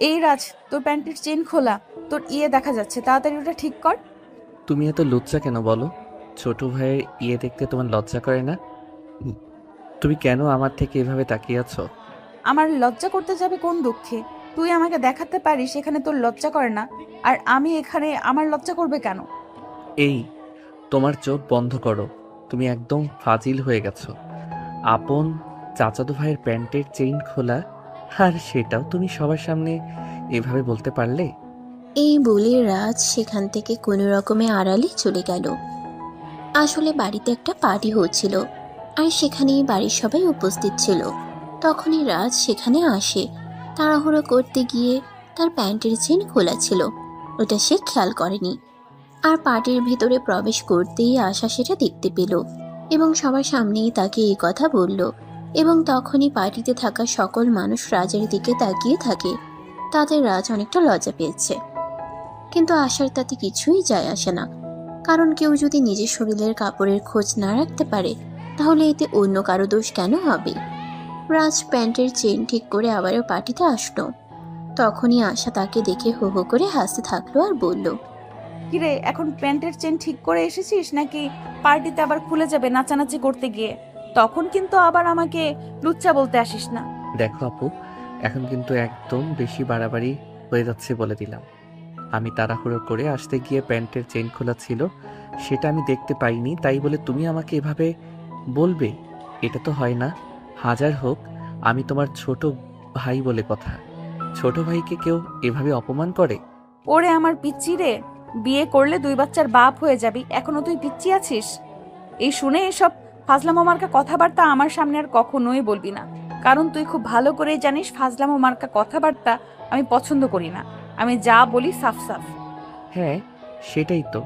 এই রাজ, তোর প্যান্টের চেন খোলা, তোর দেখা যাচ্ছে, তাড়াতাড়ি ওটা ঠিক কর। তুমি এত লজ্জা কেন বলো? ছোট ভাইয়ের দেখতে তোমার লজ্জা করে না? উম, তুমি কেন আমার থেকে এভাবে তাকিয়ে আছো? আমার লজ্জা করতে যাবে কোন দুঃখে? তুই আমাকে দেখাতে পারিস এখানে তোর লজ্জা করে না, আর আমি এখানে আমার লজ্জা করবে কেন? এই, তোমার চোখ বন্ধ করো। তুমি একদম ফাজিল হয়ে গেছো। আপন চাচাতো ভাইয়ের প্যান্টের চেইন খোলা, আর সেটাও তুমি সবার সামনে এভাবে বলতে পারলে? এই বলে রাজ সেখান থেকে কোনো রকমে আড়ালে চলে গেল। আসলে বাড়িতে একটা পার্টি হচ্ছিল, আর সেখানেই বাড়ির সবাই উপস্থিত ছিল। তখনই রাজ সেখানে আসে। তাড়াহুড়ো করতে গিয়ে তার প্যান্টের চেন খোলা ছিল, ওটা সে খেয়াল করেনি। আর পার্টির ভেতরে প্রবেশ করতেই আশা সেটা দেখতে পেল এবং সবার সামনেই তাকে এই কথা বলল। এবং তখনই পার্টিতে থাকা সকল মানুষ রাজের দিকে তাকিয়ে থাকে। তাদের রাজ অনেকটা লজ্জা পেয়েছে, কিন্তু আশার তাতে কিছুই যায় আসে না। কারণ কেউ যদি নিজের শরীরের কাপড়ের খোঁজ না রাখতে পারে, তাহলে এতে অন্য কারো দোষ কেন হবে? রাজ প্যান্টের চেন ঠিক করে আবারও পার্টিতে আসলো। তখনই আশা তাকে দেখে হো হো করে হাসতে থাকলো আর বলল, কিরে, এখন প্যান্টের চেন ঠিক করে এসেছিস নাকি পার্টিতে আবার খুলে যাবে নাচানাচি করতে গিয়ে? তখন কিন্তু আবার আমাকে লুচ্চা বলতে আসিস না। দেখো আপু, এখন কিন্তু একদম বেশি বাড়াবাড়ি হয়ে যাচ্ছে বলে দিলাম। আমি তাড়াহুড়ো করে আসতে গিয়ে প্যান্টের চেইন খোলা ছিল, সেটা আমি দেখতে পাইনি, তাই বলে তুমি আমাকে এভাবে বলবে? এটা তো হয় না। হাজার হোক আমি তোমার ছোট ভাই বলে কথা। ছোট ভাইকে কেউ এভাবে অপমান করে? ওরে আমার পিচ্চি রে, বিয়ে করলে 2 বাচ্চার বাপ হয়ে যাবি, এখনো তুই পিচ্চি আছিস? এই শুনে এসব ফাজলামো মার্কা কথাবার্তা আমার সামনে আর কখনোই বলবি না। কারণ তুই খুব ভালো করেই জানিস ফাজলামো মার্কা কথাবার্তা আমি পছন্দ করি না। আমি যা বলি সাফ সাফ। হ্যাঁ, সেটাই তো।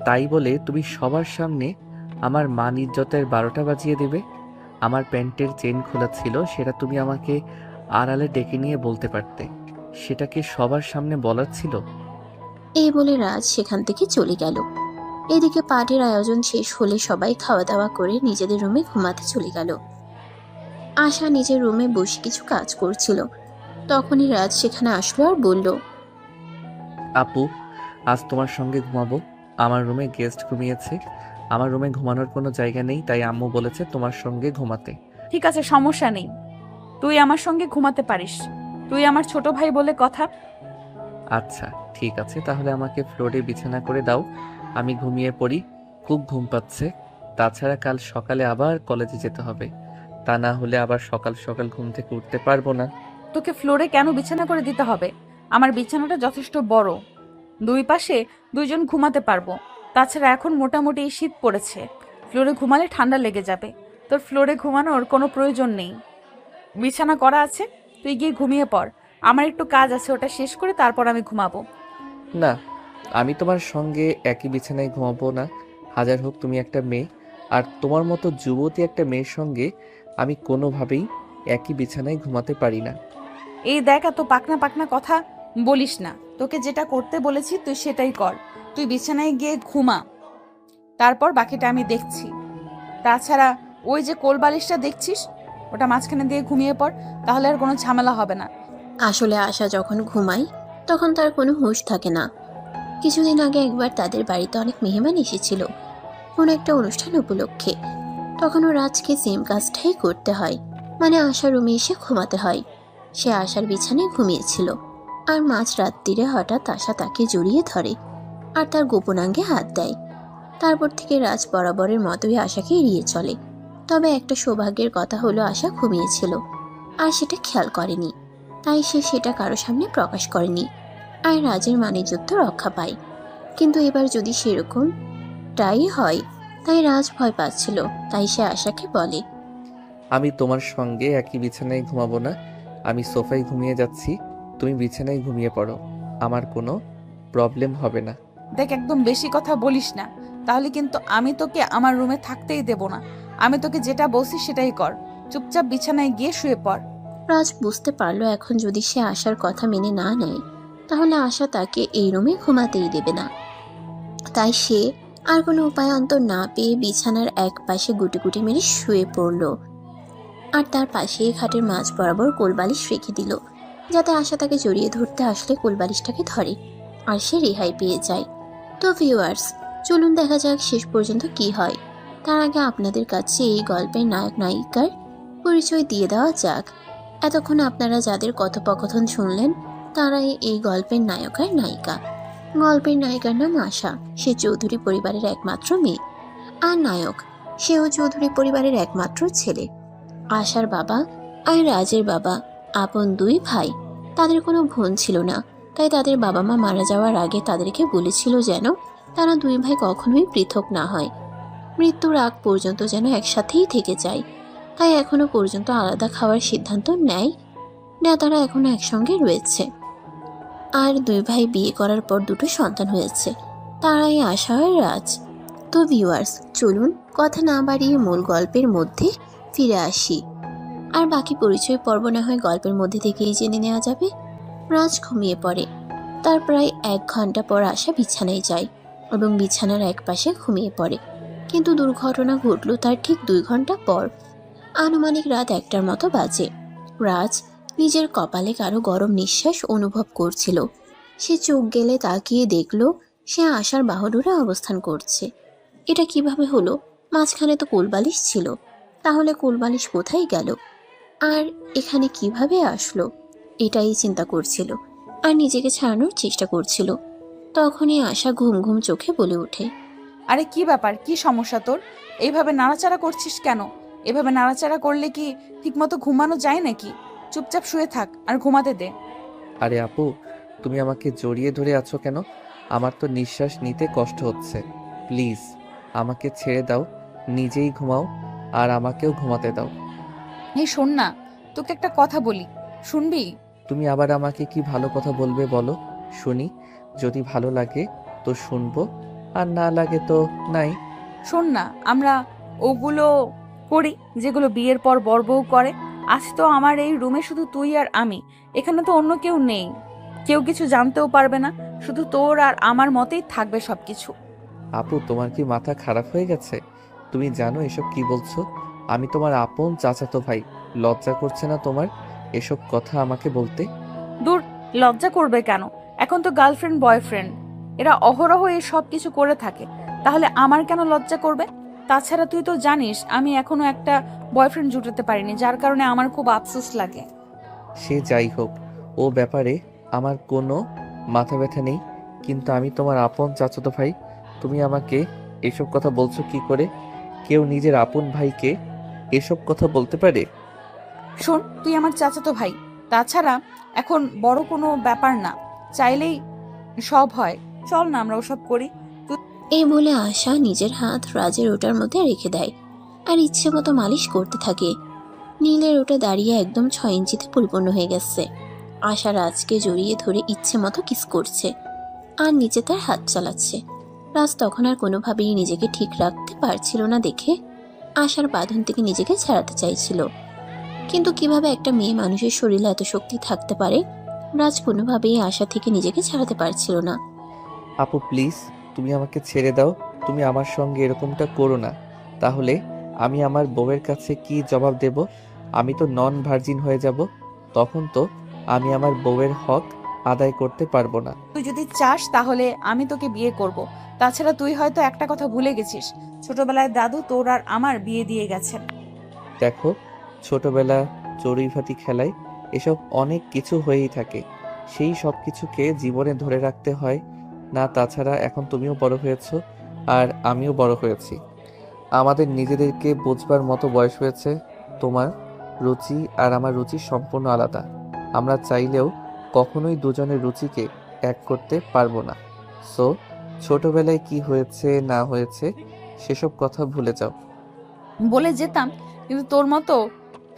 তাই বলে তুমি সবার সামনে আমার মান ইজ্জতের 12টা বাজিয়ে দেবে? আমার প্যান্টের চেন খোলা ছিল, সেটা তুমি আমাকে আড়ালে ডেকে নিয়ে বলতে পারতে। সেটা কি সবার সামনে বলার ছিল? এই বলে রাজ সেখান থেকে চলে গেল। এদিকে পার্টির আয়োজন শেষ হলে সবাই খাওয়া দাওয়া করে নিজেদের রুমে ঘুমাতে চলে গেল। আশা নিজের রুমে বসে কিছু কাজ করছিল। তখনই রাজ সেখানে আসলো আর বলল, আপু, আজ তোমার সঙ্গে ঘুমাবো। আমার রুমে গেস্ট ঘুমিয়েছে। আমার রুমে ঘুমানোর কোনো জায়গা নেই, তাই আম্মু বলেছে তোমার সঙ্গে ঘুমাতে। ঠিক আছে, সমস্যা নেই, তুই আমার সঙ্গে ঘুমাতে পারিস। তুই আমার ছোট ভাই বলে কথা। আচ্ছা, ঠিক আছে, তাহলে আমাকে ফ্লোরে বিছানা করে দাও, আমি ঘুমিয়ে পড়ি। খুব ঘুম পাচ্ছে। তাছাড়া কাল সকালে আবার কলেজে যেতে হবে। তা না হলে আবার সকাল সকাল ঘুম থেকে উঠতে পারবো না। তোকে ফ্লোরে কেন বিছানা করে দিতে হবে? আমার বিছানাটা যথেষ্ট বড়, দুই পাশে দুইজন ঘুমাতে পারবো। তাছাড়া এখন মোটামুটি শীত পড়েছে, ফ্লোরে ঘুমালে ঠান্ডা লেগে যাবে। তোর ফ্লোরে ঘুমানোর কোনো প্রয়োজন নেই, বিছানা করা আছে, তুই গিয়ে ঘুমিয়ে পড়। আমার একটু কাজ আছে, ওটা শেষ করে তারপর আমি ঘুমাবো। না, আমি তোমার সঙ্গে একই বিছানায় ঘুমাবো না। হাজার হোক তুমি একটা মেয়ে, আর তোমার মতো যুবতী একটা মেয়ের সঙ্গে আমি কোনোভাবেই একই বিছানায় ঘুমাতে পারি না। এই দেখ, এত পাকনা পাকনা কথা বলিস না। তোকে যেটা করতে বলেছি তুই সেটাই কর। তুই বিছানায় গিয়ে ঘুমা, তারপর বাকিটা আমি দেখছি। তাছাড়া ওই যে কোল বালিশটা দেখছিস, ওটা মাঝখানে দিয়ে ঘুমিয়ে পড়, তাহলে আর কোনো ঝামেলা হবে না। আসলে আশা যখন ঘুমায় তখন তার কোনো হুঁশ থাকে না। কিছুদিন আগে একবার তাদের বাড়িতে অনেক মেহমান এসেছিল, কোনো একটা অনুষ্ঠান উপলক্ষে। তখনও রাজকে সেম কাজটাই করতে হয়, মানে আশার রুমে এসে ঘুমাতে হয়। সে আশার বিছানায় ঘুমিয়েছিল, আর মাঝ রাত্রিরে হঠাৎ আশা তাকে জড়িয়ে ধরে আর তার গোপনাঙ্গে হাত দেয়। তারপর থেকে রাজ বরাবরের মতোই আশাকে এড়িয়ে চলে। তবে একটা সৌভাগ্যের কথা হলো, আশা ঘুমিয়েছিল আর সেটা খেয়াল করেনি, তাই সে সেটা কারো সামনে প্রকাশ করেনি, আর রাজের মানিজ্যত্ব রক্ষা পায়। কিন্তু এবার যদি সেরকমটাই হয়, তাই রাজ ভয় পাচ্ছিল। তাই সে আশাকে বলে, আমি তোমার সঙ্গে একই বিছানায় ঘুমাবো না। আমি সোফায় ঘুমিয়ে যাচ্ছি, তুমি বিছানায় ঘুমিয়ে পড়ো। আমার কোনো প্রবলেম হবে না। দেখ, একদম বেশি কথা বলিস না, তাহলে কিন্তু আমি তোকে আমার রুমে থাকতেই দেব না। আমি তোকে যেটা বলছি সেটাই কর, চুপচাপ বিছানায় গিয়ে শুয়ে পড়। রাজ বুঝতে পারলো এখন যদি সে আশার কথা মেনে না নেয়, তাহলে আশা তাকে এই রুমে ঘুমাতেই দেবে না। তাই সে আর কোনো উপায় অন্তর না পেয়ে বিছানার এক পাশে গুটি গুটি মেরে শুয়ে পড়ল, আর তার পাশেই খাটের মাঝ বরাবর কোলবালিশ রেখে দিল। যাতে আশা তাকে জড়িয়ে ধরতে আসলে কোলবালিশটাকে ধরে আর সে রেহাই পেয়ে যায়। তো ভিউয়ার্স, চলুন দেখা যাক শেষ পর্যন্ত কি হয়। তার আগে আপনাদের কাছে এই গল্পের নায়ক নায়িকার পরিচয় দিয়ে দেওয়া যাক। এতক্ষণ আপনারা যাদের কথোপকথন শুনলেন তারাই এই গল্পের নায়ক আর নায়িকা। গল্পের নায়িকার নাম আশা, সে চৌধুরী পরিবারের একমাত্র মেয়ে। আর নায়ক, সেও চৌধুরী পরিবারের একমাত্র ছেলে। আশার বাবা আর রাজের বাবা আপন দুই ভাই। তাদের কোনো বোন ছিল না, তাই তাদের বাবা মা মারা যাওয়ার আগে তাদেরকে বলেছিল যেন তারা দুই ভাই কখনোই পৃথক না হয়, মৃত্যুর আগ পর্যন্ত যেন একসাথেই থেকে যায়। তাই এখনো পর্যন্ত আলাদা খাওয়ার সিদ্ধান্ত নেয় না, তারা এখনো একসঙ্গে রয়েছে। আর দুই ভাই বিয়ে করার পর দুটো সন্তান হয়েছে, তারাই আশা আর রাজ। তো ভিউয়ার্স, চলুন কথা না বাড়িয়ে মূল গল্পের মধ্যে ফিরে আসি। আর বাকি পরিচয় পর্ব না হয় গল্পের মধ্যে থেকেই জেনে নেওয়া যাবে। রাজ ঘুমিয়ে পড়ে। তার প্রায় 1 ঘন্টা পর আশা বিছানায় যায় এবং বিছানার এক পাশে ঘুমিয়ে পড়ে। কিন্তু দুর্ঘটনা ঘটল তার ঠিক 2 ঘন্টা পর। আনুমানিক রাত 1টার মতো বাজে। রাজ নিজের কপালে কারো গরম নিঃশ্বাস অনুভব করছিল। সে চোখ গেলে তাকিয়ে দেখল সে আশার বাহুডোরে অবস্থান করছে। এটা কিভাবে হলো? মাঝখানে তো কোলবালিশ ছিল, তাহলে কোলবালিশ কোথায় গেল আর এখানে কিভাবে আসলো? এটাই চিন্তা করছিল আর নিজেকে ছাড়ানোর চেষ্টা করছিল। তখনই আশা ঘুম ঘুম চোখে বলে ওঠে, আরে কি ব্যাপার, কি সমস্যা তোর? এইভাবে নাড়াচাড়া করছিস কেন? এভাবে নাড়াচাড়া করলে কি ঠিকমতো ঘুমানো যায় নাকি? চুপচাপ শুয়ে থাক আর ঘুমাতে দে। আরে আপু, তুমি আমাকে জড়িয়ে ধরে আছো কেন? আমার তো নিঃশ্বাস নিতে কষ্ট হচ্ছে। প্লিজ আমাকে ছেড়ে দাও, নিজেই ঘুমাও আর আমাকেও ঘুমাতে দাও। এই শোন না, তোকে একটা কথা বলি, শুনবি? তুমি আবার আমাকে কি ভালো কথা বলবে বলো, শুনি। যদি ভালো লাগে তো শুনবো, আর না লাগে তো নাই। শোন না, আমরা ওগুলো করি যেগুলো বিয়ের পর বর বউ করে। আজ তো আমার এই রুমে শুধু তুই আর আমি, এখানে তো অন্য কেউ নেই। কেউ কিছু জানতেও পারবে না, শুধু তোর আর আমার মতেই থাকবে সবকিছু। আপু, তোমার কি মাথা খারাপ হয়ে গেছে? তুমি জানো এসব কি বলছো? আমি তোমার আপন চাচাতো ভাই। লজ্জা করছে না তোমার এসব কথা আমাকে বলতে? দূর, লজ্জা করবে কেন? এখন তো গার্লফ্রেন্ড বয়ফ্রেন্ড, এরা অহরহ এই সব কিছু করে থাকে, তাহলে আমার কেন লজ্জা করবে? তাছাড়া তুই তো জানিস আমি এখনো একটা বয়ফ্রেন্ড জুটাতে পারিনি, যার কারণে আমার খুব আফসোস লাগে। সে যাই হোক, ও ব্যাপারে আমার কোনো মাথা ব্যথা নেই, কিন্তু আমি তোমার আপন চাচাতো ভাই। তুমি আমাকে এসব কথা বলছো কি করে? কেউ নিজের আপন ভাইকে এসব কথা বলতে পারে? শোন, তুই আমার চাচাতো ভাই, তাছাড়া এখন বড় কোনো ব্যাপার না, চাইলেই সব হয়। চল না আমরা ওসব করি। এই বলে আশা নিজের হাত রাজের ওটার মধ্যে রেখে দেয় আর ইচ্ছে মতো মালিশ করতে থাকে। নীলের ওটা দাঁড়িয়ে একদম 6 ইঞ্চিতে পরিপূর্ণ হয়ে গেছে। আশা রাজকে জড়িয়ে ধরে ইচ্ছে মতো কিস করছে আর নিচে তার হাত চালাচ্ছে। রাজ তখন আর কোনোভাবেই নিজেকে ঠিক রাখতে পারছিল না দেখে আশার বাঁধন থেকে নিজেকে ছাড়াতে চাইছিল। কিন্তু কিভাবে একটা মেয়ে মানুষের শরীরে এত শক্তি থাকতে পারে? রাজ কোনোভাবেই আশা থেকে নিজেকে ছাড়াতে পারছিল না। আপু প্লিজ, তুমি আমাকে ছেড়ে দাও। তুমি আমার সঙ্গে এরকমটা করো না, তাহলে আমি আমার বউয়ের কাছে কি জবাব দেব? আমি তো নন ভার্জিন হয়ে যাব, তখন তো আমি আমার বউয়ের হক আদায় করতে পারবো না। তুই যদি চাস তাহলে আমি তোকে বিয়ে করব। তাছাড়া তুই হয়তো একটা কথা ভুলে গেছিস, ছোটবেলায় দাদু তোর আর আমার বিয়ে দিয়ে গেছেন। দেখো, ছোটবেলা চড়ুইভাতি খেলায় এসব অনেক কিছু হয়েই থাকে, সেই সব কিছুকে জীবনে ধরে রাখতে হয় না। তাছাড়া এখন তুমিও বড় হয়েছো আর আমিও বড় হয়েছি, আমাদের নিজেদেরকে বুঝবার মতো বয়স হয়েছে। তোমার রুচি আর আমার রুচি সম্পূর্ণ আলাদা। আমরা চাইলেও কখনোই দুজনের রুচিকে এক করতে পারবো না। সো ছোটবেলায় কি হয়েছে না হয়েছে সেসব কথা ভুলে যাও। বলে যেতাম, কিন্তু তোর মতো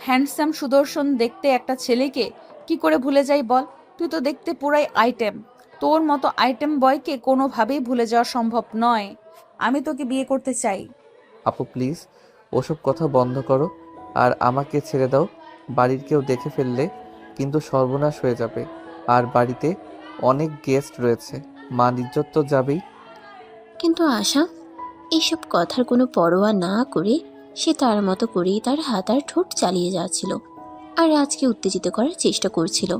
হ্যান্ডসাম সুদর্শন দেখতে একটা ছেলেকে কি করে ভুলে যাই বল? তুই তো দেখতে পুরাই আইটেম, তোর মতো আইটেম বয়কে কোনোভাবেই ভুলে যাওয়া সম্ভব নয়। আমি তোকে বিয়ে করতে চাই। আপু প্লিজ, ওসব কথা বন্ধ করো আর আমাকে ছেড়ে দাও। বাড়ির কেউ দেখে ফেললে কিন্তু সর্বনাশ হয়ে যাবে, আর বাড়িতে অনেক গেস্ট রয়েছে, মান ইজ্জত তো যাবেই। কিন্তু আশা এইসব কথার কোনো পরোয়া না করে সে তার মতো করেই তার হাত আর ঠোঁট চালিয়ে যাচ্ছিল আর রাজকে উত্তেজিত করার চেষ্টা করছিল।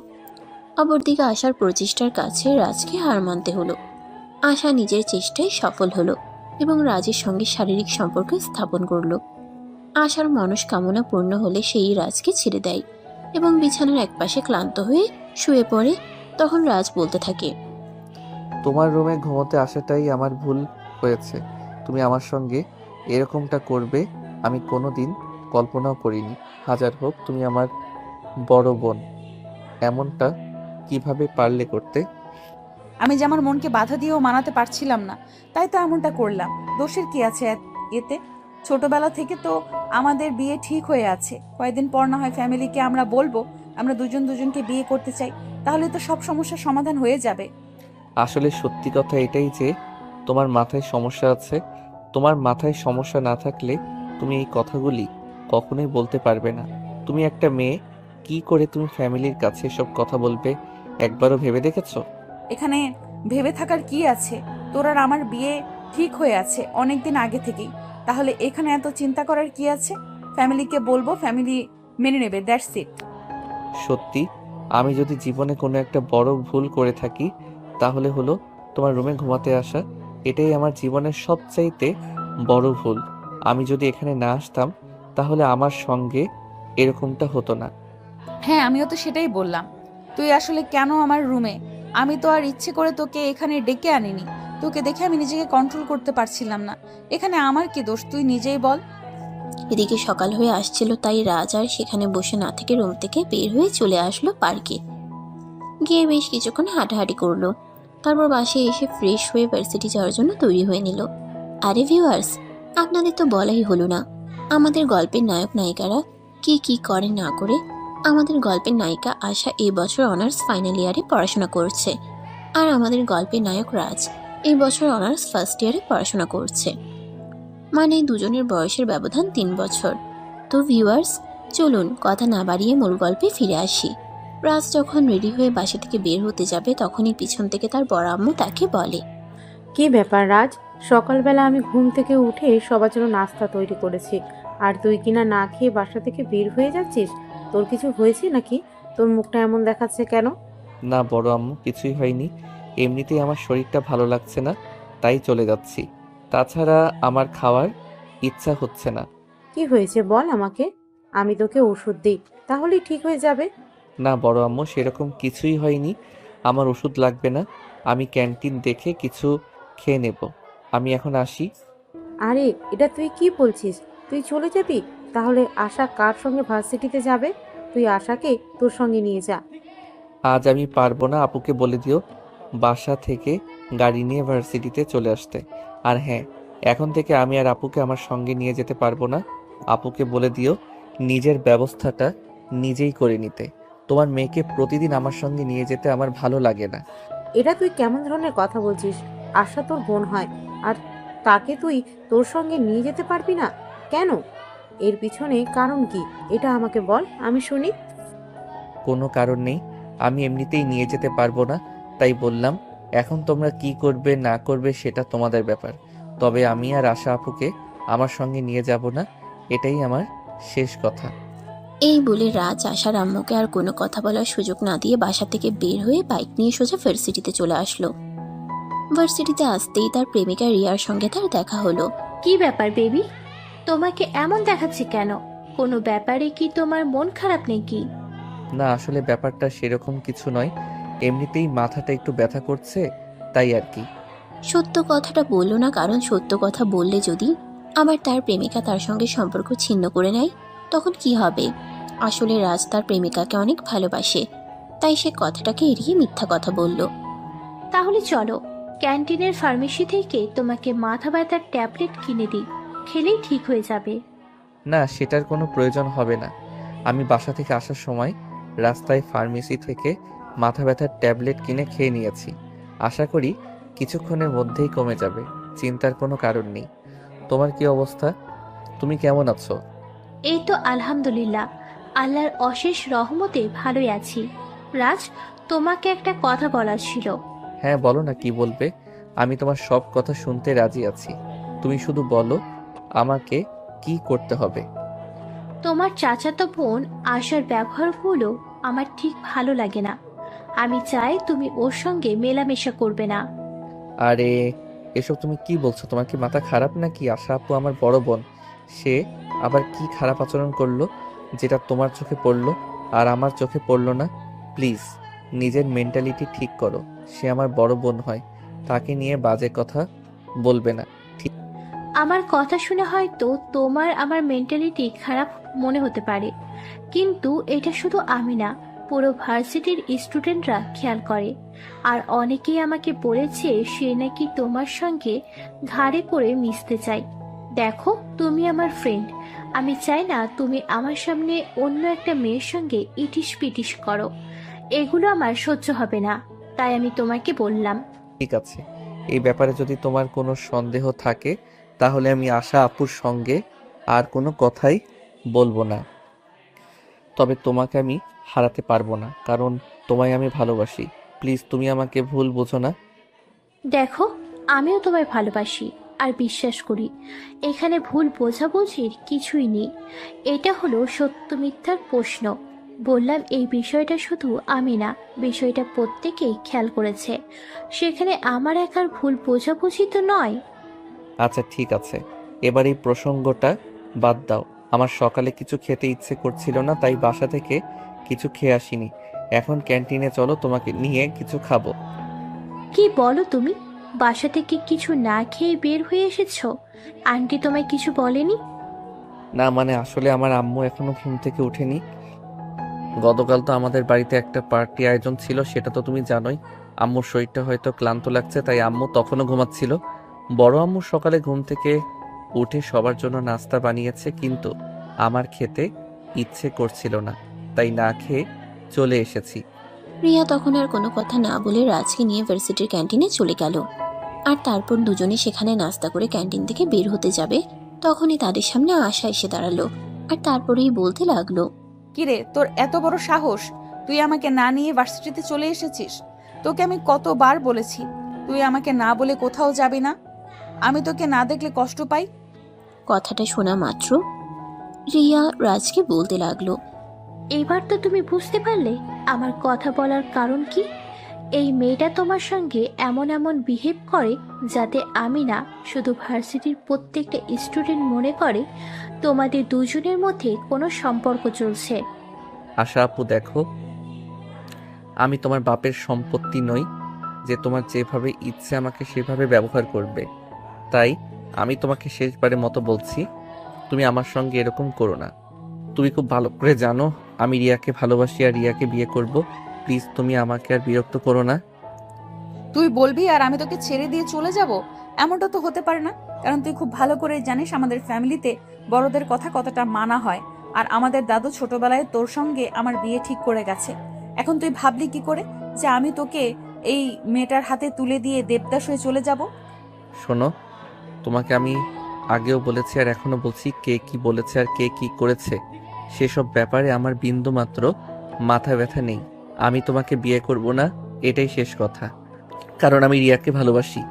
অপরদিকে আশার প্রচেষ্টার কাছে রাজকে হার মানতে হলো। আশা নিজের চেষ্টায় সফল হলো এবং রাজের সঙ্গে শারীরিক সম্পর্ক স্থাপন করলো। আশার মনস্কামনা পূর্ণ হলে সেই রাজকে ছেড়ে দেয় এবং বিছানার একপাশে ক্লান্ত হয়ে শুয়ে পড়ে। তখন রাজ বলতে থাকে, তোমার রুমে ঘুমোতে আসাটাই আমার ভুল হয়েছে। তুমি আমার সঙ্গে এরকমটা করবে আমি কোনো দিন কল্পনাও করিনি। হাজার হোক তুমি আমার বড় বোন, এমনটা কিভাবে পারলে করতে? আমি যে আমার মনকে বাধা দিয়েও মানাতে পারছিলাম না, তাই তো এমনটা করলাম। দোষের কি আছে এতে? ছোটবেলা থেকে তো আমাদের বিয়ে ঠিক হয়ে আছে। কয়েকদিন পর না হয় ফ্যামিলিকে আমরা বলবো আমরা দুজন দুজনকে বিয়ে করতে চাই, তাহলে তো সব সমস্যার সমাধান হয়ে যাবে। আসলে সত্যি কথা এটাই যে তোমার মাথায় সমস্যা আছে। তোমার মাথায় সমস্যা না থাকলে তুমি এই কথাগুলি কখনোই বলতে পারবে না। তুমি একটা মেয়ে, কি করে তুমি ফ্যামিলির কাছে সব কথা বলবে একবারও ভেবে দেখেছো? এখানে ভেবে থাকার কি আছে? তোর আর আমার বিয়ে ঠিক হয়ে আছে অনেকদিন আগে থেকেই। তাহলে এখানে এত চিন্তা করার কি আছে? ফ্যামিলিকে বলবো, ফ্যামিলি মেনে নেবে, দ্যাটস ইট। সত্যি, আমি যদি জীবনে কোনো একটা বড় ভুল করে থাকি তাহলে হলো তোমার রুমে ঘুমাতে আসা। এটাই আমার জীবনের সবচাইতে বড় ভুল। আমি যদি এখানে না আসতাম তাহলে আমার সঙ্গে এরকমটা হতো না। হ্যাঁ, আমিও তো সেটাই বললাম। তুই আসলে কেন আমার রুমে? আমি তো আর ইচ্ছে করে তোকে এখানে ডেকে আনিনি। তোকে দেখে আমি নিজেকে কন্ট্রোল করতে পারছিলাম না। এখানে আমার কি দোষ তুই নিজেই বল। এদিকে সকাল হয়ে আসছিল, তাই রাজ আর সেখানে বসে না থেকে রুম থেকে বের হয়ে চলে আসলো পার্কে। গিয়ে বেশ কিছুক্ষণ হাঁটাহাঁটি করলো। তারপর বাসায় এসে ফ্রেশ হয়ে ভার্সিটি যাওয়ার জন্য তৈরি হয়ে নিল। আরে ভিউয়ার্স, আপনাদের তো বলাই হলো না আমাদের গল্পের নায়ক নায়িকারা কি কি করে না করে। আমাদের গল্পের নায়িকা আশা এই বছর অনার্স ফাইনাল ইয়ারে পড়াশোনা করছে, আর আমাদের গল্পের নায়ক রাজ এই বছর অনার্স ফার্স্ট ইয়ারে পড়াশোনা করছে। মানে দুজনের বয়সের ব্যবধান 3 বছর। তো ভিউয়ার্স, চলুন কথা না বাড়িয়ে মূল গল্পে ফিরে আসি। রাজ যখন রেডি হয়ে বাসা থেকে বের হতে যাবে তখনই পিছন থেকে তার বড় আম্মু তাকে বলে, কি ব্যাপার রাজ? সকালবেলা আমি ঘুম থেকে উঠে সবার জন্য নাস্তা তৈরি করেছি, আর তুই কিনা না খেয়ে বাসা থেকে বের হয়ে যাচ্ছিস? তোর কিছু হয়েছে নাকি? তোর মুখটা এমন দেখাচ্ছে কেন? না বড় আম্মু, কিছুই হয়নি। এমনিতেই আমার শরীরটা ভালো লাগছে না, তাই চলে যাচ্ছি। তাছাড়া আমার খাওয়ার ইচ্ছা হচ্ছে না। কি হয়েছে বল আমাকে, আমি তোকে ওষুধ দিই, তাহলেই ঠিক হয়ে যাবে। না বড় আম্মু, সেরকম কিছুই হয়নি। আমার ওষুধ লাগবে না। আমি ক্যান্টিন দেখে কিছু খেয়ে নেব। আমি এখন আসি। আরে এটা তুই কি বলছিস? তুই চলে যাবি? তাহলে আশা কার সঙ্গে ভার্সিটিতে যাবে? তুই আশাকে তোর সঙ্গে নিয়ে যা। আজ আমি পারবো না, আপুকে বলে দিও বাসা থেকে গাড়ি নিয়ে ভার্সিটিতে চলে আসতে। আর হ্যাঁ, এখন থেকে আমি আর আপুকে আমার সঙ্গে নিয়ে যেতে পারবো না। আপুকে বলে দিও নিজের ব্যবস্থাটা নিজেই করে নিতে। তোমার মেয়েকে প্রতিদিন আমার সঙ্গে নিয়ে যেতে আমার ভালো লাগে না। এটা তুই কেমন ধরনের কথা বলছিস? আশা তোর বোন হয়, আর তাকে তুই তোর সঙ্গে নিয়ে যেতে পারবি না কেন? এর পিছনে কারণ কি এটা আমাকে বল, আমি শুনি। কোনো কারণ নেই, আমি এমনিতেই নিয়ে যেতে পারবো না, তাই বললাম। এখন তোমরা কি করবে না করবে সেটা তোমাদের ব্যাপার, তবে আমি আর আশা আপুকে আমার সঙ্গে নিয়ে যাব না। এটাই আমার শেষ কথা। এই বলে রাজ আশার আম্মুকে আর কোনো কথা বলার সুযোগ না দিয়ে বাসা থেকে বের হয়ে বাইক নিয়ে সোজা ভার্সিটিতে চলে আসলো। ভার্সিটিতে আসতেই তার প্রেমিকা রিয়ার সঙ্গে তার দেখা হলো। কি ব্যাপার বেবি, তোমাকে এমন দেখাচ্ছে কেন? কোনো ব্যাপারে কি তোমার মন খারাপ নাকি? না, আসলে ব্যাপারটা সেরকম কিছু নয়, এমনিতেই মাথাটা একটু ব্যথা করছে, তাই আর কি। সত্য কথাটা বলল না, কারণ সত্য কথা বললে যদি আবার তার প্রেমিকা তার সঙ্গে সম্পর্ক ছিন্ন করে নেয় তখন কি হবে। আসলে রাজ তার প্রেমিকাকে অনেক ভালোবাসে, তাই সে কথাটাকে এড়িয়ে মিথ্যা কথা বলল। তাহলে চলো ক্যান্টিনের ফার্মেসি থেকে তোমাকে মাথা ব্যথার ট্যাবলেট কিনে দিই, খেলেই ঠিক হয়ে যাবে। না, সেটার কোনো প্রয়োজন হবে না। আমি বাসা থেকে আসার সময় রাস্তায় ফার্মেসি থেকে মাথা ব্যথার ট্যাবলেট কিনে খেয়ে নিয়েছি। আশা করি কিছুক্ষণের মধ্যেই কমে যাবে, চিন্তার কোনো কারণ নেই। তোমার কি অবস্থা? তুমি কেমন আছো? এই তো আলহামদুলিল্লাহ, আল্লাহর অশেষ রহমতে ভালোই আছি। রাজ, তোমাকে একটা কথা বলার ছিল। হ্যাঁ বলো না, কি বলবে? আমি তোমার সব কথা শুনতে রাজি আছি। তুমি শুধু বলো আমাকে কি করতে হবে। তোমার চাচাতো বোন আশার ব্যবহারগুলো আমার ঠিক ভালো লাগে না। আমি চাই তুমি ওর সঙ্গে মেলামেশা করবে না। আরে এসব তুমি কি বলছো? তোমার কি মাথা খারাপ নাকি? আশা আপু আমার বড় বোন, সে আবার কি খারাপ আচরণ করলো যেটা তোমার চোখে পড়লো আর আমার চোখে পড়লো না? প্লিজ নিজের মেন্টালিটি ঠিক করো। সে আমার বড় বোন হয়, তাকে নিয়ে বাজে কথা বলবে না। আমার কথা শুনে হয়তো তোমার আমার মেন্টালিটি খারাপ মনে হতে পারে, কিন্তু এটা শুধু আমি না, পুরো ভার্সিটির স্টুডেন্টরা খেয়াল করে। আর অনেকেই আমাকে বলেছে সে নাকি তোমার সঙ্গে ঘাড়ে করে মিশতে চায়। দেখো, তুমি আমার ফ্রেন্ড, আমি চাই না তুমি আমার সামনে অন্য একটা মেয়ের সঙ্গে ইটিস পিটিস করো। এগুলো আমার সহ্য হবে না, তাই আমি তোমাকে বললাম। ঠিক আছে, এই ব্যাপারে যদি তোমার কোনো সন্দেহ থাকে তাহলে আমি আশা আপুর সঙ্গে আর কোনো কথাই বলবো না। তবে তোমাকে আমি হারাতে পারবো না, কারণ তোমায় আমি ভালোবাসি। প্লিজ তুমি আমাকে ভুল বোঝো না। দেখো, আমিও তোমায় ভালোবাসি আর বিশ্বাস করি। এখানে ভুল বোঝাবুঝির কিছুই নেই। এটা হলো সত্য মিথ্যার প্রশ্ন। বললাম এই বিষয়টা শুধু আমি না, বিষয়টা প্রত্যেকেই খেয়াল করেছে। সেখানে আমার একার ভুল বোঝাবুঝি তো নয়। আচ্ছা ঠিক আছে, এবার এই প্রসঙ্গটা বাদ দাও। আমার সকালে কিছু খেতে ইচ্ছে করছিল না, তাই বাসা থেকে কিছু খেয়ে আসিনি। এখন ক্যান্টিনে চলো, তোমাকে নিয়ে কিছু খাবো। কি বলো তুমি? বাসা থেকে কিছু না খেয়ে বের হয়ে এসেছো? আন্টি তোমায় কিছু বলেনি? না মানে আসলে আমার আম্মু এখনো ঘুম থেকে ওঠেনি। গতকাল তো আমাদের বাড়িতে একটা পার্টি আয়োজন ছিল, সেটা তো তুমি জানোই। আম্মুর শরীরটা হয়তো ক্লান্ত লাগছে, তাই আম্মু তখনও ঘুমাচ্ছিল। বড় আম্মু সকালে ঘুম থেকে উঠে সবার জন্য নাস্তা বানিয়েছে, কিন্তু আমার খেতে ইচ্ছে করছিল না, তাই না খেয়ে চলে এসেছি। রিয়া তখন আর কোনো কথা না বলে রাজকে নিয়ে ভার্সিটির ক্যান্টিনে চলে গেল। আর তারপর দুজনে সেখানে নাস্তা করে ক্যান্টিন থেকে বের হতে যাবে, তখনই তাদের সামনে আশা এসে দাঁড়ালো। আর তারপরেই বলতে লাগলো, কিরে, তোর এত বড় সাহস? তুই আমাকে না নিয়ে ভার্সিটিতে চলে এসেছিস। তোকে আমি কতবার বলেছি তুই আমাকে না বলে কোথাও যাবি না। আমি তোকে না দেখলে কষ্ট পাই। কথাটা শোনা মাত্র রিয়া রাজকে বলতে লাগলো, এবার তো তুমি বুঝতে পারলে আমার কথা বলার কারণ কি। এই মেয়েটা তোমার সঙ্গে এমন এমন বিহেভ করে যাতে আমি না, শুধু ভার্সিটির প্রত্যেকটা স্টুডেন্ট মনে করে তোমাদের দুজনের মধ্যে কোনো সম্পর্ক চলছে। আশা আপু দেখো, আমি তোমার বাপের সম্পত্তি নই যে তোমার যেভাবে ইচ্ছে আমাকে সেভাবে ব্যবহার করবে। তাই আমি তোমাকে শেষবারের মতো বলছি, তুমি আমার সঙ্গে এরকম করো না। তুমি খুব ভালো করে জানো আমি রিয়াকে ভালোবাসি আর রিয়াকে বিয়ে করব। প্লিজ তুমি আমাকে আর বিরক্ত করো না। তুই বলবি আর আমি তোকে ছেড়ে দিয়ে চলে যাব? এমনটা তো হতে পারে না, কারণ তুই খুব ভালো করে জানিস আমাদের ফ্যামিলিতে বড়দের কথা কতটা মানা হয়। আর আমাদের দাদু ছোটবেলায় তোর সঙ্গে আমার বিয়ে ঠিক করে গেছে। এখন তুই ভাবলি কি করে যে আমি তোকে এই মেয়েটার হাতে তুলে দিয়ে দেবদাস হয়ে চলে যাব? শোনো, তোমাকে আমি আগেও বলেছি আর এখনো বলছি, কে কি বলেছে আর কে কি করেছে সেসব ব্যাপারে আমার বিন্দু মাত্র মাথা ব্যথা নেই। আমি তোমাকে বিয়ে করব না, এটাই শেষ কথা। কারণ আমি রিয়াকে ভালোবাসি,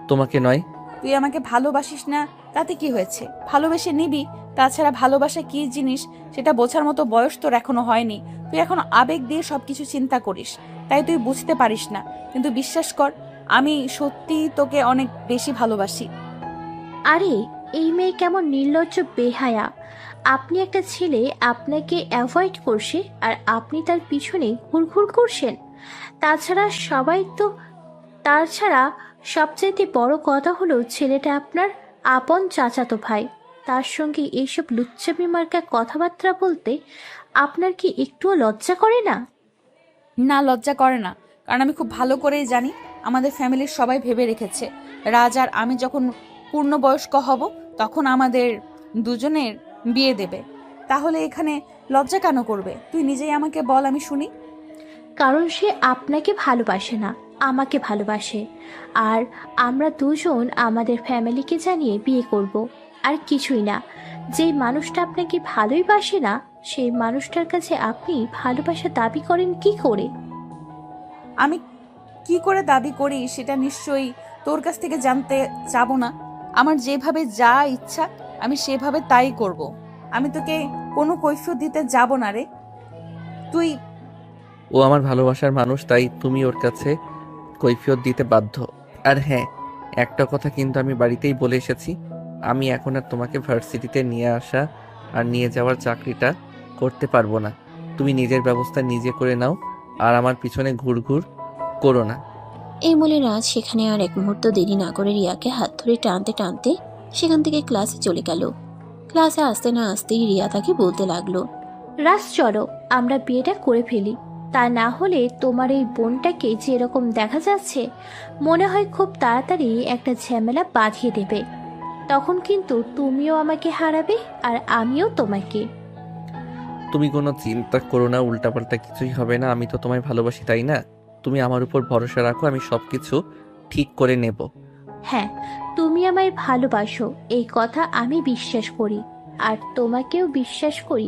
তোমাকে নয়। তুই আমাকে ভালোবাসিস না তাতে কি হয়েছে? ভালোবেসে নিবি। তাছাড়া ভালোবাসা কি জিনিস সেটা বোঝার মতো বয়স তোর এখনো হয়নি। তুই এখন আবেগ দিয়ে সবকিছু চিন্তা করিস, তাই তুই বুঝতে পারিস না। কিন্তু বিশ্বাস কর, আমি সত্যি তোকে অনেক বেশি ভালোবাসি। আরে, এই মেয়ে কেমন নির্লজ্জ বেহায়া। আপনি একটা ছেলে আপনাকে অ্যাভয়েড করছে আর আপনি তার পিছনে ঘুরঘুর করছেন। তাছাড়া সবাই তো তাছাড়া সবচাইতে বড় কথা হলো ছেলেটা আপনার আপন চাচাতো ভাই। তার সঙ্গে এইসব লুচ্চামি মার্কা কথাবার্তা বলতে আপনার কি একটুও লজ্জা করে না? না, লজ্জা করে না, কারণ আমি খুব ভালো করেই জানি আমাদের ফ্যামিলির সবাই ভেবে রেখেছে রাজ আর আমি যখন পূর্ণবয়স্ক হব তখন আমাদের দুজনের বিয়ে দেবে। তাহলে এখানে লজ্জা কেন করবে? তুই নিজেই আমাকে বল, আমি শুনি। কারণ সে আপনাকে ভালোবাসে না, আমাকে ভালোবাসে। আর আমরা দুজন আমাদের ফ্যামিলিকে জানিয়ে বিয়ে করব। আর কিছুই না। যেই মানুষটা আপনাকে ভালোই বাসে না, সেই মানুষটার কাছে আপনি ভালোবাসা দাবি করেন কি করে? আমি কি করে দাবি করি সেটা নিশ্চয়ই তোর কাছ থেকে জানতে চাবো না। আমার যেভাবে যা ইচ্ছা আমি সেভাবে তাই করব। আমি তোকে কোনো কৈফিয়ত দিতে যাব না রে। তুই ও আমার ভালোবাসার মানুষ, তাই তুমি ওর কাছে কৈফিয়ত দিতে বাধ্য। আর হ্যাঁ, একটা কথা কিন্তু আমি বাড়িতেই বলে এসেছি, আমি এখন আর তোমাকে ভার্সিটিতে নিয়ে আসা আর নিয়ে যাওয়ার চাকরিটা করতে পারবো না। তুমি নিজের ব্যবস্থা নিজে করে নাও, আর আমার পিছনে ঘুরঘুর করো না। এই বলে রাজ সেখানে আর এক মুহূর্ত দেরি না করে রিয়াকে হাত ধরে টানতে টানতে সেখান থেকে ক্লাসে চলে গেল। ক্লাসে আসতে না আসতেই রিয়া তাকে বলতে লাগলো, রাজ চলো আমরা বিয়েটা করে ফেলি, তা না হলে তোমার এই বোনটাকে যেরকম দেখা যাচ্ছে মনে হয় খুব তাড়াতাড়ি একটা ঝামেলা বাঁধিয়ে দেবে। তখন কিন্তু তুমিও আমাকে হারাবে আর আমিও তোমাকে। তুমি কোনো চিন্তা করো না, উল্টাপাল্টা কিছুই হবে না। আমি তো তোমায় ভালোবাসি, তাই না? তুমি আমার উপর ভরসা রাখো, আমি সবকিছু ঠিক করে নেব। হ্যাঁ, তুমি আমায় ভালোবাসো এই কথা আমি বিশ্বাস করি, আর তোমাকেও বিশ্বাস করি,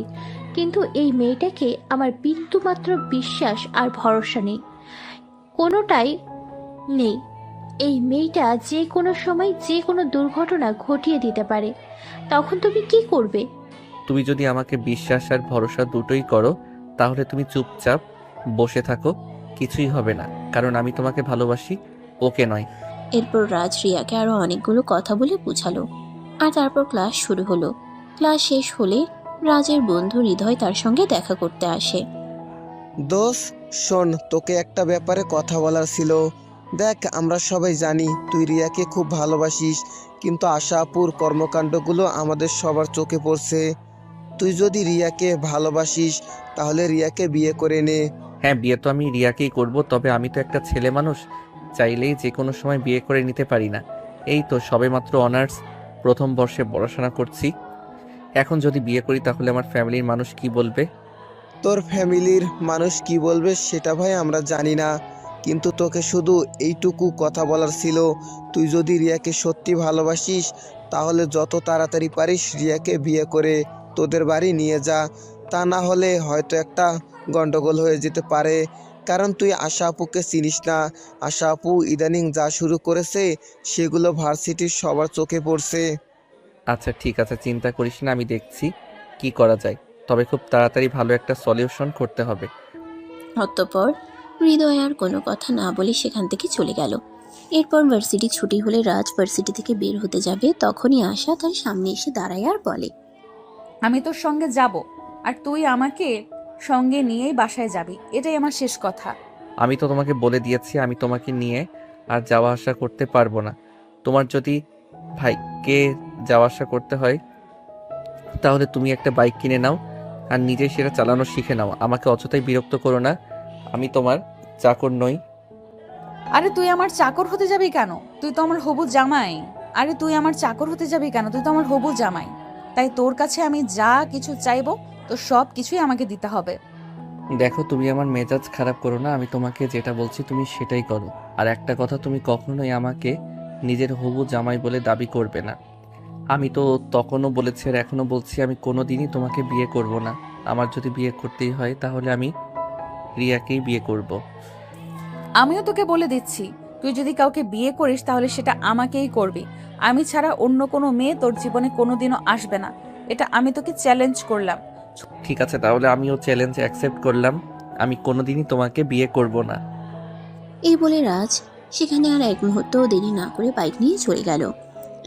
কিন্তু এই মেয়েটাকে আমার বিন্দুমাত্র বিশ্বাস আর ভরসা নেই, কোনোটাই নেই। এই মেয়েটা যে কোনো সময় যে কোনো দুর্ঘটনা ঘটিয়ে দিতে পারে, তখন তুমি কি করবে? তুমি যদি আমাকে বিশ্বাস আর ভরসা দুটোই করো, তাহলে তুমি চুপচাপ বসে থাকো, কিছুই হবে না, কারণ আমি তোমাকে ভালোবাসি, ওকে নয়। এরপর রাজ রিয়াকে আরো অনেকগুলো কথা বলে বুঝালো। আর তারপর ক্লাস শুরু হলো। ক্লাস শেষ হলে রাজের বন্ধু হৃদয় তার সঙ্গে দেখা করতে আসে। দোষ, শোন, তোকে একটা ব্যাপারে কথা বলার ছিল। দেখ, আমরা সবাই জানি তুই রিয়াকে খুব ভালোবাসিস, কিন্তু আশা আপুর কর্মকাণ্ডগুলো আমাদের সবার চোখে পড়ছে। তুই যদি রিয়াকে ভালোবাসিস তাহলে রিয়াকে বিয়ে করে নে। হ্যাঁ, বিয়ে তো আমি রিয়াকেই করব, তবে আমি তো একটা ছেলে মানুষ, চাইলেই যে কোনো সময় বিয়ে করে নিতে পারি না। এই তো সবেমাত্র অনার্স প্রথম বর্ষে পড়াশোনা করছি, এখন যদি বিয়ে করি তাহলে আমার ফ্যামিলির মানুষ কি বলবে? তোর ফ্যামিলির মানুষ কি বলবে সেটা ভাই আমরা জানি না, কিন্তু তোকে শুধু এইটুকু কথা বলার ছিল, তুই যদি রিয়াকে সত্যি ভালোবাসিস তাহলে যত তাড়াতাড়ি পারিস রিয়াকে বিয়ে করে তোদের বাড়ি নিয়ে যা। তা না হলে হয়তো একটা গন্ডগোল হয়ে যেতে পারে, কারণ তুই আশা আপুকে চিনিস না। আশা আপু ইদানিং যা শুরু করেছে সেগুলো ভার্সিটির সবার চোখে পড়ছে। আচ্ছা ঠিক আছে, চিন্তা করিস না, আমি দেখছি কি করা যায়, তবে খুব তাড়াতাড়ি ভালো একটা সলিউশন করতে হবে। অতঃপর হৃদয় আর কোনো কথা না বলে সেখান থেকে চলে গেল। এরপর ভার্সিটি ছুটি হলে রাজ ভার্সিটি থেকে বের হতে যাবে, তখনই আশা তার সামনে এসে দাঁড়ায় আর বলে, আমি তোর সঙ্গে যাব, আর তুই আমাকে সঙ্গে নিয়েই বাসায় যাবি, এটাই আমার শেষ কথা। আমি তো তোমাকে বলে দিয়েছি আমি তোমাকে নিয়ে আর যাওয়া আসা করতে পারবো না। তোমার যদি ভাইকে যাওয়া আসা করতে হয় তাহলে তুমি একটা বাইক কিনে নাও আর নিজে সেটা চালানো শিখে নাও। আমাকে অযথাই বিরক্ত করো না, আমি তোমার চাকর নই। আরে তুই আমার চাকর হতে যাবি কেন? তুই তো আমার হবু জামাই। আরে তুই আমার চাকর হতে যাবি কেন? তুই তো আমার হবু জামাই। তাই তোর কাছে আমি যা কিছু চাইবো তো সব কিছুই আমাকে দিতে হবে। দেখো, তুমি আমার মেজাজ খারাপ করো না, আমি তোমাকে যেটা বলছি তুমি সেটাই করো। আর একটা কথা, তুমি কখনোই আমাকে নিজের হবু জামাই বলে দাবি করবে না। আমি তো তখনও বলেছি আর এখনো বলছি, আমি কোনোদিনই তোমাকে বিয়ে করব না। আমার যদি বিয়ে করতেই হয় তাহলে আমি রিয়াকেই বিয়ে করব। আমিও তোকে বলে দিচ্ছি, তুই যদি কাউকে বিয়ে করিস তাহলে সেটা আমাকেই করবি। আমি ছাড়া অন্য কোনো মেয়ে তোর জীবনে কোনোদিনও আসবে না, এটা আমি তোকে চ্যালেঞ্জ করলাম। ঠিক আছে, তাহলে আমিও চ্যালেঞ্জ অ্যাকসেপ্ট করলাম, আমি কোনোদিনই তোমাকে বিয়ে করব না। এই বলে রাজ সেখানে আর এক মুহূর্তও দেরি না করে বাইক নিয়ে চলে গেল।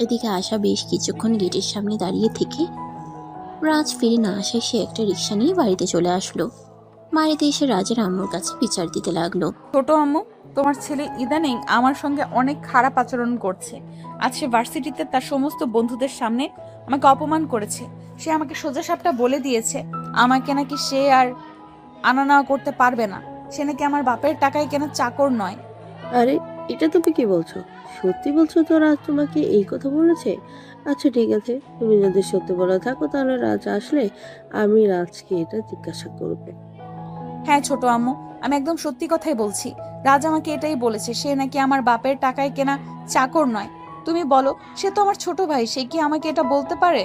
এদিকে আশা বেশ কিছুক্ষণ গেটের সামনে দাঁড়িয়ে থেকে রাজ ফিরে না আসায় সে একটা রিক্সা নিয়ে বাড়িতে চলে আসলো। বাড়িতে এসে রাজের আম্মুর কাছে বিচার দিতে লাগলো। ছোট আম্মু, তোমার ছেলে ইদানিং আমার সঙ্গে অনেক খারাপ আচরণ করছে। আজ সে ভার্সিটিতে তার সমস্ত বন্ধুদের সামনে আমাকে অপমান করেছে। সে আমাকে সোজাসাপটা বলে দিয়েছে আমাকে নাকি সে আর আনা নেওয়া করতে পারবে না। সে নাকি আমার বাপের টাকায় কেন চাকর নয়। আরে, এটা তুমি কি বলছো? সত্যি বলছো তো রাজ তোমাকে এই কথা বলেছে? আচ্ছা ঠিক আছে, তুমি যদি সত্যি বলে থাকো তাহলে রাজ আসলে আমি রাজকে এটা জিজ্ঞাসা করবো। হ্যাঁ ছোট আম্মু, আমি একদম সত্যি কথাই বলছি। রাজ আমাকে এটাই বলেছে সে নাকি আমার বাপের টাকায় কেনা চাকর নয়। তুমি বলো, সে তো আমার ছোট ভাই, সে কি আমাকে এটা বলতে পারে?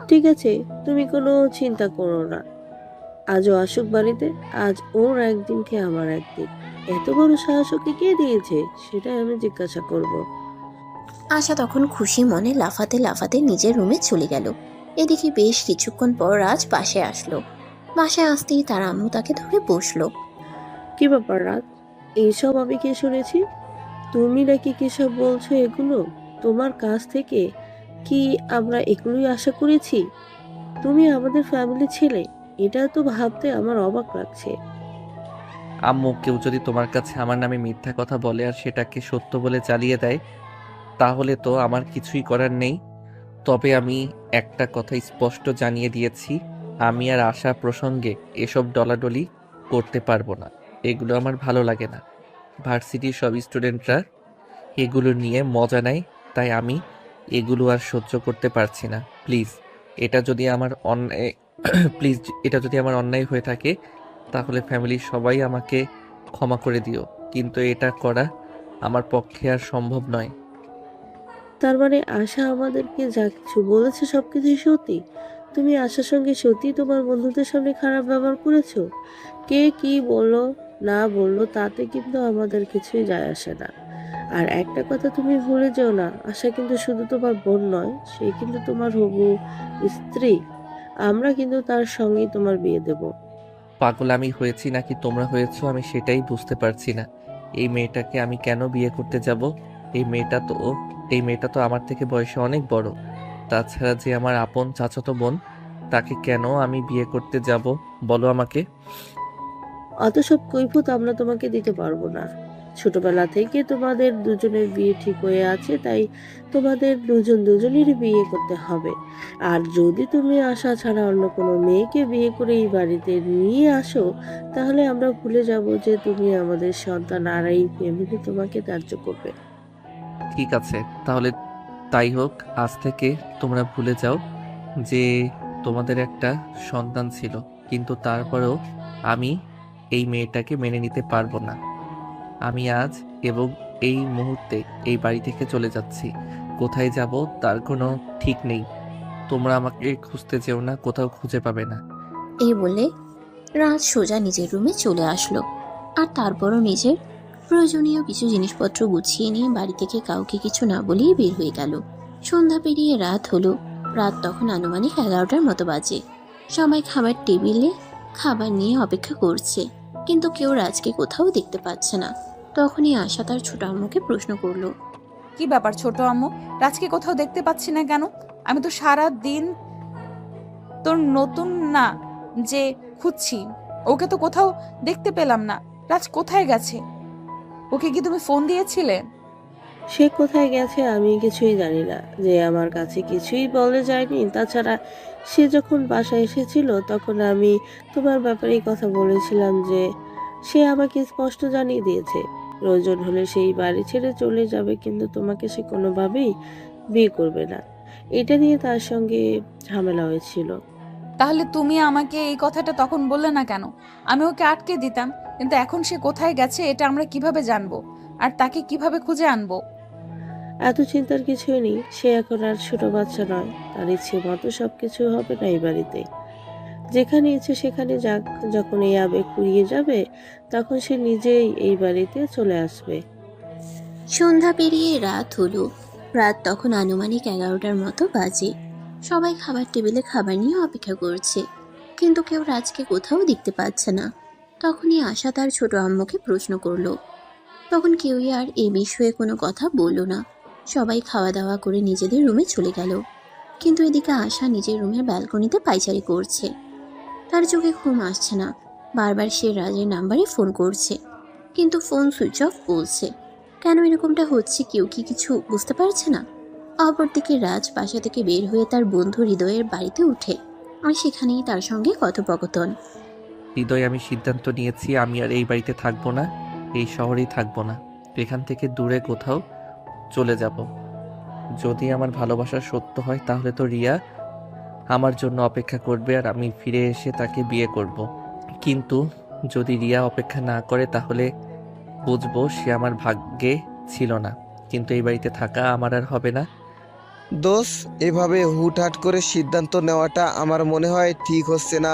ঠিক আছে, তুমি কোনো চিন্তা করো না, আজও আসুক বাড়িতে, আজ ওর একদিন কে আমার একদিন। এত বড় সাহস ওকে কে দিয়েছে সেটাই আমি জিজ্ঞাসা করব। আশা তখন খুশি মনে লাফাতে লাফাতে নিজের রুমে চলে গেল। এদিকে বেশ কিছুক্ষণ পর রাজ বাসায় আসলো। বাসায় আসতেই তার আম্মু তাকে ধরে বসলো। কি ব্যাপার রাত? এইসব আমি কি শুনেছি? তুমি নাকি কিসব বলছো এগুলো? তোমার কাছ থেকে কি আমরা এগুলোই আশা করেছি? তুমি আমাদের ফ্যামিলি ছেলে, এটা তো ভাবতে আমার অবাক লাগছে। আম্মু, কেউ যদি তোমার কাছে আমার নামে মিথ্যা কথা বলে আর সেটাকে সত্য বলে চালিয়ে দেয়, তাহলে তো আমার কিছুই করার নেই। তবে আমি একটা কথা স্পষ্ট জানিয়ে দিয়েছি, আমি আর আশা প্রসঙ্গে এসব ডলাডলি করতে পারবো না। এগুলো আমার ভালো লাগে না। ভার্সিটির সব স্টুডেন্টরা এগুলো নিয়ে মজা নেয়, তাই আমি এগুলো আর সহ্য করতে পারছি না। প্লিজ, এটা যদি আমার অন্যায় প্লিজ, এটা যদি আমার অন্যায় হয়ে থাকে, তাহলে ফ্যামিলির সবাই আমাকে ক্ষমা করে দিও। কিন্তু এটা করা আমার পক্ষে আর সম্ভব নয়। তার মানে আশা আমাদেরকে যা কিছু বলেছে সবকিছুই সত্যি? তুমি আশার সঙ্গে সত্যি তোমার বন্ধুদের সামনে খারাপ ব্যবহার করেছো? কে কি বললো না বললো তাতে কিন্তু আমাদের কিছুই যায় আসে না। আর একটা কথা তুমি ভুলে যেও না, আশা কিন্তু শুধু তোমার বোন নয়, সে কিন্তু তোমার হবু স্ত্রী। আমরা কিন্তু তার সঙ্গেই তোমার বিয়ে দেব। পাগল আমি হয়েছি নাকি তোমরা হয়েছো, আমি সেটাই বুঝতে পারছি না। এই মেয়েটাকে আমি কেন বিয়ে করতে যাব? এই মেয়েটা তো এই মেয়েটা তো আমার থেকে বয়সে অনেক বড়। তাছাড়া যে আমার আপন চাচাতো বোন, তাকে কেন আমি বিয়ে করতে যাব বলো আমাকে? অত সব কৈফিয়ত আমরা তোমাকে দিতে পারবো না। ছোটবেলা থেকে তোমাদের দুজনের বিয়ে ঠিক হয়ে আছে, তাই তোমাদের দুজনেরই বিয়ে করতে হবে। আর যদি তুমি আশা ছাড়া অন্য কোনো মেয়েকে বিয়ে করে এই বাড়িতে নিয়ে আসো, তাহলে আমরা ভুলে যাব যে তুমি আমাদের সন্তান, আর এই ফ্যামিলি তোমাকে ত্যায্য করবে। ঠিক আছে, তাহলে তাই হোক। আজ থেকে তোমরা ভুলে যাও যে তোমাদের একটা সন্তান ছিল। কিন্তু তারপরেও আমি এই মেয়েটাকে মেনে নিতে পারবো না। আমি আজ এবং এই মুহূর্তে এই বাড়ি থেকে চলে যাচ্ছি। কোথায় যাব তার কোনো ঠিক নেই। তোমরা আমাকে খুঁজতে যেও না, কোথাও খুঁজে পাবে না। এই বলে রাজ সোজা নিজের রুমে চলে আসলো। আর তারপরও নিজের প্রয়োজনীয় কিছু জিনিসপত্র গুছিয়ে নিয়ে বাড়ি থেকে কাউকে কিছু না বলেই বের হয়ে গেল। সন্ধ্যা পেরিয়ে রাত হলো। রাত তখন আনুমানিক 11টার মতো বাজে। সবাই খাবার টেবিলে খাবার নিয়ে অপেক্ষা করছে, কিন্তু কেউ রাজকে কোথাও দেখতে পাচ্ছে না। তখনই আশা তার ছোট আম্মুকে প্রশ্ন করলো। কি ব্যাপার ছোট আম্মু, রাজকে কোথাও দেখতে পাচ্ছি না কেন? আমি তো সারা দিন তোর নতুন না যে খুঁজছি, ওকে তো কোথাও দেখতে পেলাম না। রাজ কোথায় গেছে? ওকে কি তুমি ফোন দিয়েছিলে? সে কোথায় গেছে আমি কিছুই জানি না, যে আমার কাছে কিছুই বলে যায়নি। তাছাড়া সে যখন বাসায় এসেছিল তখন আমি তোমার ব্যাপারেই কথা বলেছিলাম, যে সে আমাকে স্পষ্ট জানিয়ে দিয়েছে প্রয়োজন হলে সেই বাড়ি ছেড়ে চলে যাবে, কিন্তু তোমাকে সে কোনোভাবেই বিয়ে করবে না। এটা নিয়ে তার সঙ্গে ঝামেলা হয়েছিল। তাহলে তুমি আমাকে এই কথাটা তখন বললে না কেন? আমি ওকে আটকে দিতাম। কিন্তু এখন সে কোথায় গেছে এটা আমরা কিভাবে জানবো? আর তাকে কিভাবে খুঁজে আনবো? এত চিন্তার কিছুই নেই, সে এখন আর ছোট বাচ্চা নয়। তার ইচ্ছে মতো সবকিছু হবে না এই বাড়িতে। যেখানে ইচ্ছে সেখানে যাক, যখন এই আবেগ ফুরিয়ে যাবে তখন সে নিজেই এই বাড়িতে চলে আসবে। সন্ধ্যা পেরিয়ে রাত হলো। রাত তখন আনুমানিক 11টার মতো বাজে। সবাই খাবার টেবিলে খাবার নিয়ে অপেক্ষা করছে, কিন্তু কেউ রাজকে কোথাও দেখতে পাচ্ছে না। তখনই আশা তার ছোট আম্মুকে প্রশ্ন করলো। তখন কেউই আর এই বিষয়ে কোনো কথা বলল না। সবাই খাওয়া দাওয়া করে নিজেদের রুমে চলে গেল। কিন্তু এদিকে আশা নিজের রুমের ব্যালকনিতে পায়চারি করছে। তার চোখে ঘুম আসছে না। বারবার সে রাজের নাম্বারে ফোন করছে, কিন্তু ফোন সুইচ অফ বলছে। কেন এরকমটা হচ্ছে কেউ কি কিছু বুঝতে পারছে না। অপরদিকে রাজ বাসা থেকে বের হয়ে তার বন্ধু হৃদয়ের বাড়িতে উঠে, আর সেখানেই তার সঙ্গে কথোপকথন। হৃদয়, আমি সিদ্ধান্ত নিয়েছি আমি আর এই বাড়িতে থাকবো না, এই শহরেই থাকবো না। এখান থেকে দূরে কোথাও চলে যাব। যদি আমার ভালোবাসা সত্য হয় তাহলে তো রিয়া আমার জন্য অপেক্ষা করবে আর আমি ফিরে এসে তাকে বিয়ে করব। কিন্তু যদি রিয়া অপেক্ষা না করে তাহলে বুঝবো সে আমার ভাগ্যে ছিল না। কিন্তু এই বাড়িতে থাকা আমার আর হবে না। দোষ, এভাবে হুটহাট করে সিদ্ধান্ত নেওয়াটা আমার মনে হয় ঠিক হচ্ছে না।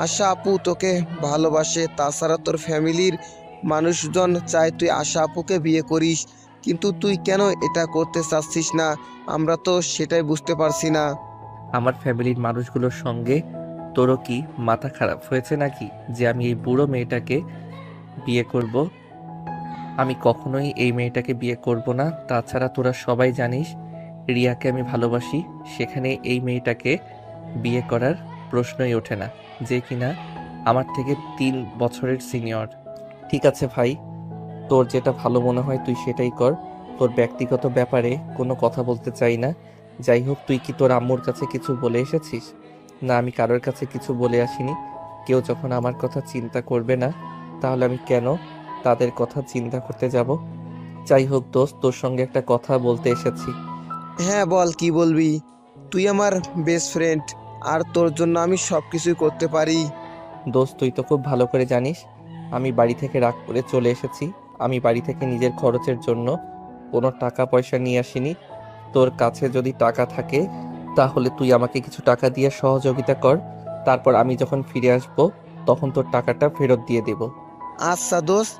আশা আপু তোকে ভালোবাসে, তাছাড়া তোর ফ্যামিলির মানুষজন চায় তুই আশা আপুকে বিয়ে করিস, কিন্তু তুই কেন এটা করতে চাচ্ছিস না? আমরা তো সেটাই বুঝতে পারছি না। আমার ফ্যামিলির মানুষগুলোর সঙ্গে তোরও কি মাথা খারাপ হয়েছে নাকি, যে আমি এই বুড়ো মেয়েটাকে বিয়ে করব? আমি কখনোই এই মেয়েটাকে বিয়ে করব না। তাছাড়া তোরা সবাই জানিস রিয়াকে আমি ভালোবাসি। সেখানে এই মেয়েটাকে বিয়ে করার প্রশ্নই ওঠে না, যে কিনা আমার থেকে 3 বছরের সিনিয়র। ঠিক আছে ভাই, তোর যেটা ভালো মনে হয় তুই সেটাই কর। তোর ব্যক্তিগত ব্যাপারে কোনো কথা বলতে চাই না। যাই হোক, তুই কি তোর আম্মুর কাছে কিছু বলে এসেছিস? না, আমি কারোর কাছে কিছু বলে আসিনি। কেউ যখন আমার কথা চিন্তা করবে না, তাহলে আমি কেন তাদের কথা চিন্তা করতে যাব? যাই হোক দোস্ত, তোর সঙ্গে একটা কথা বলতে এসেছি। হ্যাঁ বল, কি বলবি? তুই আমার বেস্ট ফ্রেন্ড, আর তোর জন্য আমি সব কিছুই করতে পারি। দোস্ত, তুই তো খুব ভালো করে জানিস আমি বাড়ি থেকে রাগ করে চলে এসেছি। আমি বাড়ি থেকে নিজের খরচের জন্য কোনো টাকা পয়সা নিয়ে আসিনি। তোর কাছে যদি টাকা থাকে তাহলে তুই আমাকে কিছু টাকা দিয়ে সহযোগিতা কর। তারপর আমি যখন ফিরে আসব তখন তোর টাকাটা ফেরত দিয়ে দেব। আচ্ছা দোস্ত,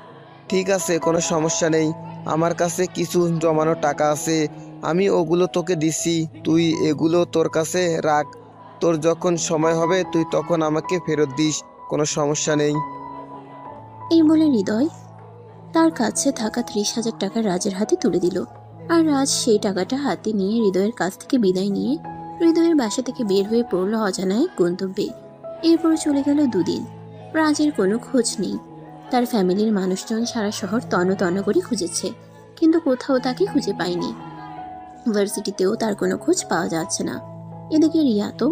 ঠিক আছে, কোনো সমস্যা নেই। আমার কাছে কিছু জমানো টাকা আছে, আমি ওগুলো তোকে দিছি। তুই এগুলো তোর কাছে রাখ। তোর যখন সময় হবে তুই তখন আমাকে ফেরত দিস, কোনো সমস্যা নেই। এই বলে হৃদয় তার কাছে থাকা 30,000 টাকা রাজের হাতে তুলে দিল। আর রাজ সেই টাকাটা হাতে নিয়ে হৃদয়ের কাছ থেকে বিদায় নিয়ে হৃদয়ের বাসা থেকে বের হয়ে পড়ল অজানায় গন্তব্যে। এরপর চলে গেল 2 দিন। রাজের কোনো খোঁজ নেই। তার ফ্যামিলির মানুষজন সারা শহর তন্ন তন্ন করে খুঁজেছে, কিন্তু কোথাও তাকে খুঁজে পায়নি। ভার্সিটিতেও তার কোনো খোঁজ পাওয়া যাচ্ছে না। এদিকে রিয়া তো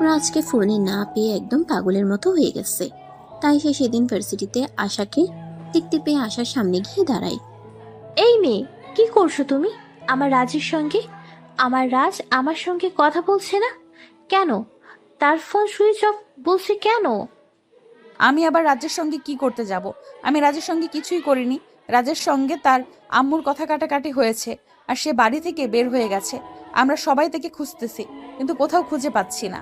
রাজকে ফোনে না পেয়ে একদম পাগলের মতো হয়ে গেছে। তাই সে সেদিন ভার্সিটিতে আশাকে দেখতে পেয়ে আশার সামনে গিয়ে দাঁড়ায়। এই মেয়ে, কি করছো তুমি আমার রাজের সঙ্গে? আমার রাজ আমার সঙ্গে কথা বলছে না কেন? তার ফোন সুইচ অফ বলছে কেন? আমি আবার রাজের সঙ্গে কি করতে যাব? আমি রাজের সঙ্গে কিছুই করিনি। রাজের সঙ্গে তার আম্মুর কথা কাটাকাটি হয়েছে, আর সে বাড়ি থেকে বের হয়ে গেছে। আমরা সবাই তাকে খুঁজতেছি, কিন্তু কোথাও খুঁজে পাচ্ছি না।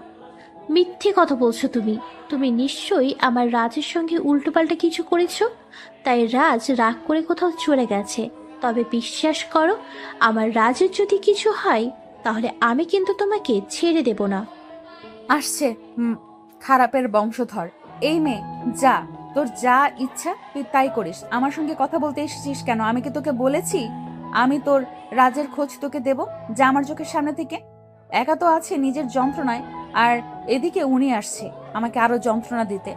মিথ্যে কথা বলছো তুমি। তুমি নিশ্চয়ই আমার রাজের সঙ্গে উল্টোপাল্টা কিছু করেছো, তাই রাজ রাগ করে কোথাও চলে গেছে। তবে বিশ্বাস করো, আমার রাজের যদি কিছু হয় তাহলে আমি কিন্তু তোমাকে ছেড়ে দেব না। আসছে খারাপের বংশধর। এই মেয়ে, যা, তোর যা ইচ্ছা তুই তাই করিস। আমার সঙ্গে কথা বলতে এসেছিস কেন? আমি কি তোকে বলেছি আমি তোর রাজের খোঁজ তোকে দেব? যা আমার চোখের সামনে থেকে। একা তো আছে নিজের যন্ত্রণায়, আর এদিকে উনি আসছে আমাকে আরো যন্ত্রণা দিতে।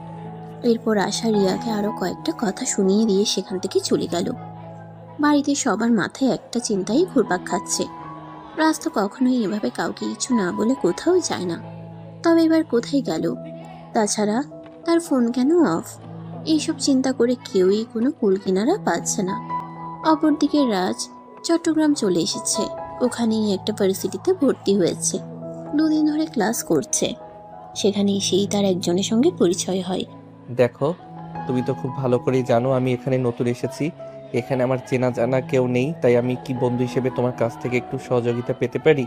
এরপর আশা রিয়াকে আরো কয়েকটা কথা শুনিয়ে দিয়ে সেখান থেকে চলে গেল। বাড়িতে সবার মাথায় একটা চিন্তাই ঘুরপাক খাচ্ছে। রাজ তো কখনোই এভাবে কাউকে কিছু না বলে কোথাও যায় না, তবে এবার কোথায় গেল? তাছাড়া তার ফোন কেন অফ? এইসব চিন্তা করে কেউই কোনো কুল কিনারা পাচ্ছে না। অপরদিকে রাজ চট্টগ্রাম চলে এসেছে। ওখানেই একটা ভার্সিটিতে ভর্তি হয়েছে। 2 দিন ধরে ক্লাস করছে। সেখানে এসেই তার একজনের সঙ্গে পরিচয় হয়। দেখো, তুমি তো খুব ভালো করেই জানো আমি এখানে নতুন এসেছি। এখানে আমার চেনা জানা কেউ নেই, তাই আমি কি বন্ধু হিসেবে তোমার কাছ থেকে একটু সহযোগিতা পেতে পারি?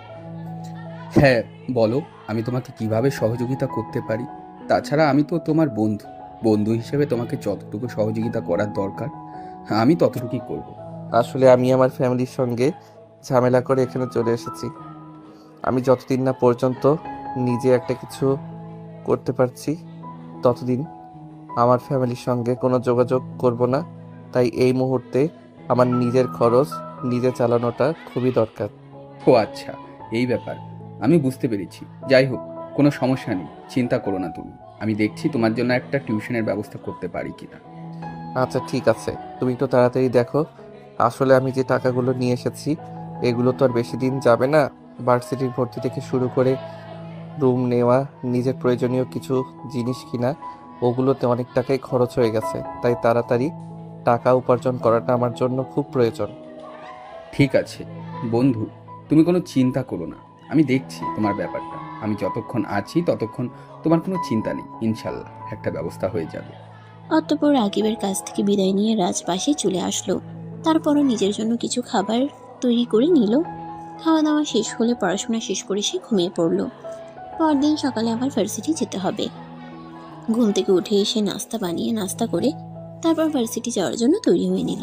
হ্যাঁ, বলো আমি তোমাকে কিভাবে সহযোগিতা করতে পারি। তাছাড়া আমি তো তোমার বন্ধু। বন্ধু হিসেবে তোমাকে যতটুকু সহযোগিতা করার দরকার আমি ততটুকুই করব। আসলে আমি আমার ফ্যামিলির সঙ্গে ঝামেলা করে এখানে চলে এসেছি। আমি যতদিন না পর্যন্ত নিজে একটা কিছু করতে পারছি ততদিন আমার ফ্যামিলির সঙ্গে কোনো যোগাযোগ করব না। তাই এই মুহূর্তে আমার নিজের খরচ নিজে চালানোটা খুবই দরকার। ও আচ্ছা, এই ব্যাপার, আমি বুঝতে পেরেছি। যাই হোক, কোনো সমস্যা নেই, চিন্তা করো না তুমি। আমি দেখছি তোমার জন্য একটা টিউশনের ব্যবস্থা করতে পারি কিনা। আচ্ছা ঠিক আছে, তুমি একটু তাড়াতাড়ি দেখো। আসলে আমি যে টাকাগুলো নিয়ে এসেছি এগুলো তো আর বেশি দিন যাবে না। ভার্সিটির ভর্তি থেকে শুরু করে রুম নেওয়া, নিজের প্রয়োজনীয় কিছু জিনিস কিনা, ওগুলোতে অনেক টাকাই খরচ হয়ে গেছে। তাই তাড়াতাড়ি টাকা উপার্জন করাটা আমার জন্য খুব প্রয়োজন। ঠিক আছে বন্ধু, তুমি কোনো চিন্তা করো না, আমি দেখছি তোমার ব্যাপারটা। আমি যতক্ষণ আছি ততক্ষণ তোমার কোনো চিন্তা নেই, ইনশাল্লাহ একটা ব্যবস্থা হয়ে যাবে। অতঃপর রাকিবের কাছ থেকে বিদায় নিয়ে রাজ বাসায় চলে আসলো। তারপরও নিজের জন্য কিছু খাবার তৈরি করে নিল। খাওয়া দাওয়া শেষ হলে পড়াশোনা শেষ করে সে ঘুমিয়ে পড়ল। পরদিন সকালে আবার ভার্সিটি যেতে হবে। ঘুম থেকে উঠে এসে নাস্তা বানিয়ে নাস্তা করে তারপর ভার্সিটি যাওয়ার জন্য তৈরি হয়ে নিল।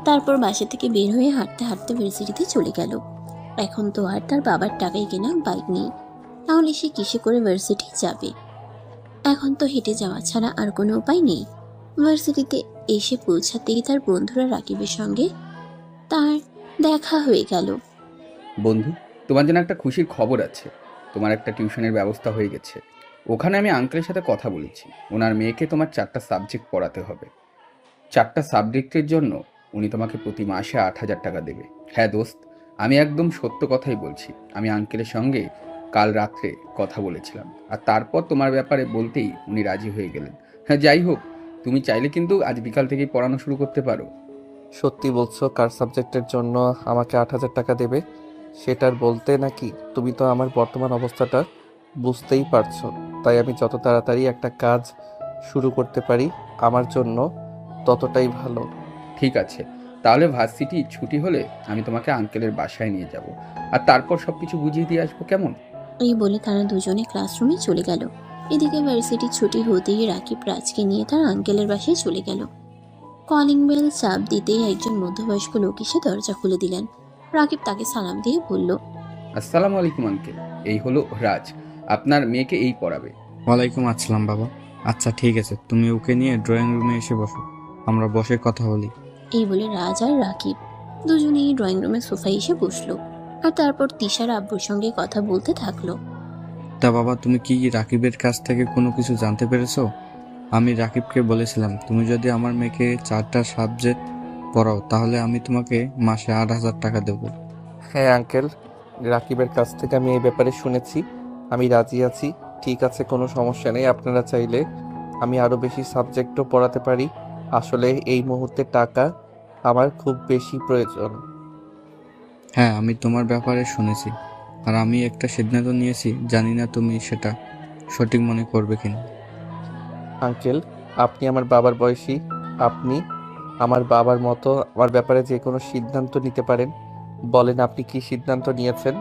তারপর বাসা থেকে বের হয়ে হাঁটতে হাঁটতে ভার্সিটিতে চলে গেল। এখন তো আর তার বাবার টাকায় কেনা বাইক নেই, তাহলে সে কিসে করে ভার্সিটি যাবে? এখন তো হেঁটে যাওয়া ছাড়া আর কোনো উপায় নেই। ভার্সিটিতে এসে পৌঁছাতেই তার বন্ধুরা রাকিবের সঙ্গে তার দেখা হয়ে গেল। বন্ধু, তোমার জন্য একটা খুশির খবর আছে। তোমার একটা টিউশনের ব্যবস্থা হয়ে গেছে। ওখানে আমি আঙ্কেলের সাথে কথা বলেছি। ওনার মেয়েকে তোমার 4টা সাবজেক্ট পড়াতে হবে। 4টা সাবজেক্টের জন্য উনি তোমাকে প্রতি মাসে 8,000 টাকা দেবে। হ্যাঁ দোস্ত, আমি একদম সত্য কথাই বলছি। আমি আঙ্কেলের সঙ্গে কাল রাত্রে কথা বলেছিলাম, আর তারপর তোমার ব্যাপারে বলতেই উনি রাজি হয়ে গেলেন। হ্যাঁ, যাই হোক, তুমি চাইলে কিন্তু আজ বিকাল থেকেই পড়ানো শুরু করতে পারো। সত্যি বলছো? কার সাবজেক্টের জন্য আমাকে 8,000 টাকা দেবে সেটার বলতে নাকি? তুমি তো আমার বর্তমান অবস্থাটা বুঝতেই পারছো, তাই আমি যত তাড়াতাড়ি একটা কাজ শুরু করতে পারি আমার জন্য ততটাই ভালো। ঠিক আছে, তাহলে ভার্সিটি ছুটি হলে আমি তোমাকে আঙ্কেলের বাসায় নিয়ে যাব, আর তারপর সব কিছু বুঝিয়ে দিয়ে আসবো, কেমন? এই বলে তারা দুজনে ক্লাসরুমে চলে গেল। এদিকে ভার্সিটি ছুটি হতেই রাকিব রাজকে নিয়ে তার আঙ্কেলের বাসায় চলে গেল। কলিং বেল চাপ দিতেই একজন মধ্যবয়স্ক লোক এসে দরজা খুলে দিলেন। রাকিব তাকে সালাম দিয়ে বলল, আসসালামু আলাইকুম আঙ্কেল, এই হলো রাজ, আপনার মেয়েকে এই পড়াবে। ওয়ালাইকুম আসসালাম বাবা। আচ্ছা ঠিক আছে, তুমি ওকে নিয়ে ড্রয়িং রুমে এসে বসো, আমরা বসে কথা বলি। এই বলে রাজ আর রাকিব দুজনেই ড্রয়িং রুমের সোফায় এসে বসলো, আর তারপর তিশার আব্বুর সঙ্গে কথা বলতে থাকলো। তা বাবা, তুমি কি রাকিবের কাছ থেকে কোনো কিছু জানতে পেরেছো? আমি রাকিবকে বলেছিলাম তুমি যদি আমার মেয়েকে 4টা সাবজেক্ট পড়াও তাহলে আমি তোমাকে মাসে 8,000 টাকা দেবো। হ্যাঁ আঙ্কেল, রাকিবের কাছ থেকে আমি এই ব্যাপারে শুনেছি। আমি রাজি আছি। ঠিক আছে, কোনো সমস্যা নেই। আপনারা চাইলে আমি আরও বেশি সাবজেক্টও পড়াতে পারি। আসলে এই মুহূর্তে টাকা আমার খুব বেশি প্রয়োজন। হ্যাঁ, আমি তোমার ব্যাপারে শুনেছি, আর আমি একটা সিদ্ধান্ত নিয়েছি, জানি না তুমি সেটা সঠিক মনে করবে কিনা। আঙ্কেল, আপনি আমার বাবার বয়সী। আপনি আমার বাবার মতো আমার ব্যাপারে যে কোনো সিদ্ধান্ত নিতে পারেন। বলেন আপনি কি সিদ্ধান্ত নিয়েছেন?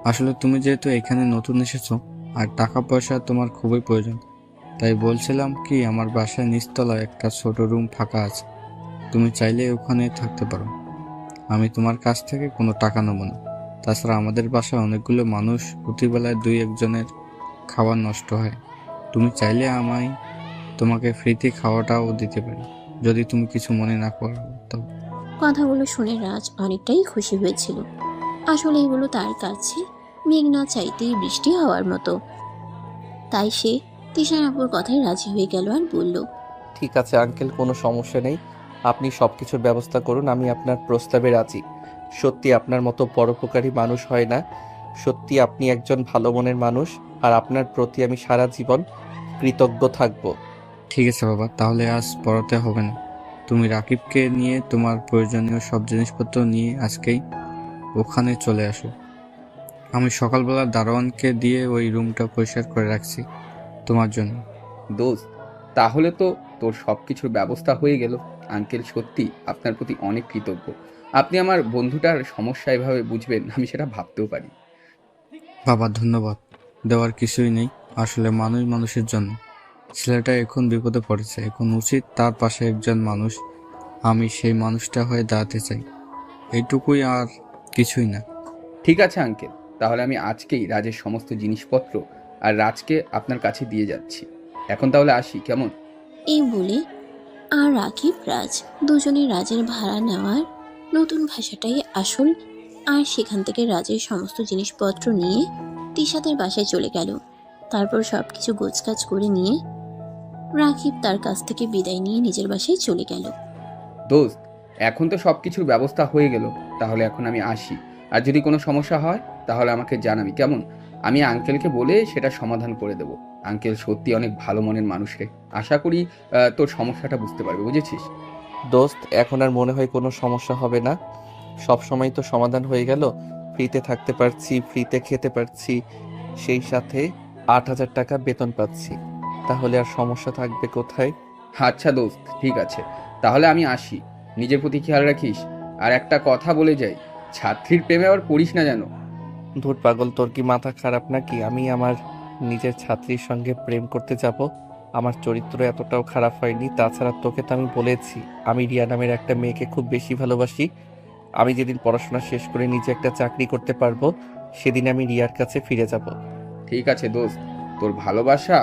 আসলে তুমি যেহেতু এখানে নতুন এসেছো আর টাকা পয়সা তোমার খুবই প্রয়োজন, তাই বলছিলাম কি আমার বাসায় নিচতলায় একটা ছোট রুম ফাঁকা আছে, তুমি চাইলে ওখানে থাকতে পারো। আমি তোমার কাছ থেকে কোনো টাকা নেবো না। তাছাড়া আমাদের বাসায় অনেকগুলো মানুষ, প্রতিবেলায় 2-1 জনের খাবার নষ্ট হয়। তুমি চাইলে আমায় তোমাকে ফ্রিতে খাওয়াটাও দিতে পারি, যদি তুমি কিছু মনে না করো তো। কথাগুলো শুনে রাজ অনেকটাই খুশি হয়েছিল। আসলে এগুলো তার কাছে মেঘ না চাইতেই বৃষ্টি হওয়ার মতো। তাই সে তিশার আব্বুর কথায় রাজি হয়ে গেল আর বলল, ঠিক আছে আঙ্কেল, কোনো সমস্যা নেই। আপনি সব কিছুর ব্যবস্থা করুন, আমি আপনার প্রস্তাবে রাজি। সত্যি আপনার মতো পরোপকারী মানুষ হয় না। সত্যি আপনি একজন ভালো মনের মানুষ, আর আপনার প্রতি আমি সারা জীবন কৃতজ্ঞ থাকব। ঠিক আছে বাবা, তাহলে আজ পড়াতে হবে না। তুমি রাকিবকে নিয়ে তোমার প্রয়োজনীয় সব জিনিসপত্র নিয়ে আজকেই ওখানে চলে আসো। আমি সকালবেলা দারোয়ানকে দিয়ে ওই রুমটা পরিষ্কার করে রাখছি তোমার জন্য। দোস্ত, তাহলে তো তোর সব কিছুর ব্যবস্থা হয়ে গেল। আঙ্কেল সত্যি আপনার প্রতি অনেক কৃতজ্ঞ। আপনি আমার বন্ধুটার সমস্যা এভাবে বুঝবেন আমি সেটা ভাবতেও পারি। বাবা ধন্যবাদ দেওয়ার কিছুই নেই, আসলে মানুষ মানুষের জন্য। ছেলেটা এখন বিপদে পড়েছে, এখন উচিত তার পাশে একজন মানুষ। আমি সেই মানুষটা হয়ে দাঁড়াতে চাই, এইটুকুই, আর কিছুই না। ঠিক আছে আঙ্কেল, তাহলে আমি আজকেই রাজের সমস্ত জিনিসপত্র আর রাজকে আপনার কাছে দিয়ে যাচ্ছি। এখন তাহলে আসি, কেমন? এই বলে আর রাকিব রাজ দুজনে রাজের ভাড়া নেওয়ার নতুন ভাষাটাই আসল, আর সেখান থেকে রাজের সমস্ত জিনিসপত্র নিয়ে তিশাদের বাসায় চলে গেল। তারপর সবকিছু গোছগাছ করে নিয়ে রাকিব তার কাছ থেকে বিদায় নিয়ে নিজের বাসায় চলে গেল। দোস্ত, এখন তো সব কিছুর ব্যবস্থা হয়ে গেল, তাহলে এখন আমি আসি। আর যদি কোনো সমস্যা হয় তাহলে আমাকে জানাবি, কেমন? আমি আঙ্কেলকে বলে সেটা সমাধান করে দেব। আঙ্কেল সত্যি অনেক ভালো মনের মানুষ রে। আশা করি তোর সমস্যাটা বুঝতে পারবে, বুঝেছিস? দোস্ত, এখন আর মনে হয় কোনো সমস্যা হবে না। সব সময় তো সমাধান হয়ে গেল। ফ্রিতে থাকতে পারছি, ফ্রিতে খেতে পারছি, সেই সাথে 8,000 টাকা বেতন পাচ্ছি। তাহলে আর সমস্যা থাকবে কোথায়? আচ্ছা দোস্ত, ঠিক আছে, তাহলে আমি আসি। নিজের প্রতি খেয়াল রাখিস। আর একটা কথা বলে যাই, ছাত্রীর প্রেমে আবার পড়িস না যেন। ধুর পাগল, তোর কি মাথা খারাপ নাকি? আমি আমার নিজের ছাত্রীর সঙ্গে প্রেম করতে যাব? আমার চরিত্র এতটাও খারাপ হয়নি। তাছাড়া তোকে তো আমি বলেছি আমি রিয়া নামের একটা মেয়েকে খুব বেশি ভালোবাসি। আমি যেদিন পড়াশোনা শেষ করে নিজে একটা চাকরি করতে পারবো সেদিন আমি রিয়ার কাছে ফিরে যাব। ঠিক আছে দোস্ত, তোর ভালোবাসা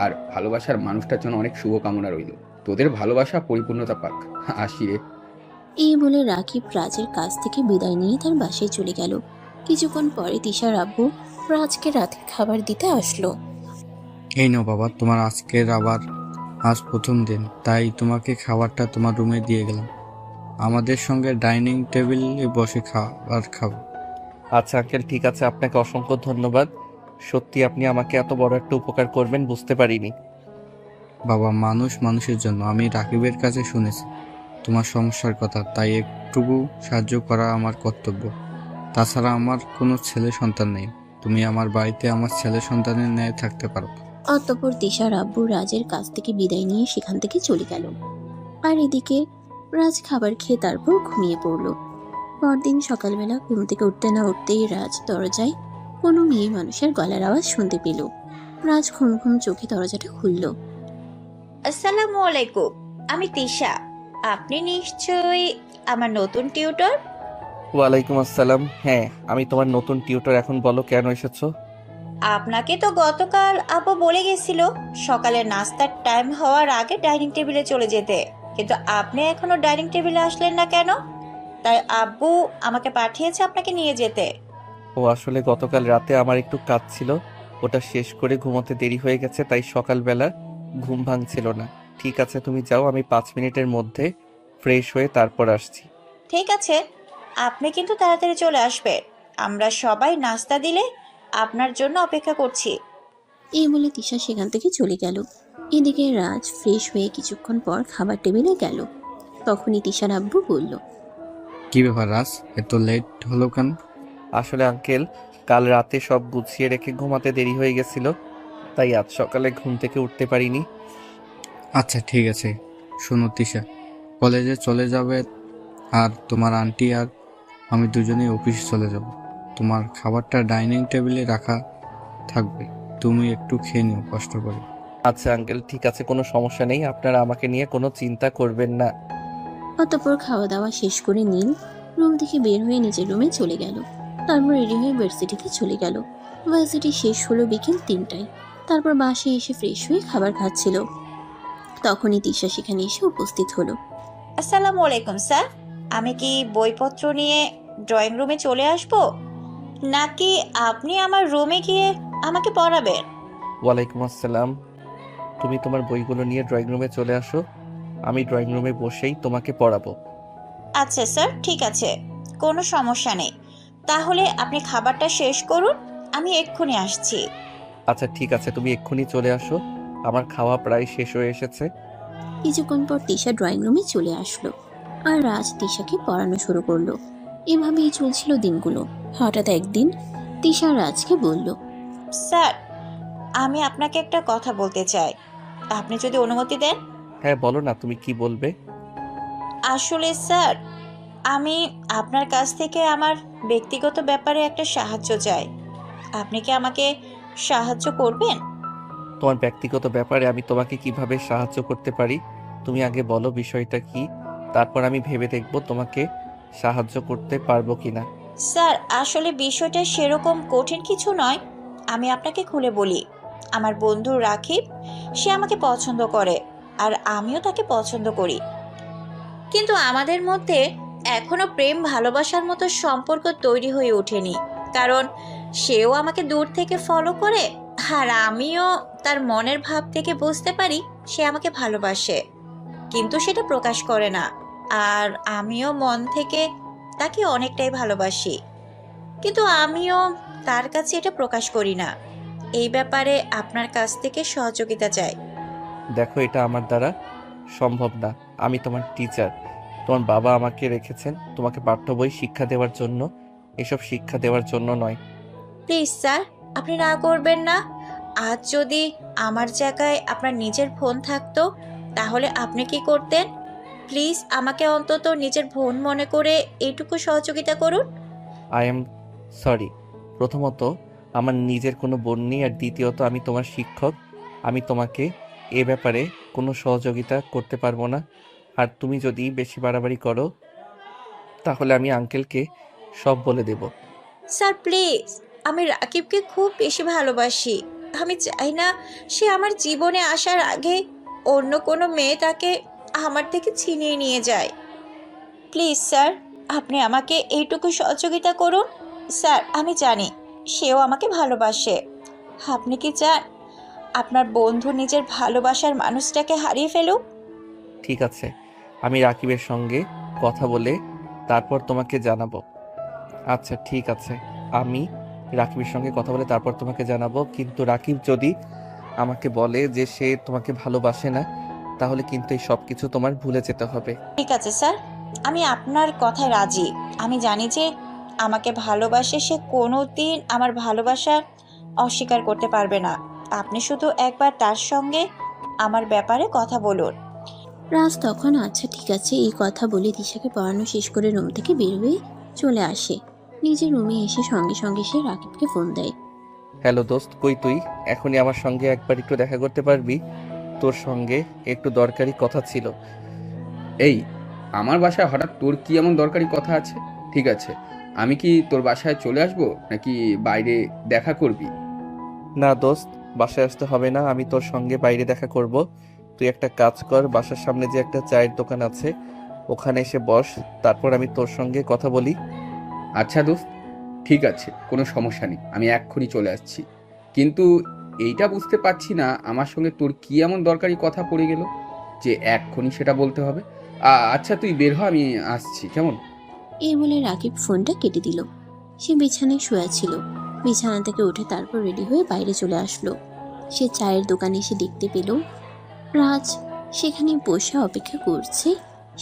আর ভালোবাসার মানুষটার জন্য অনেক শুভকামনা রইল। তোদের ভালোবাসা পরিপূর্ণতা পাক। আসি রে। এই বলে রাকিব রাজের কাছ থেকে বিদায় নিয়ে তার বাসায় চলে গেল। কিছুক্ষণ পরে তিশার আব্বু রাজকে রাতের খাবার দিতে আসলো। এই নাও বাবা, তোমার আজকের আবার আজ প্রথম দিন, তাই তোমাকে খাবারটা তোমার রুমে দিয়ে গেলাম। আমাদের সঙ্গে ডাইনিং টেবিলে বসে খাবার খাবো। আচ্ছা আঙ্কেল, ঠিক আছে, আপনাকে অসংখ্য ধন্যবাদ। সত্যি আপনি আমাকে এত বড় একটা উপকার করবেন বুঝতে পারিনি। বাবা, মানুষ মানুষের জন্য। আমি রাকিবের কাছে শুনেছি তোমার সমস্যার কথা, তাই একটুকু সাহায্য করা আমার কর্তব্য। তাছাড়া আমার কোনো ছেলে সন্তান নেই। তুমি আমার বাড়িতে আমার ছেলে সন্তানের ন্যায় থাকতে পারো। অতঃপর তিশার আব্বু রাজের কাছ থেকে বিদায় নিয়ে সেখান থেকে চলে গেল। আর এদিকে রাজ খাবার খেয়ে তারপর ঘুমিয়ে পড়ল। পরদিন সকালবেলা ঘুম থেকে উঠতে না উঠতেই রাজ দরজায় কোনো মেয়ে মানুষের গলার আওয়াজ শুনতে পেল। রাজ ঘুম ঘুম চোখে দরজাটা খুলল। আসসালামু আলাইকুম, আমি তিশা। আপনি নিশ্চয়ই আমার নতুন টিউটর? ওয়ালাইকুম আসসালাম। হ্যাঁ, আমি তোমার নতুন টিউটর। এখন বলো কেন এসেছো? আপনাকে তো গতকাল আপু বলে গেছিল সকালে নাস্তার টাইম হওয়ার আগে ডাইনিং টেবিলে চলে যেতে, কিন্তু আপনি এখনো ডাইনিং টেবিলে আসলেন না কেন? তাই আব্বু আমাকে পাঠিয়েছে আপনাকে নিয়ে যেতে। ও আসলে গতকাল রাতে আমার একটু কাজ ছিল, ওটা শেষ করে ঘুমোতে দেরি হয়ে গেছে, তাই সকালবেলা ঘুম ভাঙছিল না। ঠিক আছে, তুমি যাও, আমি 5 মিনিটের মধ্যে ফ্রেশ হয়ে তারপর আসছি। ঠিক আছে, আপনি কিন্তু তাড়াতাড়ি চলে আসবেন। আমরা সবাই নাস্তা দিলে আপনার জন্য অপেক্ষা করছি। এই বলে তিশা সেখান থেকে চলে গেল। এদিকে রাজ ফ্রেশ হয়ে কিছুক্ষণ পর খাবার টেবিলে গেল। তখনই তিশার আব্বু বলল, কি ব্যাপার রাজ, এত লেট হলো কেন? আসলে আঙ্কেল, কাল রাতে সব গুছিয়ে রেখে ঘুমাতে দেরি হয়ে গেছিল, তাই আজ সকালে ঘুম থেকে উঠতে পারিনি। আচ্ছা ঠিক আছে, শোনো তিশা, কলেজে চলে যাবে আর তোমার আন্টি আর আমি দুজনেই অফিসে চলে যাব। তোমার খাবারটা ডাইনিং টেবিলে রাখা থাকবে, তুমি একটু খেয়ে নিও কষ্ট করে। আচ্ছা আঙ্কেল, ঠিক আছে, কোনো সমস্যা নেই, আপনারা আমাকে নিয়ে কোনো চিন্তা করবেন না। অতঃপর খাওয়া দাওয়া শেষ করে নীল রুম থেকে বের হয়ে নিজের রুমে চলে গেল। তারপর রেডি হয়ে ভার্সিটিতে চলে গেল। ভার্সিটি শেষ হলো বিকেল 3টায়। তারপর বাসায় এসে ফ্রেশ হয়ে খাবার খাচ্ছিল। তখনই তিশা সেখানে এসে উপস্থিত হলো। আসসালামু আলাইকুম স্যার, আমি কি বইপত্র নিয়ে ড্রয়িং রুমে চলে আসব, নাকি আপনি আমার রুমে গিয়ে আমাকে পড়াবেন? ওয়ালাইকুম আসসালাম। তুমি তোমার বইগুলো নিয়ে ড্রয়িং রুমে চলে আসো, আমি ড্রয়িং রুমে বসেই তোমাকে পড়াবো। আচ্ছা স্যার, ঠিক আছে, কোনো সমস্যা নেই। তাহলে আপনি খাবারটা শেষ করুন, আমি এক্ষুনি আসছি। আচ্ছা ঠিক আছে, তুমি এক্ষুনি চলে আসো, আমার খাওয়া প্রায় শেষ হয়ে এসেছে। কিছুক্ষণ পর তিশা ড্রয়িং রুমে চলে আসলো আর রাজ তিশাকে পড়ানো শুরু করলো। এভাবেই চলছিল দিনগুলো। হঠাৎ একদিন তিশা রাজকে বলল, স্যার, আমি আপনাকে একটা কথা বলতে চাই, আপনি যদি অনুমতি দেন। হ্যাঁ বলো না, তুমি কি বলবে? আসলে স্যার, আমি আপনার কাছ থেকে আমার ব্যক্তিগত ব্যাপারে একটা সাহায্য চাই। আপনি কি আমাকে সাহায্য করবেন? তোমার ব্যক্তিগত ব্যাপারে আমি তোমাকে কিভাবে সাহায্য করতে পারি? তুমি আগে বলো বিষয়টা কি, তারপর আমি ভেবে দেখব তোমাকে সাহায্য করতে পারবো কিনা। স্যার, আসলে বিষয়টা সেরকম কঠিন কিছু নয়। আমি আপনাকে খুলে বলি, আমার বন্ধু রাকিব, সে আমাকে পছন্দ করে আর আমিও তাকে পছন্দ করি, কিন্তু আমাদের মধ্যে এখনো প্রেম ভালোবাসার মতো সম্পর্ক তৈরি হয়ে ওঠেনি। কারণ সেও আমাকে দূর থেকে ফলো করে, আর আমিও তার মনের ভাব থেকে বুঝতে পারি সে আমাকে ভালোবাসে, কিন্তু সেটা প্রকাশ করে না। আর আমিও মন থেকে তাকে অনেকটাই ভালোবাসি, কিন্তু আমিও তার কাছে এটা প্রকাশ করি না। এই ব্যাপারে আপনার কাছ থেকে সহযোগিতা চাই। দেখো, এটা আমার দ্বারা সম্ভব না। আমি তোমার টিচার, তোমার বাবা আমাকে রেখেছেন তোমাকে পাঠ্য বই শিক্ষা দেওয়ার জন্য, এসব শিক্ষা দেওয়ার জন্য নয়। প্লিজ স্যার, আপনি না করবেন না। আজ যদি আমার জায়গায় আপনার নিজের বোন থাকতো, তাহলে আপনি কি করতেন? প্লিজ আমাকে অন্তত নিজের বোন মনে করে এইটুকু সহযোগিতা করুন। I am sorry. প্রথমত, আমার নিজের কোনো বোন নেই, আর দ্বিতীয়ত আমি তোমার শিক্ষক, আমি তোমাকে এ ব্যাপারে কোনো সহযোগিতা করতে পারবো না। আর তুমি যদি বেশি বাড়াবাড়ি করো তাহলে আমি আঙ্কেলকে সব বলে দেব। স্যার প্লিজ, আমি রাকিবকে খুব বেশি ভালোবাসি। আমি চাই না সে আমার জীবনে আসার আগে অন্য কোনো মেয়ে তাকে আমার থেকে ছিনিয়ে নিয়ে যায়। প্লিজ স্যার, আপনি আমাকে এইটুকু সহযোগিতা করুন। স্যার, আমি জানি সেও আমাকে ভালোবাসে। আপনি কি চান আপনার বন্ধু নিজের ভালোবাসার মানুষটাকে হারিয়ে ফেলুক? ঠিক আছে, আমি রাকিবের সঙ্গে কথা বলে তারপর তোমাকে জানাবো। আচ্ছা ঠিক আছে, আমি রাকিবের সঙ্গে কথা বলে তারপর তোমাকে জানাবো। কিন্তু রাকিব যদি আমাকে বলে যে সে তোমাকে ভালোবাসে না, তাহলে কিন্তু এই সব কিছু তোমার ভুলে যেতে হবে। ঠিক আছে স্যার, আমি আপনার কথায় রাজি। আমি জানি যে আমাকে ভালোবাসে, সে কোনো দিন আমার ভালোবাসা অস্বীকার করতে পারবে না। আপনি শুধু একবার তার সঙ্গে আমার ব্যাপারে কথা বলুন। রাজ তখন আচ্ছা ঠিক আছে এই কথা বলে দিশাকে পড়ানো শেষ করে রুম থেকে বের হয়ে চলে আসে। নিজের রুমে এসে সঙ্গে সঙ্গে সে রাকিবকে ফোন দেয়। হ্যালো দোস্ত, কই তুই? এখনই আমার সঙ্গে একবার একটু দেখা করতে পারবি? তোর সঙ্গে একটু দরকারি কথা ছিল। এই, আমার বাসায় হঠাৎ তোর কি এমন দরকারি কথা আছে? ঠিক আছে, আমি কি তোর বাসায় চলে আসবো নাকি বাইরে দেখা করবি? না দোস্ত, বাসায় আসতে হবে না, আমি তোর সঙ্গে বাইরে দেখা করব। তুই একটা কাজ কর, বাসার সামনে যে একটা চায়ের দোকান আছে ওখানে এসে বস, তারপর আমি তোর সঙ্গে কথা বলি। আচ্ছা দোস্ত, ঠিক আছে, কোনো সমস্যা নেই, আমি এক্ষুনি চলে আসছি। কিন্তু এইটা বুঝতে পারছি না আমার সঙ্গে তোর কি এমন দরকারি কথা পড়ে গেল যে এক্ষুনি সেটা বলতে হবে। আচ্ছা তুই বের হ, আমি আসছি, কেমন? এই বলে রাকিব ফোনটা কেটে দিল। সে বিছানায় শুয়ে ছিল। বিছানা থেকে উঠে তারপর রেডি হয়ে বাইরে চলে আসলো। সে চায়ের দোকানে এসে দেখতে পেল রাজ সেখানে বসে অপেক্ষা করছে।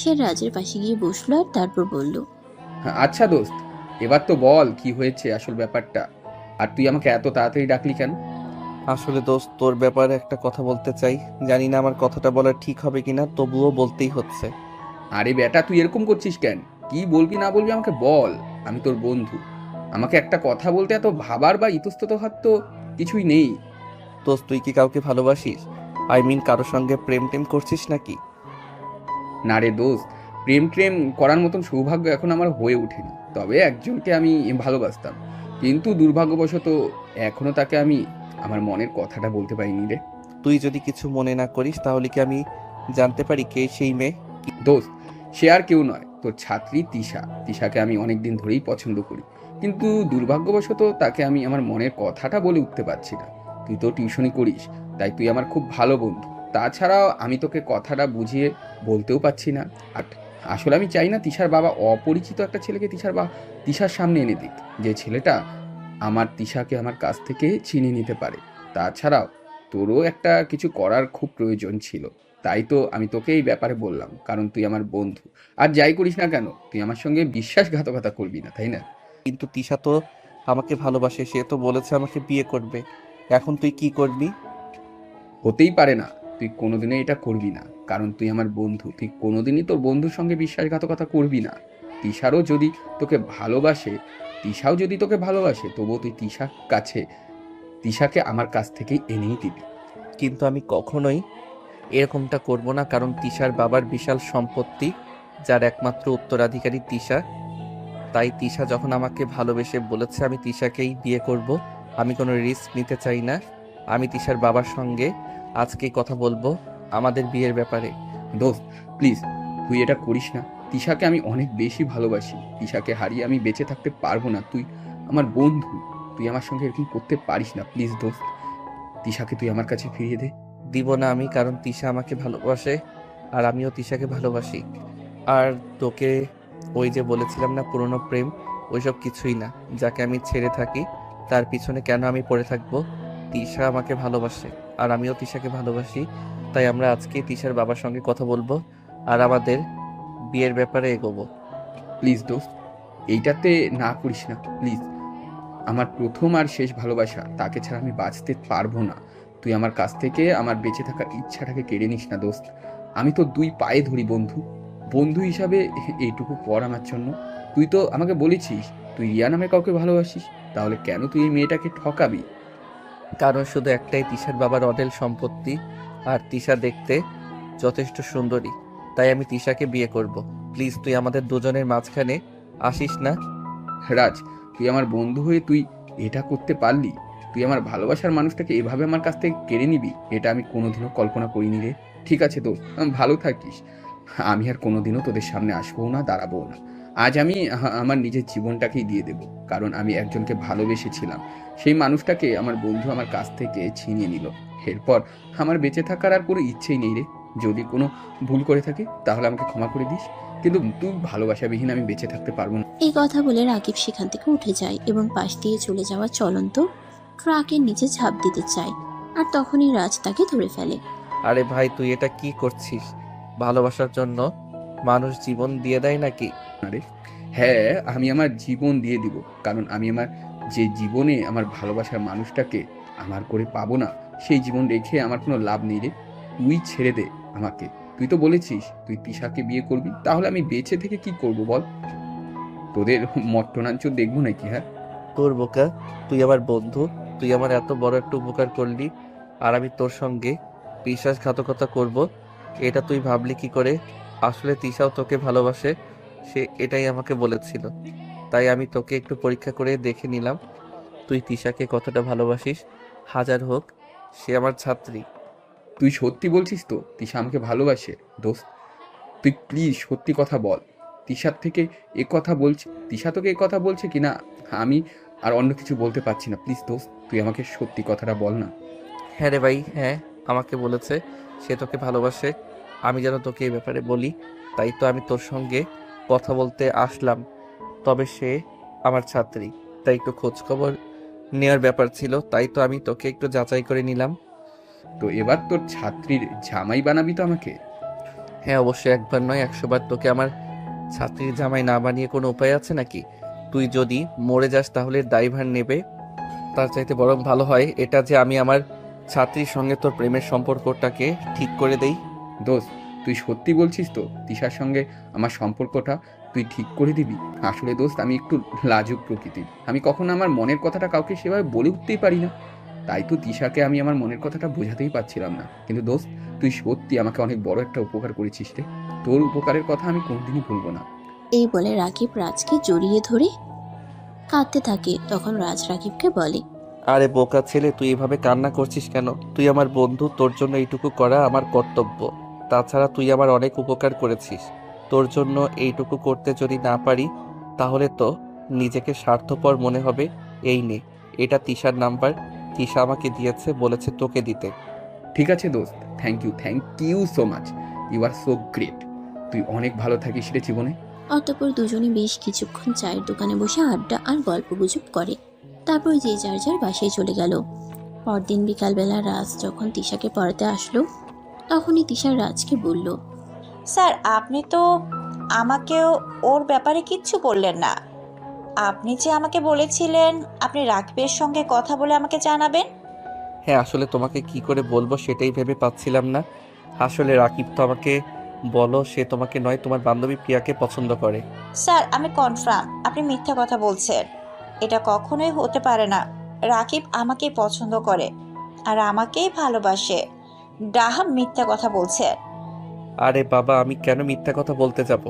সে রাজের পাশে গিয়ে বসলো আর তারপর বলল, হ্যাঁ, আচ্ছা দোস্ত, এবার তো বল কি হয়েছে আসল ব্যাপারটা। আর তুই আমাকে এত তাড়াতাড়ি ডাকলি কেন? আসলে দোস্ত, তোর ব্যাপারে একটা কথা বলতে চাই। জানি না আমার কথাটা বলা ঠিক হবে কিনা, তবুও বলতেই হচ্ছে। আরে বেটা, তুই এরকম করছিস কেন? কি বলবি না বলবি আমাকে বল, আমি তোর বন্ধু। আমাকে একটা কথা বলতে এত ভাবার বা ইতস্তত হওয়ার তো কিছুই নেই। দোস্ত, তুই কি কাউকে ভালোবাসিস? আই মিন, কারোর সঙ্গে প্রেম টেম করছিস নাকি? না রে দোস্ত, প্রেম ট্রেম করার মতন সৌভাগ্য এখন আমার হয়ে ওঠেনি। তবে একজনকে আমি ভালোবাসতাম, কিন্তু দুর্ভাগ্যবশত এখনো তাকে আমি আমার মনের কথাটা বলতে পারিনি রে। তুই যদি কিছু মনে না করিস তাহলে কি আমি জানতে পারি কে সেই মেয়ে? দোস্ত, সে আর কেউ নয়, তোর ছাত্রী তিশা। তিশাকে আমি অনেক দিন ধরেই পছন্দ করি, কিন্তু দুর্ভাগ্যবশত তাকে আমি আমার মনের কথাটা বলে উঠতে পারছি না। তুই তো টিউশনি করিস, তাই তুই আমার খুব ভালো বন্ধু। তাছাড়াও আমি তোকে কথাটা বুঝিয়ে বলতেও পারছি না। আর আসলে আমি চাই না তিশার বাবা অপরিচিত একটা ছেলেকে তিশার সামনে এনে দিক, যে ছেলেটা আমার তিশাকে আমার কাছ থেকে ছিনিয়ে নিতে পারে। তাছাড়াও তোরও একটা কিছু করার খুব প্রয়োজন ছিল, তাই তো আমি তোকে এই ব্যাপারে বললাম, কারণ তুই আমার বন্ধু। আর যাই করিস না কেন, তুই আমার সঙ্গে বিশ্বাসঘাতকতা করবি না, তাই না? কিন্তু তিশা তো আমাকে ভালোবাসে, সে তো বলেছে আমাকে বিয়ে করবে। এখন তুই কি করবি? হতেই পারে না, তুই কোনোদিনই এটা করবি না, কারণ তুই আমার বন্ধু। তুই কোনোদিনই তোর বন্ধুর সঙ্গে বিশ্বাসঘাতকতা করবি না। তিশারও যদি তোকে ভালোবাসে, তিশাও যদি তোকে ভালোবাসে, তবুও তুই তিশাকে আমার কাছ থেকেই এনেই দিবি। কিন্তু আমি কখনোই এরকমটা করব না, কারণ তিশার বাবার বিশাল সম্পত্তি, যার একমাত্র উত্তরাধিকারী তিশা। তাই তিশা যখন আমাকে ভালোবেসে বলেছে আমি তিশাকেই বিয়ে করব, আমি কোনো রিস্ক নিতে চাই না। আমি তিশার বাবার সঙ্গে আজকেই কথা বলবো আমাদের বিয়ের ব্যাপারে। দোস্ত প্লিজ, তুই এটা করিস না। তিশাকে আমি অনেক বেশি ভালোবাসি, তিশাকে হারিয়ে আমি বেঁচে থাকতে পারবো না। তুই আমার বন্ধু, তুই আমার সঙ্গে এরকম করতে পারিস না। প্লিজ দোস্ত, তিশাকে তুই আমার কাছে ফিরিয়ে দে। দিব না আমি, কারণ তিশা আমাকে ভালোবাসে আর আমিও তিশাকে ভালোবাসি। আর তোকে ওই যে বলেছিলাম না পুরনো প্রেম, ওইসব কিছুই না। যাকে আমি ছেড়ে থাকি তার পিছনে কেন আমি পড়ে থাকবো? তিশা আমাকে ভালোবাসে আর আমিও তিশাকে ভালোবাসি। তাই আমরা আজকে তিশার বাবার সঙ্গে কথা বলবো আর আমাদের বিয়ের ব্যাপারে এগোবো। প্লিজ দোস্ত, এইটাতে না করিস না প্লিজ। আমার প্রথম আর শেষ ভালোবাসা, তাকে ছাড়া আমি বাঁচতে পারবো না। তুই আমার কাছ থেকে আমার বেঁচে থাকার ইচ্ছাটাকে কেড়ে নিস না দোস্ত। আমি তো দুই পায়ে ধরি বন্ধু, বন্ধু হিসাবে এইটুকু কর আমার জন্য। তুই তো আমাকে বলেছিস তুই রিয়া নামে কাউকে ভালোবাসিস, তাহলে কেন তুই এই মেয়েটাকে ঠকাবি? কারণ শুধু একটাই, তিশার বাবার অঢেল সম্পত্তি আর তিশা দেখতে যথেষ্ট সুন্দরী, তাই আমি তিশাকে বিয়ে করব। প্লিজ তুই আমাদের দুজনের মাঝখানে আসিস না। রাজ, তুই আমার বন্ধু হয়ে তুই এটা করতে পারলি? তুই আমার ভালোবাসার মানুষটাকে এভাবে আমার কাছ থেকে কেড়ে নিবি? এটা আমি কোনোদিনও কল্পনা করিনি রে। ঠিক আছে দোস্ত, ভালো থাকিস। আমি আর কোনোদিনও তোদের সামনে আসবো না, দাঁড়াবো না। আজ আমি আমার নিজের জীবনটাকেই দিয়ে দেব, কারণ আমি একজনকে ভালোবেসেছিলাম। সেই মানুষটাকে আমার বন্ধু আমার কাছ থেকে ছিনিয়ে নিল। এরপর আমার বেঁচে থাকার আর কোনো ইচ্ছেই নেই রে। যদি কোনো ভুল করে থাকি তাহলে আমাকে ক্ষমা করে দিস, কিন্তু তুই ভালোবাসাবিহীন আমি বেঁচে থাকতে পারবো না। এই কথা বলে রাকিব সেখান থেকে উঠে যায় এবং পাশ দিয়ে চলে যাওয়া চলন্ত ট্রাকের নিচে ঝাঁপ দিতে চায়। আর তখনই রাজ তাকে ধরে ফেলে। আরে ভাই, তুই এটা কি করছিস? ভালোবাসার জন্য মানুষ জীবন দিয়ে দেয় নাকি? আরে হ্যাঁ, আমি আমার জীবন দিয়ে দিব, কারণ আমি আমার যে জীবনে আমার ভালোবাসার মানুষটাকে আমার করে পাবো না, সেই জীবন রেখে আমার কোনো লাভ নেই রে। তুই ছেড়ে দে আমাকে। তুই তো বলেছিস তুই তিশাকে বিয়ে করবি, তাহলে আমি বেঁচে থেকে কি করব বল? তোদের মট্টনাঞ্চল দেখবো নাকি? হ্যাঁ, তোর বোকা, তুই আমার বন্ধু, তুই আমার এত বড় একটা উপকার করলি, আর আমি তোর সঙ্গে বিশ্বাসঘাতকতা করব এটা তুই ভাবলি কি করে? আসলে তিশাও তোকে ভালোবাসে, সে এটাই আমাকে বলেছিল। তাই আমি তোকে একটু পরীক্ষা করে দেখে নিলাম তুই তিশাকে কতটা ভালোবাসিস। হাজার হোক, সে আমার ছাত্রী। তুই সত্যি বলছিস তো তিশা আমাকে ভালোবাসে? দোস্ত, তুই প্লিজ সত্যি কথা বল। তিশার থেকে এ কথা বলছি, তিশা তোকে এ কথা বলছে কি না? আমি আর অন্য কিছু বলতে পারছি না। প্লিজ দোস্ত, তুই আমাকে সত্যি কথাটা বল না। হ্যাঁ রে ভাই, হ্যাঁ, আমাকে বলেছে সে তোকে ভালোবাসে। আমি যেন তোকে এই ব্যাপারে বলি, তাই তো আমি তোর সঙ্গে কথা বলতে আসলাম। তবে সে আমার ছাত্রী, তাই একটু খোঁজ খবর নেওয়ার ব্যাপার ছিল, তাই তো আমি তোকে একটু যাচাই করে নিলাম। তো এবার তোর ছাত্রীর জামাই বানাবি তো আমাকে? হ্যাঁ অবশ্যই, একবার নয় 100 বার। তোকে আমার ছাত্রীর জামাই না বানিয়ে কোনো উপায় আছে নাকি? তুই যদি মরে যাস তাহলে ড্রাইভার নেবে। তার চাইতে বরং ভালো হয় এটা যে আমি আমার ছাত্রীর সঙ্গে তোর প্রেমের সম্পর্কটাকে ঠিক করে দেই। দোস্ত, তুই সত্যি বলছিস তো তিশার সঙ্গে আমার সম্পর্কটা তুই ঠিক করে দিবি? আসলে দোস্ত, আমি একটু লাজুক প্রকৃতির। আমি কখনো আমার মনের কথাটা কাউকে সেভাবে বলে উঠতেই পারি না। তাই তো তিশাকে আমি আমার মনের কথাটা বোঝাতেই পারছিলাম না। কিন্তু দোস্ত, তুই সত্যি আমাকে অনেক বড় একটা উপকার করেছিস রে। তোর উপকারের কথা আমি কোনোদিনই ভুলবো না। এই বলে রাকিব রাজকে জড়িয়ে ধরে কাঁদতে থাকে। তখন রাজ রাকিবকে বলে, আরে বোকা ছেলে, তুই এভাবে কান্না করছিস কেন? তুই আমার বন্ধু, তোর জন্য এইটুকু করা আমার কর্তব্য। তাছাড়া তুই আমার অনেক উপকার করেছিস। তোর জন্য এইটুকু করতে যদি না পারি তাহলে তো নিজেকে স্বার্থপর মনে হবে। এই নে, এটা তিশার নাম্বার। তিশা আমাকে দিয়েছে, বলেছে তোকে দিতে। ঠিক আছে দোস্ত, thank you so much. You are so great. তুই অনেক ভালো থাকিস রে জীবনে। অতঃপর দুজনে বেশ কিছুক্ষণ চায়ের দোকানে বসে আড্ডা আর গল্পগুজব করে। তারপর যে যার যার বাসায় চলে গেল। পরদিন বিকালবেলা রাজ যখন তিশাকে পড়াতে আসলো, তখনই তিশা রাজকে বলল, স্যার, আপনি তো আমাকেও ওর ব্যাপারে কিচ্ছু বললেন না। আপনি যে আমাকে বলেছিলেন আপনি রাকিবের সঙ্গে কথা বলে আমাকে জানাবেন। হ্যাঁ, আসলে তোমাকে কি করে বলবো সেটাই ভেবে পাচ্ছিলাম না। আসলে রাকিব তো আমাকে বলো সে তোমাকে নয়, তোমার বান্ধবী প্রিয়াকে পছন্দ করে। স্যার, আমি কনফার্ম আপনি মিথ্যা কথা বলছেন। এটা কখনোই হতে পারে না। রাকিব আমাকেই পছন্দ করে আর আমাকেই ভালোবাসে। ডাহা মিথ্যা কথা বলছেন। আরে বাবা, আমি কেন মিথ্যা কথা বলতে যাব?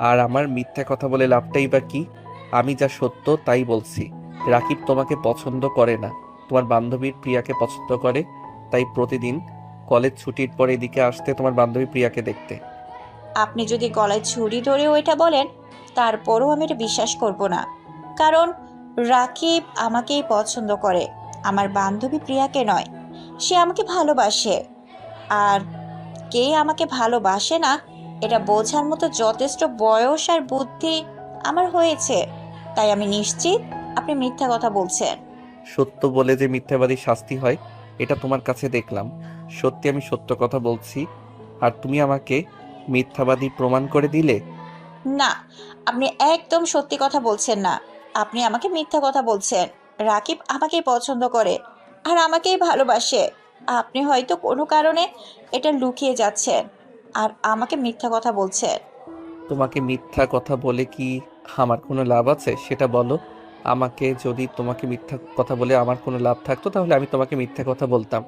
আর আমার মিথ্যা কথা বলে লাভটাই বা কি? আমি যা সত্য তাই বলছি। রাকিব তোমাকে পছন্দ করে না, তোমার বান্ধবীর প্রিয়াকে পছন্দ করে। তাই প্রতিদিন কলেজ ছুটির পর এদিকে আসতে তোমার বান্ধবী প্রিয়াকে দেখতে। আপনি যদি গলায় ছুরি ধরে ওইটা বলেন, তারপরও আমি এটা বিশ্বাস করব না। কারণ রাকিব আমাকেই পছন্দ করে, আমার বান্ধবী প্রিয়াকে নয়। সে আমাকে ভালোবাসে। আর কে আমাকে ভালোবাসে না এটা বোঝার মতো যথেষ্ট বয়স আর বুদ্ধি আমার হয়েছে। তাই আমি নিশ্চিত আপনি মিথ্যা কথা বলছেন। সত্য বলে যে মিথ্যাবাদীর শাস্তি হয় এটা তোমার কাছে দেখলাম। সত্যি আমি সত্য কথা বলছি, আর তুমি আমাকে মিথ্যাবাদী প্রমাণ করে দিলে। না, আপনি একদম সত্যি কথা বলছেন না। আপনি আমাকে মিথ্যা কথা বলছেন। রাকিব আমাকেই পছন্দ করে আর আমাকেই ভালোবাসে। আপনি হয়তো কোনো কারণে এটা লুকিয়ে যাচ্ছেন আর আমাকে মিথ্যা কথা বলছেন। তোমাকে মিথ্যা কথা বলে কি আমার কোনো লাভ আছে সেটা বলো আমাকে। যদি তোমাকে মিথ্যা কথা বলে আমার কোনো লাভ থাকতো তাহলে আমি তোমাকে মিথ্যা কথা বলতাম।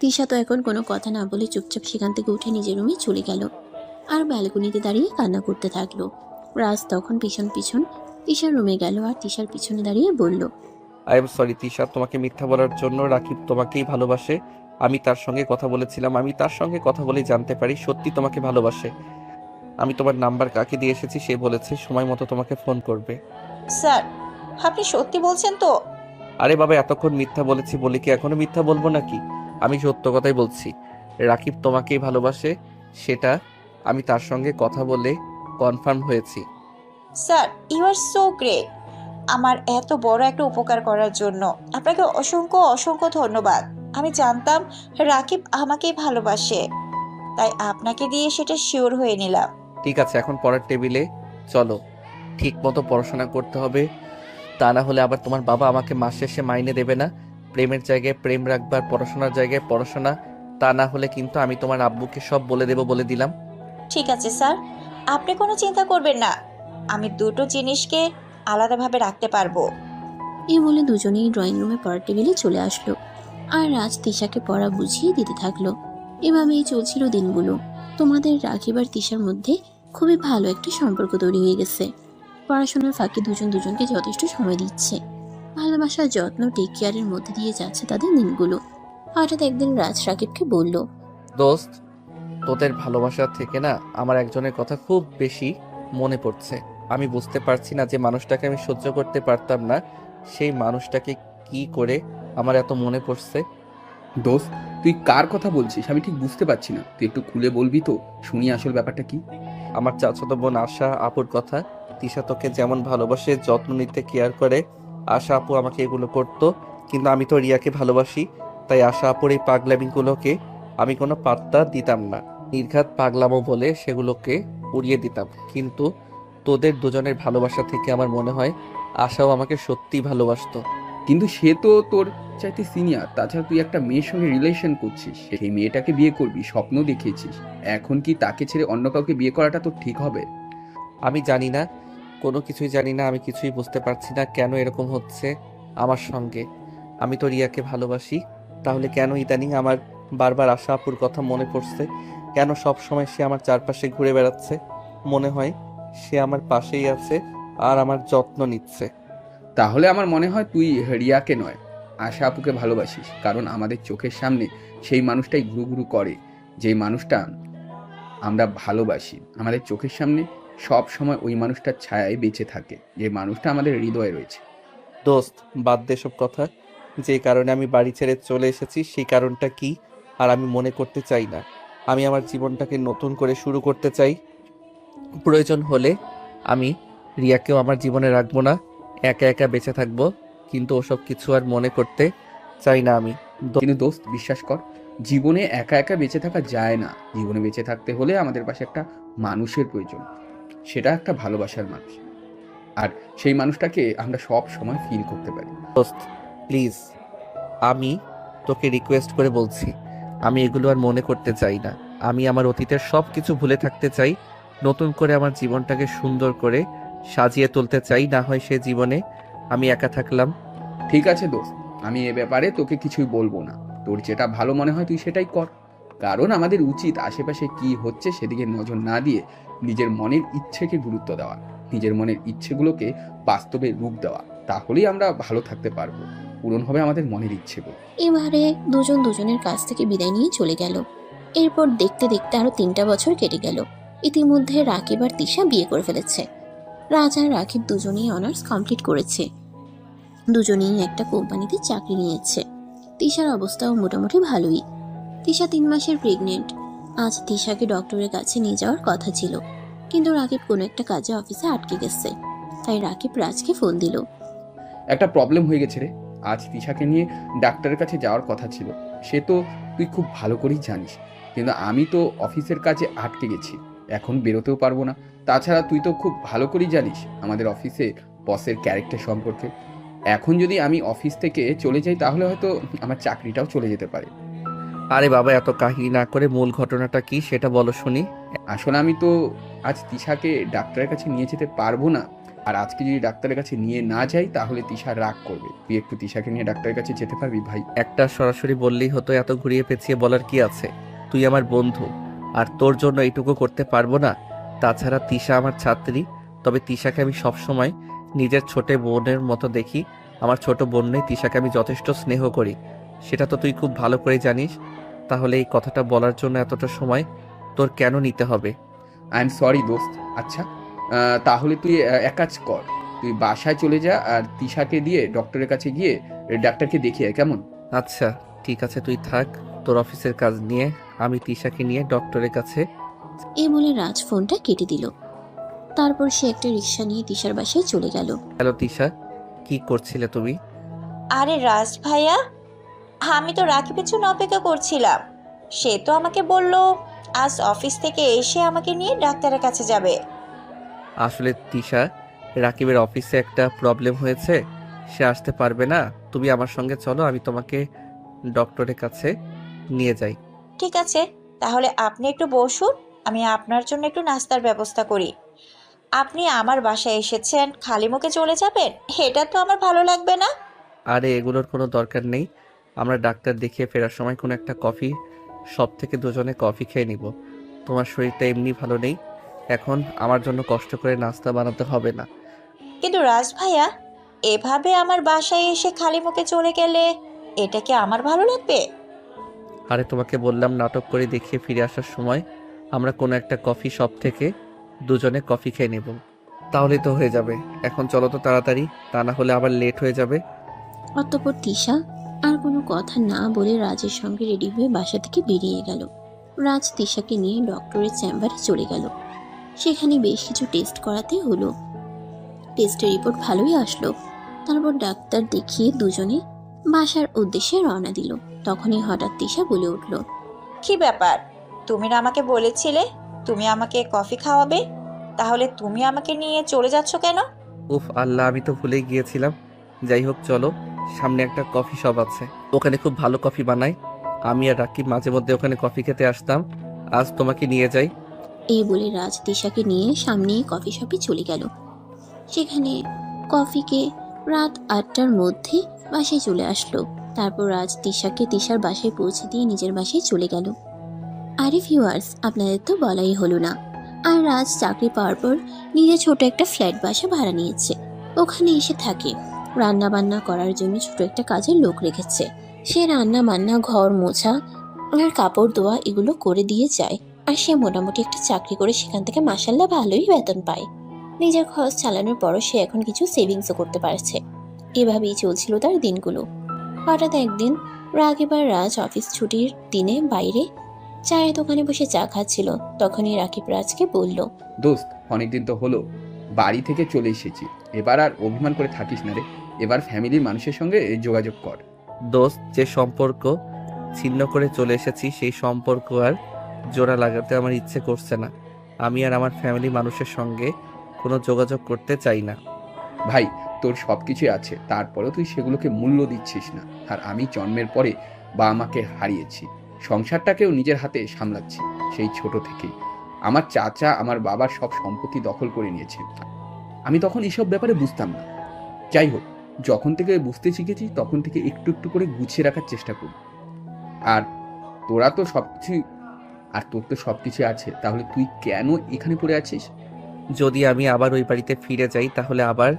তিশা তো এখন কোনো কথা না বলে চুপচাপ সেখান থেকে উঠে নিজের রুমে চলে গেল আর ব্যালকনিতে দাঁড়িয়ে কান্না করতে থাকলো। রাজ তখন পিছন পিছন তিশার রুমে গেল আর তিশার পিছনে দাঁড়িয়ে বলল, আই এম সরি তিশা, তোমাকে মিথ্যা বলার জন্য। রাকিব তোমাকেই ভালোবাসে, আমি তার সঙ্গে কথা বলেছিলাম, আমি তার সঙ্গে কথা বলে জানতে পারি সত্যি তোমাকে ভালোবাসে। আমি তোমার নাম্বার কাকে দিয়ে এসেছি, সে বলেছে সময় মতো তোমাকে ফোন করবে। স্যার, আপনি সত্যি বলছেন তো? আরে বাবা, এতক্ষণ মিথ্যা বলেছি বলে কি এখনো মিথ্যা বলবো নাকি? আমি সত্য কথাই বলছি। রাকিব তোমাকেই ভালোবাসে, সেটা আমি তার সঙ্গে কথা বলে কনফার্ম হয়েছি। Sir, you are so great. আমার এত বড় একটা উপকার করার জন্য আপনাকে অসংখ্য অসংখ্য ধন্যবাদ। আমি জানতাম রাকিব আমাকেই ভালোবাসে, তাই আপনাকে দিয়ে সেটা শিওর হয়ে নিলাম। ঠিক আছে, এখন পড়ার টেবিলে চলো। ঠিক মতো পড়াশোনা করতে হবে, তা না হলে আবার তোমার বাবা আমাকে মাস শেষে মাইনে দেবে না। প্রেমের জায়গায় প্রেম রাখবার, পড়াশোনার জায়গায় পড়াশোনা, তা না হলে কিন্তু আমি তোমার আব্বুকে সব বলে দেবো, বলে দিলাম। ঠিক আছে স্যার, আপনি কোনো চিন্তা করবেন না, আমি দুটো জিনিসকে আলাদাভাবে রাখতে পারবো। এই বলে দুজনেই ড্রয়িং রুমে পড়ার টেবিলে চলে আসলো, আর রাজ তিশাকে পড়া বুঝিয়ে দিতে থাকলো। এভাবেই চলছিল দিনগুলো। তোমাদের রাকিব আর তিশার মধ্যে খুবই ভালো একটা সম্পর্ক তৈরি হয়ে গেছে। পড়াশোনার ফাঁকে দুজন দুজনকে যথেষ্ট সময় দিচ্ছে। ভালোবাসা, যত্ন, টেক কেয়ারের মধ্যে দিয়ে যাচ্ছে তাদের দিনগুলো। হঠাৎ একদিন রাজ রাকিবকে বলল, দোস্ত, তোদের ভালোবাসা থেকে না আমার একজনের কথা খুব বেশি মনে পড়ছে। আমি বুঝতে পারছি না যে মানুষটাকে আমি সহ্য করতে পারতাম না, সেই মানুষটাকে কি করে আমার এত মনে পড়ছে। দোস্ত, তুই কার কথা বলছিস আমি ঠিক বুঝতে পারছি না, তুই একটু খুলে বলবি তো, শুনি আসল ব্যাপারটা কি। আমার চাচাতো বোন আশা আপুর কথা। তিশা তোকে যেমন ভালোবাসে, যত্ন নিতে, কেয়ার করে, আশা আপু আমাকে এগুলো করতো। কিন্তু আমি তো রিয়াকে ভালোবাসি, তাই আশা আপুর এই পাগলামিগুলোকে আমি কোনো পাত্তা দিতাম না। নির্ঘাত পাগলামো বলে সেগুলোকে উড়িয়ে দিতাম। কিন্তু তোদের দুজনের ভালোবাসা থেকে আমার মনে হয় আশাও আমাকে সত্যিই ভালোবাসতো। কিন্তু সে তো তোর চাইতে সিনিয়র, তাছাড়া তুই একটা মেয়ের সঙ্গে রিলেশন করছিস, সেই মেয়েটাকে বিয়ে করবি স্বপ্ন দেখিয়েছিস, এখন কি তাকে ছেড়ে অন্য কাউকে বিয়ে করাটা তোর ঠিক হবে? আমি জানি না, কোনো কিছুই জানি না, আমি কিছুই বুঝতে পারছি না কেন এরকম হচ্ছে আমার সঙ্গে। আমি তো রিয়াকে ভালোবাসি, তাহলে কেন ইদানিং আমার বারবার আশা আপুর কথা মনে পড়ছে? কেন সব সময় সে আমার চারপাশে ঘুরে বেড়াচ্ছে? মনে হয় সে আমার পাশেই আছে আর আমার যত্ন নিচ্ছে। তাহলে আমার মনে হয় তুই রিয়াকে নয়, আশা আপুকে ভালোবাসিস, কারণ আমাদের চোখের সামনে সেই মানুষটাই ঘুরু ঘুরু করে, যেই মানুষটা আমরা ভালোবাসি। আমাদের চোখের সামনে সব সময় ওই মানুষটার ছায়ায় বেঁচে থাকে, যে মানুষটা আমাদের হৃদয়ে রয়েছে। দোস্ত, বাদ দে সব কথা। যে কারণে আমি বাড়ি ছেড়ে চলে এসেছি সেই কারণটা কি আর আমি মনে করতে চাই না। আমি আমার জীবনটাকে নতুন করে শুরু করতে চাই। প্রয়োজন হলে আমি রিয়াকেও আমার জীবনে রাখবো না, একা একা বেঁচে থাকবো, কিন্তু ওসব কিছু আর মনে করতে চাই না আমি। কিন্তু দোস্ত, বিশ্বাস কর, জীবনে একা একা বেঁচে থাকা যায় না। জীবনে বেঁচে থাকতে হলে আমাদের পাশে একটা মানুষের প্রয়োজন, সেটা একটা ভালোবাসার মানুষ, আর সেই মানুষটাকে আমরা সব সময় ফিল করতে পারি। দোস্ত প্লিজ, আমি তোকে রিকোয়েস্ট করে বলছি, আমি এগুলো আর মনে করতে চাই না। আমি আমার অতীতের সব কিছু ভুলে থাকতে চাই, নতুন করে আমার জীবনটাকে সুন্দর করে সাজিয়ে তুলতে চাই। না হয় সে জীবনে আমি একা থাকলাম। ঠিক আছে দোস্ত, আমি এ ব্যাপারে তোকে কিছুই বলবো না। তোর যেটা ভালো মনে হয় তুই সেটাই কর, কারণ আমাদের উচিত আশেপাশে কি হচ্ছে সেদিকে নজর না দিয়ে নিজের মনের ইচ্ছেকে গুরুত্ব দেওয়া, নিজের মনের ইচ্ছেগুলোকে বাস্তবে রূপ দেওয়া। তাহলেই আমরা ভালো থাকতে পারবো, পূরণ হবে আমাদের মনের ইচ্ছেগুলো। এবারে দুজন দুজনের কাছ থেকে বিদায় নিয়ে চলে গেল। এরপর দেখতে দেখতে আরো 3টা বছর কেটে গেল। ইতিমধ্যে রাকিব আর তিশা বিয়ে করে ফেলেছে। রাজ আর রাকিব দুজনেই অনার্স কমপ্লিট করেছে। দুজনেই একটা কোম্পানিতে চাকরি নিয়েছে। তিশার অবস্থাও মোটামুটি ভালোই। তিশা 3 মাসের প্রেগনেন্ট। আজ তিশাকে ডক্টরের কাছে নিয়ে যাওয়ার কথা ছিল, কিন্তু রাকিব কোনো একটা কাজে অফিসে আটকে গেছে। তাই রাকিব রাজকে ফোন দিল। একটা প্রবলেম হয়ে গেছে রে, আজ তিশাকে নিয়ে ডাক্তারের কাছে যাওয়ার কথা ছিল। সে তো তুই খুব ভালো করেই জানিস, কিন্তু আমি তো অফিসের কাজে আটকে গেছি, এখন বেরোতেও পারবো না। তাছাড়া তুই তো খুব ভালো করেই জানিস আমাদের অফিসে বসের ক্যারেক্টার সম্পর্কে। এখন যদি আমি অফিস থেকে চলে যাই তাহলে হয়তো আমার চাকরিটাও চলে যেতে পারে। আরে বাবা, এত কাহিনী না করে মূল ঘটনাটা কি সেটা বলো শুনি। আসলে আমি তো আজ তিশাকে ডাক্তারের কাছে নিয়ে যেতে পারবো না, আর আজকে যদি ডাক্তারের কাছে নিয়ে না যাই তাহলে তিশা রাগ করবে। তুই একটু তিশাকে নিয়ে ডাক্তারের কাছে যেতে পারবি ভাই? একটা সরাসরি বললেই হতো, এত ঘুরিয়ে পেঁচিয়ে বলার কি আছে? তুই আমার বন্ধু, আর তোর জন্য এইটুকু করতে পারবো না? তাছাড়া তিশা আমার ছাত্রী, তবে তিশাকে আমি সবসময় নিজের ছোট বোনের মতো দেখি। আমার ছোট বোন নেই, তিশাকে আমি যথেষ্ট স্নেহ করি। সেটা তো তুই খুব ভালো করে জানিস। তাহলে এই কথাটা বলার জন্য এতটা সময় তোর কেন নিতে হবে? আই এম সরি দোস্ত। আচ্ছা, তাহলে তুই এক কাজ কর, তুই বাসায় চলে যা আর তিশাকে দিয়ে ডক্টরের কাছে গিয়ে ডাক্তারকে দেখিয়ে আয়, কেমন? আচ্ছা ঠিক আছে, তুই থাক তোর অফিসের কাজ নিয়ে, আমি তিশাকে নিয়ে ডক্টরের কাছে। এই বলে রাজ ফোনটা কেটে দিল। তারপর সে একটা রিক্সা নিয়ে তিশার বাসায় চলে গেল। হ্যালো তিশা, কি করছিলে তুমি? আরে রাজ ভাইয়া, আমি তো রাকিবের জন্য অপেক্ষা করছিলাম। সে তো আমাকে বলল আজ অফিস থেকে এসে আমাকে নিয়ে ডাক্তারের কাছে যাবে। আসলে তিশা, রাকিবের অফিসে একটা প্রবলেম হয়েছে, সে আসতে পারবে না। তুমি আমার সঙ্গে চলো, আমি তোমাকে ডক্টরের কাছে নিয়ে যাই। ঠিক আছে, তাহলে আপনি একটু বসুন, আমি আপনার জন্য একটু নাস্তার ব্যবস্থা করি। আপনি আমার বাসায় এসেছেন, খালি মুখে চলে যাবেন? এটা তো আমার ভালো লাগবে না। আরে এগুলোর কোনো দরকার নেই, আমরা ডাক্তার দেখিয়ে ফেরার সময় কোনো একটা কফি শপ থেকে দুজনে কফি খেয়ে নিব। তোমার শরীরটা এমনি ভালো নেই, এখন আমার জন্য কষ্ট করে নাস্তা বানাতে হবে না। কিন্তু রাজ ভাইয়া, এভাবে আমার বাসায় এসে খালি মুখে চলে গেলে এটা কি আমার ভালো লাগবে? আরে তোমাকে বললাম নাটক করে দেখিয়ে ফিরে আসার সময় আমরা কোনো একটা কফি শপ থেকে দুজনে কফি খেয়ে নেব, তাহলেই তো হয়ে যাবে। এখন চলো তো তাড়াতাড়ি, তা না হলে আবার লেট হয়ে যাবে। অতঃপর তিশা আর কোনো কথা না বলে রাজের সঙ্গে রেডি হয়ে বাসা থেকে বেরিয়ে গেল। রাজ তিশাকে নিয়ে ডক্টরের চেম্বারে চলে গেল। সেখানে বেশ কিছু টেস্ট করাতে হলো। টেস্টের রিপোর্ট ভালোই আসলো। তারপর ডাক্তার দেখিয়ে দুজনে বাসার উদ্দেশ্যে রওনা দিল। তখনই হঠাৎ তিশা বলে উঠল, কি ব্যাপার? তুমি না আমাকে বলেছিলে তুমি আমাকে কফি খাওয়াবে, তাহলে তুমি আমাকে নিয়ে চলে যাচ্ছ কেন? উফ আল্লাহ, আমি তো ভুলেই গিয়েছিলাম। যাই হোক চলো, সামনে একটা কফি শপ আছে, ওখানে খুব ভালো কফি বানায়। আমি আর রাকিব মাঝে মধ্যে ওখানে কফি খেতে আসতাম, আজ তোমাকে নিয়ে যাই। এই বলে রাজ তিশাকে নিয়ে সামনেই কফি শপে চলে গেল। সেখানে কফিকে রাত 8টার মধ্যে বাসায় চলে আসলো। তারপর রাজ তিশাকে তিশার বাসায় পৌঁছে দিয়ে নিজের বাসায় চলে গেল। আরে ভিউয়ার্স, আপনাদের তো বলাই হলো না, আর রাজ চাকরি পাওয়ার পর নিজের ছোট একটা ফ্ল্যাট বাসা ভাড়া নিয়েছে। ওখানে এসে থাকে। রান্না বান্না করার জন্য ছোট একটা কাজের লোক রেখেছে। সে রান্না বান্না, ঘর মোছা আর কাপড় ধোয়া এগুলো করে দিয়ে যায়। আর সে মোটামুটি একটা চাকরি করে সেখান থেকে মাসাল্লাহ ভালোই বেতন পায়। নিজের খরচ চালানোর পরও সে এখন কিছু সেভিংসও করতে পারছে। এভাবেই চলছিল তার দিনগুলো। হঠাৎ একদিন রাকিব আর রাজ অফিস ছুটির দিনে বাইরে চায়ের দোকানে বসে চা খাচ্ছিল। তখনই রাকিব রাজকে বলল, দোস্ত, অনেকদিন তো হলো বাড়ি থেকে চলে এসেছি, এবার আর অভিমান করে থাকিস না রে। এবার ফ্যামিলির মানুষের সঙ্গে যোগাযোগ কর। দোস্ত, যে সম্পর্ক ছিন্ন করে চলে এসেছি সেই সম্পর্ক আর জোড়া লাগাতে আমার ইচ্ছে করছে না। আমি আর আমার ফ্যামিলি মানুষের সঙ্গে কোনো যোগাযোগ করতে চাই না। ভাই, তোর সব কিছুই আছে, তারপরেও তুই সেগুলোকে মূল্য দিচ্ছিস না। আর আমি জন্মের পরে বাবা মাকে হারিয়েছি, সংসারটাকেও নিজের হাতে সামলাচ্ছি সেই ছোট থেকেই। আমার চাচা আমার বাবার সব সম্পত্তি দখল করে নিয়েছে। আমি তখন এসব ব্যাপারে বুঝতাম না। যাই হোক, যখন থেকে বুঝতে শিখেছি তখন থেকে একটু একটু করে গুছিয়ে রাখার চেষ্টা করি। আর তোর তো সবকিছু আছে, তাহলে তুই কেন এখানে পড়ে আছিস? যদি আমি আবার ওই বাড়িতে ফিরে যাই তাহলে আবার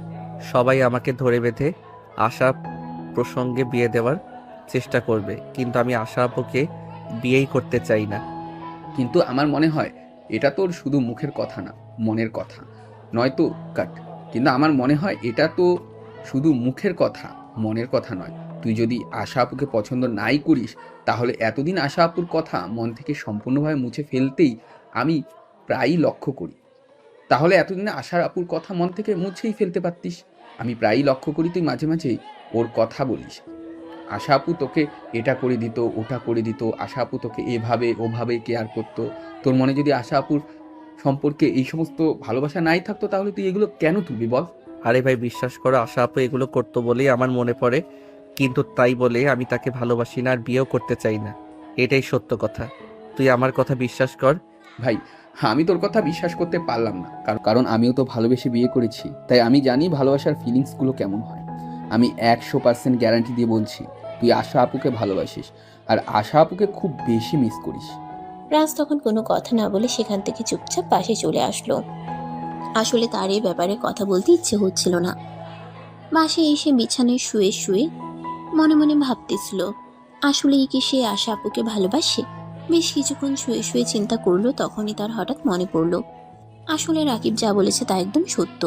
সবাই আমাকে ধরে বেঁধে আশা প্রসঙ্গে বিয়ে দেওয়ার চেষ্টা করবে, কিন্তু আমি আশা আপুকে বিয়েই করতে চাই না। কিন্তু আমার মনে হয় এটা তোর শুধু মুখের কথা না, মনের কথা। নয়তো কাট, কিন্তু আমার মনে হয় এটা তো শুধু মুখের কথা, মনের কথা নয়। তুই যদি আশা আপুকে পছন্দ নাই করিস, তাহলে এতদিন আশা আপুর কথা মন থেকে সম্পূর্ণভাবে মুছে ফেলতেই আমি প্রায়ই লক্ষ্য করি। তাহলে এতদিনে আশা আপুর কথা মন থেকে মুছেই ফেলতে পারতিস। আমি প্রায়ই লক্ষ্য করি তুই মাঝে মাঝেই ওর কথা বলিস। আশা আপু তোকে এটা করে দিত, ওটা করে দিত, আশা আপু তোকে এভাবে ওভাবে কেয়ার করতো। তোর মনে যদি আশা আপুর সম্পর্কে এই সমস্ত ভালোবাসা নাই থাকতো, তাহলে তুই এগুলো কেন তুলবি বল? আরে ভাই, বিশ্বাস করো, আশা আপু এগুলো করতো বলেই আমার মনে পড়ে, কিন্তু তাই বলে আমি তাকে ভালোবাসি না আর বিয়েও করতে চাই না। এটাই সত্য কথা, তুই আমার কথা বিশ্বাস কর। ভাই, আমি তোর কথা বিশ্বাস করতে পারলাম না, কারণ আমিও তো ভালোবেসে বিয়ে করেছি, তাই আমি জানি ভালোবাসার ফিলিংসগুলো কেমন হয়। আমি 100% গ্যারান্টি দিয়ে বলছি, তুই আশা আপুকে ভালোবাসিস আর আশা আপুকে খুব বেশি মিস করিস। রাজ তখন কোনো কথা না বলে সেখান থেকে চুপচাপ পাশে চলে আসলো। আসলে তার এই ব্যাপারে কথা বলতে ইচ্ছে হচ্ছিল না। বাসায় এসে বিছানায় শুয়ে শুয়ে মনে মনে ভাবতেছিল, আসলেই কি সে আশা আপুকে ভালোবাসে? বেশ কিছুক্ষণ শুয়ে শুয়ে চিন্তা করলো, তখনই তার হঠাৎ মনে পড়ল আসলে রাকিব যা বলেছে তা একদম সত্য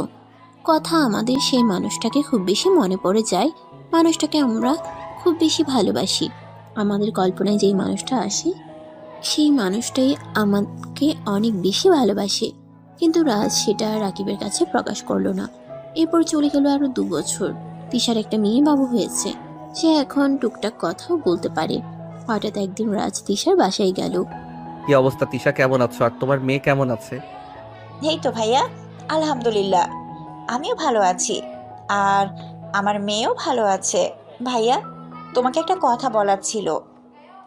কথা। আমাদের সেই মানুষটাকে খুব বেশি মনে পড়ে যায়, মানুষটাকে আমরা খুব বেশি ভালোবাসি। আমাদের কল্পনায় যেই মানুষটা আসে সেই মানুষটাই আমাকে অনেক বেশি ভালোবাসে, কিন্তু রাজ সেটা রাকিবের কাছে প্রকাশ করলো না। এরপর চলে গেল আরো 2 বছর। তিশার একটা মেয়ে বাবু হয়েছে, সে এখন টুকটাক কথাও বলতে পারে। হঠাৎ একদিন রাজ তিশার বাসায় গেল। কি অবস্থা তিশা, কেমন আছো? আর তোমার মেয়ে কেমন আছে? এই তো ভাইয়া, আলহামদুলিল্লাহ, আমিও ভালো আছি। আর আমার মেয়েও ভালো আছে। ভাইয়া, তোমাকে একটা কথা বলার ছিল,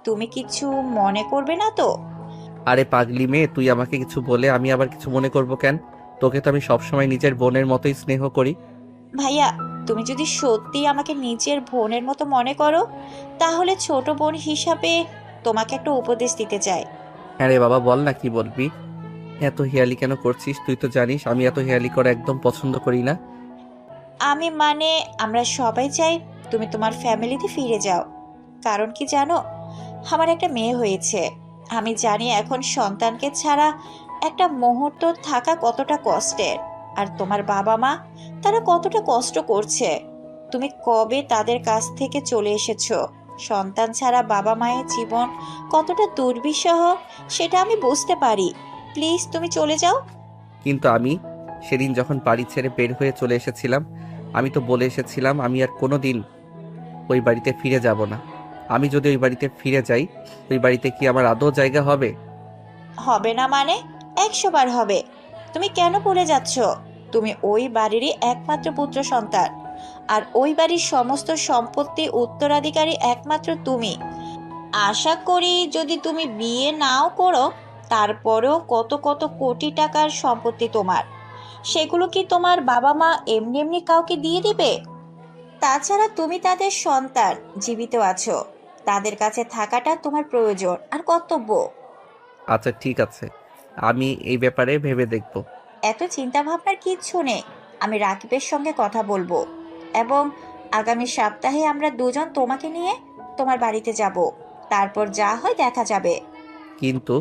তুমি কিছু মনে করবে না তো? আরে পাগলি মেয়ে, তুই আমাকে কিছু বলে আমি আবার কিছু মনে করব কেন? তোকে তো আমি সবসময় নিজের বোনের মতোই স্নেহ করি। ভাইয়া, তুমি যদি সত্যি আমাকে নিজের বোনের মতো মনে করো, তাহলে ছোট বোন হিসাবে তোমাকে একটা উপদেশ দিতে চাই। হ্যাঁ রে বাবা, বল না কি বলবি। এত হেয়ালি কেন করছিস? তুই তো জানিস আমি এত হেয়ালি করা একদম পছন্দ করি না। আমি মানে, আমরা সবাই চাই তুমি তোমার ফ্যামিলিতে ফিরে যাও। কারণ কি জানো, আমার একটা মেয়ে হয়েছে। আমি জানি এখন সন্তানকে ছাড়া একটা মুহূর্ত থাকা কতটা কষ্টের। আর তোমার বাবা মা, তারা কতটা কষ্ট করছে। তুমি কবে তাদের কাছ থেকে চলে এসেছো। সন্তান ছাড়া বাবা মায়ের জীবন কতটা দুর্বিষহ সেটা আমি বুঝতে পারি। প্লিজ তুমি চলে যাও। কিন্তু আমি সেদিন যখন বাড়ি ছেড়ে বের হয়ে চলে এসেছিলাম, আমি তো বলে এসেছিলাম আমি আর কোনোদিন ওই বাড়িতে ফিরে যাব না। আমি যদি ওই বাড়িতে ফিরে যাই, ওই বাড়িতে কি আমার আদৌ জায়গা হবে? হবে না মানে? 100 বার হবে। তুমি কেন ভুলে যাচ্ছ? তুমি ওই বাড়িরই একমাত্র পুত্র সন্তান। আর ওই বাড়ির সমস্ত সম্পত্তি উত্তরাধিকারী একমাত্র তুমি। আশা করি যদি তুমি বিয়ে নাও করো, তারপরেও কত কত কোটি টাকার সম্পত্তি তোমার। সেগুলো কি তোমার বাবা মা এমনি এমনি কাউকে দিয়ে দিবে? তাছাড়া তুমি তাদের সন্তান, জীবিত আছো। তাদের কাছে থাকাটা তোমার প্রয়োজন আর কর্তব্য। আচ্ছা ঠিক আছে, আমি এই ব্যাপারে ভেবে দেখব। এত চিন্তা ভাবনার কিচ্ছু নেই। আমি রাকিবের সঙ্গে কথা বলবো, এবং আগামী সপ্তাহে আমরা দুজন তোমাকে নিয়ে তোমার বাড়িতে যাব। তারপর যা হয় দেখা যাবে। কিন্তু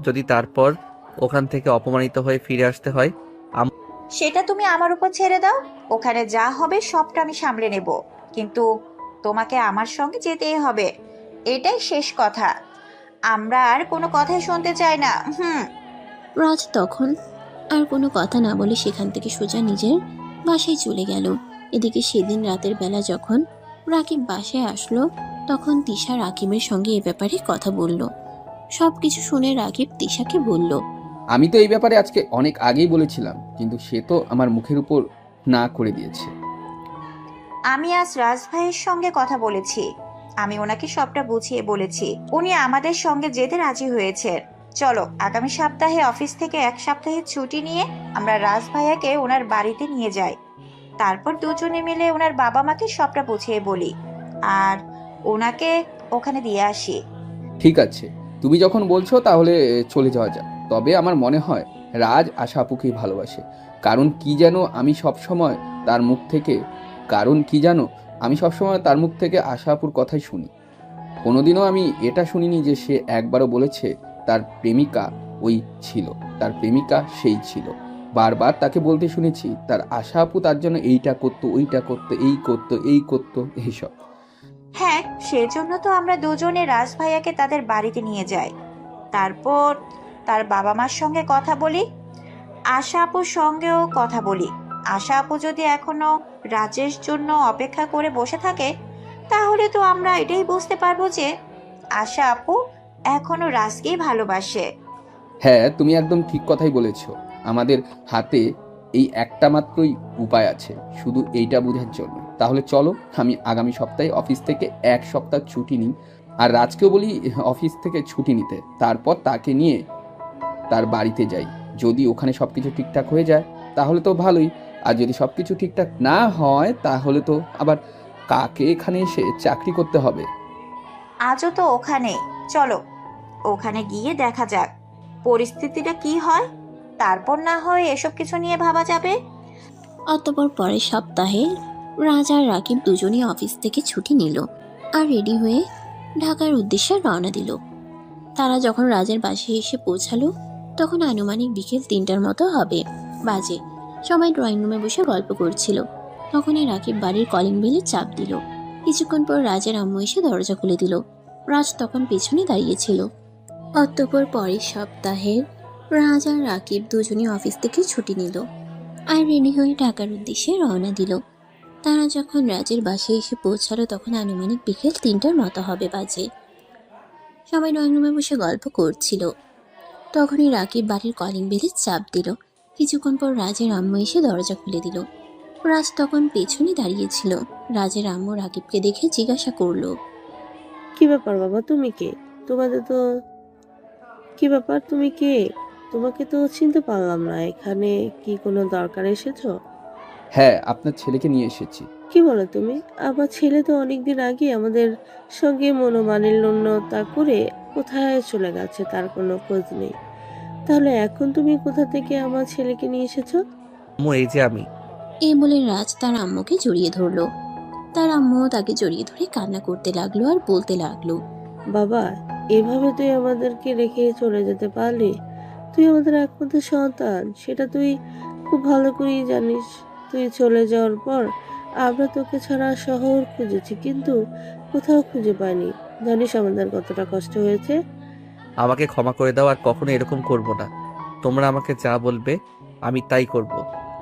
যদি তারপর ওখান থেকে অপমানিত হয়ে ফিরে আসতে হয়? সেটা তুমি আমার উপর ছেড়ে দাও। ওখানে যা হবে সবটা আমি সামলে নেব। কিন্তু তোমাকে আমার সঙ্গে যেতেই হবে, এটাই শেষ কথা। আমরা আর কোনো কথাই শুনতে চাই না। রাজ তখন আর কোনো কথা না বলে সেখান থেকে সোজা নিজের বাসায় চলে গেল। এদিকে সেদিন রাতের বেলা যখন রাকিব বাসায় আসলো, তখন তিশা রাকিবের সঙ্গে এ ব্যাপারে কথা বলল। সবকিছু শুনে রাকিব তিশাকে বলল, আমি তো এই ব্যাপারে আজকে অনেক আগেই বলেছিলাম, কিন্তু সে তো আমার মুখের উপর না করে দিয়েছে। আমি আজ রাজ ভাইয়ের সঙ্গে কথা বলেছি। আমি ওনাকে সবটা বুঝিয়ে বলেছি। উনি আমাদের সঙ্গে যেতে রাজি হয়েছেন। চলো আগামী সপ্তাহে অফিস থেকে 1 সপ্তাহের ছুটি নিয়ে আমরা রাজ ভাইয়াকে ওনার বাড়িতে নিয়ে যাই। তারপর দুজনে মিলে ওনার বাবা মাকে সবটা বুঝিয়ে বলি, আর ওনাকে ওখানে দিয়ে আসি। ঠিক আছে, তুমি যখন বলছো তাহলে চলে যাওয়া যাক। তবে আমার মনে হয় রাজ আশা আপুকেই ভালোবাসে। কারণ কি যেন আমি সবসময় তার মুখ থেকে তার মুখ থেকে আশা আপুর কথাই শুনি। কোনোদিনও আমি এটা শুনিনি যে সে একবারও বলেছে তার প্রেমিকা তার প্রেমিকা সেই ছিল। বারবার তাকে বলতে শুনেছি তার আশা আপু তার জন্য এইটা করতো, ওইটা করতো, এই করতো এইসব। হ্যাঁ, সেজন্য তো আমরা দুজনে রাজ ভাইয়াকে তাদের বাড়িতে নিয়ে যাই। তারপর তার বাবা মার সঙ্গে কথা বলি, আশা আপুর সঙ্গেও কথা বলি। আশা আপু যদি এখনো রাজের জন্য অপেক্ষা করে বসে থাকে, তাহলে তো আমরা এটাই বুঝতে পারবো যে আশা আপু এখনো রাজকেই ভালোবাসে। হ্যাঁ, তুমি একদম ঠিক কথাই বলেছো। আমাদের হাতে এই একটা মাত্রই উপায় আছে, শুধু এইটা বোঝার জন্য। তাহলে চলো, আমি আগামী সপ্তাহে অফিস থেকে 1 সপ্তাহ ছুটি নিই, আর রাজকেও বলি অফিস থেকে ছুটি নিতে। তারপর তাকে নিয়ে তার বাড়িতে যাই। যদি ওখানে সবকিছু ঠিকঠাক হয়ে যায় তাহলে তো ভালোই, আর যদি সবকিছু ঠিকঠাক না হয় তাহলে তো আবার কাকে এখানে এসে চাকরি করতে হবে। আজও তো ওখানে, চলো ওখানে গিয়ে দেখা যাক পরিস্থিতিটা কি হয়। তারপর না হয় এসব কিছু নিয়ে ভাবা যাবে। অতঃপর পরের সপ্তাহে রাজ আর রাকিব দুজনেই অফিস থেকে ছুটি নিল আর রেডি হয়ে ঢাকার উদ্দেশ্যে রওনা দিল। তারা যখন রাজের বাসায় এসে পৌঁছালো তখন আনুমানিক বিকেল 3টার মতো হবে বাজে। সবাই ড্রয়িং রুমে বসে গল্প করছিল। তখনই রাকিব বাড়ির কলিং বেলে চাপ দিল। কিছুক্ষণ পর রাজের আম্মু এসে দরজা খুলে দিল। রাজ তখন পেছনে দাঁড়িয়েছিল। অতঃপর পরের সপ্তাহের রাজ আর রাকিব দুজনই অফিস থেকে ছুটি নিল আর রেডি হয়ে ঢাকার উদ্দেশ্যে রওনা দিল। তারা যখন রাজের বাসায় এসে পৌঁছালো তখন আনুমানিক বিকেল 3টার মতো হবে বাজে। সবাই ড্রয়িং রুমে বসে গল্প করছিল। তখনই রাকিব বাড়ির কলিং বেলে চাপ দিল। কিছুক্ষণ পর রাজের আম্মু এসে দরজা খুলে দিল। রাজ তখন পেছনে দাঁড়িয়েছিল। রাজের আম্মু রাকিবকে দেখে জিজ্ঞাসা করলো, কি ব্যাপার বাবা, তুমি কে? তোমাদের তো কি ব্যাপার, তুমি কে? তোমাকে তো চিনতে পারলাম না। এখানে কি কোনো দরকার এসেছো? হ্যাঁ, আপনার ছেলেকে নিয়ে এসেছি। কি বলো তুমি? আমার ছেলে তো অনেকদিন আগে আমাদের সঙ্গে মনোমালিন্যতা করে কোথায় চলে গেছে, তার কোনো খোঁজ নেই। তাহলে এখন তুমি কোথা থেকে আমার ছেলেকে নিয়ে এসেছো? আম্মু, এই যে আমি। এই বলে রাজ তার আম্মুকে জড়িয়ে ধরলো। তার আম্মুও তাকে জড়িয়ে ধরে কান্না করতে লাগলো আর বলতে লাগলো, বাবা, এভাবে তুই আমাদেরকে রেখে চলে যেতে পারলি? তুই আমাদের একমাত্র সন্তান, সেটা তুই খুব ভালো করেই জানিস। তুই চলে যাওয়ার পর আমরা তোকে ছাড়া শহর খুঁজেছি, কিন্তু কোথাও খুঁজে পাইনি। জানিস আমাদের কতটা কষ্ট হয়েছে। আমাকে ক্ষমা করে দাও, আর কখনো এরকম করব না। তোমরা আমাকে যা বলবে আমি তাই করব।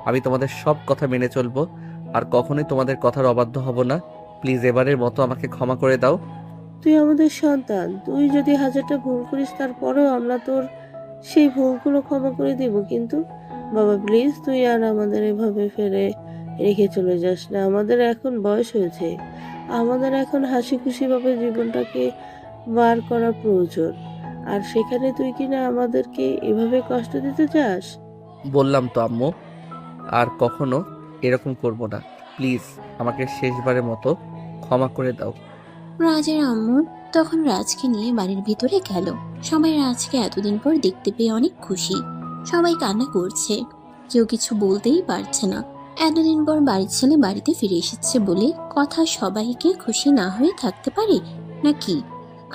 আমি তোমাদের সব কথা মেনে চলবো আর কখনোই তোমাদের কথার অবাধ্য হব না। প্লিজ এবারের মতো আমাকে ক্ষমা করে দাও। তুই আমাদের সন্তান, তুই যদি হাজারটা ভুল করিস তারপরেও আমরা তোর সেই ভুলগুলো ক্ষমা করে দিব। কিন্তু বাবা প্লিজ, তুই আর আমাদের এভাবে ফেলে রেখে চলে যাস না। আমাদের এখন বয়স হয়েছে, আমাদের এখন হাসি খুশি ভাবে জীবনটাকে বার করা প্রয়োজন। আর সেখানে তুই কিনা আমাদেরকে এভাবে কষ্ট দিতে চাস? বললাম তো আম্মু, আর কখনো এরকম করব না। প্লিজ আমাকে শেষবারের মতো ক্ষমা করে দাও। রাজের আম্মু তখন রাজকে নিয়ে বাড়ির ভিতরে গেল। সবাই রাজকে এতদিন পর দেখতে পেয়ে অনেক খুশি। সবাই কান্না করছে, কেউ কিছু বলতেই পারছে না। এতদিন পর বাড়ির ছেলে বাড়িতে ফিরে এসেছে বলে কথা সবাইকে খুশি না হয়ে থাকতে পারে নাকি?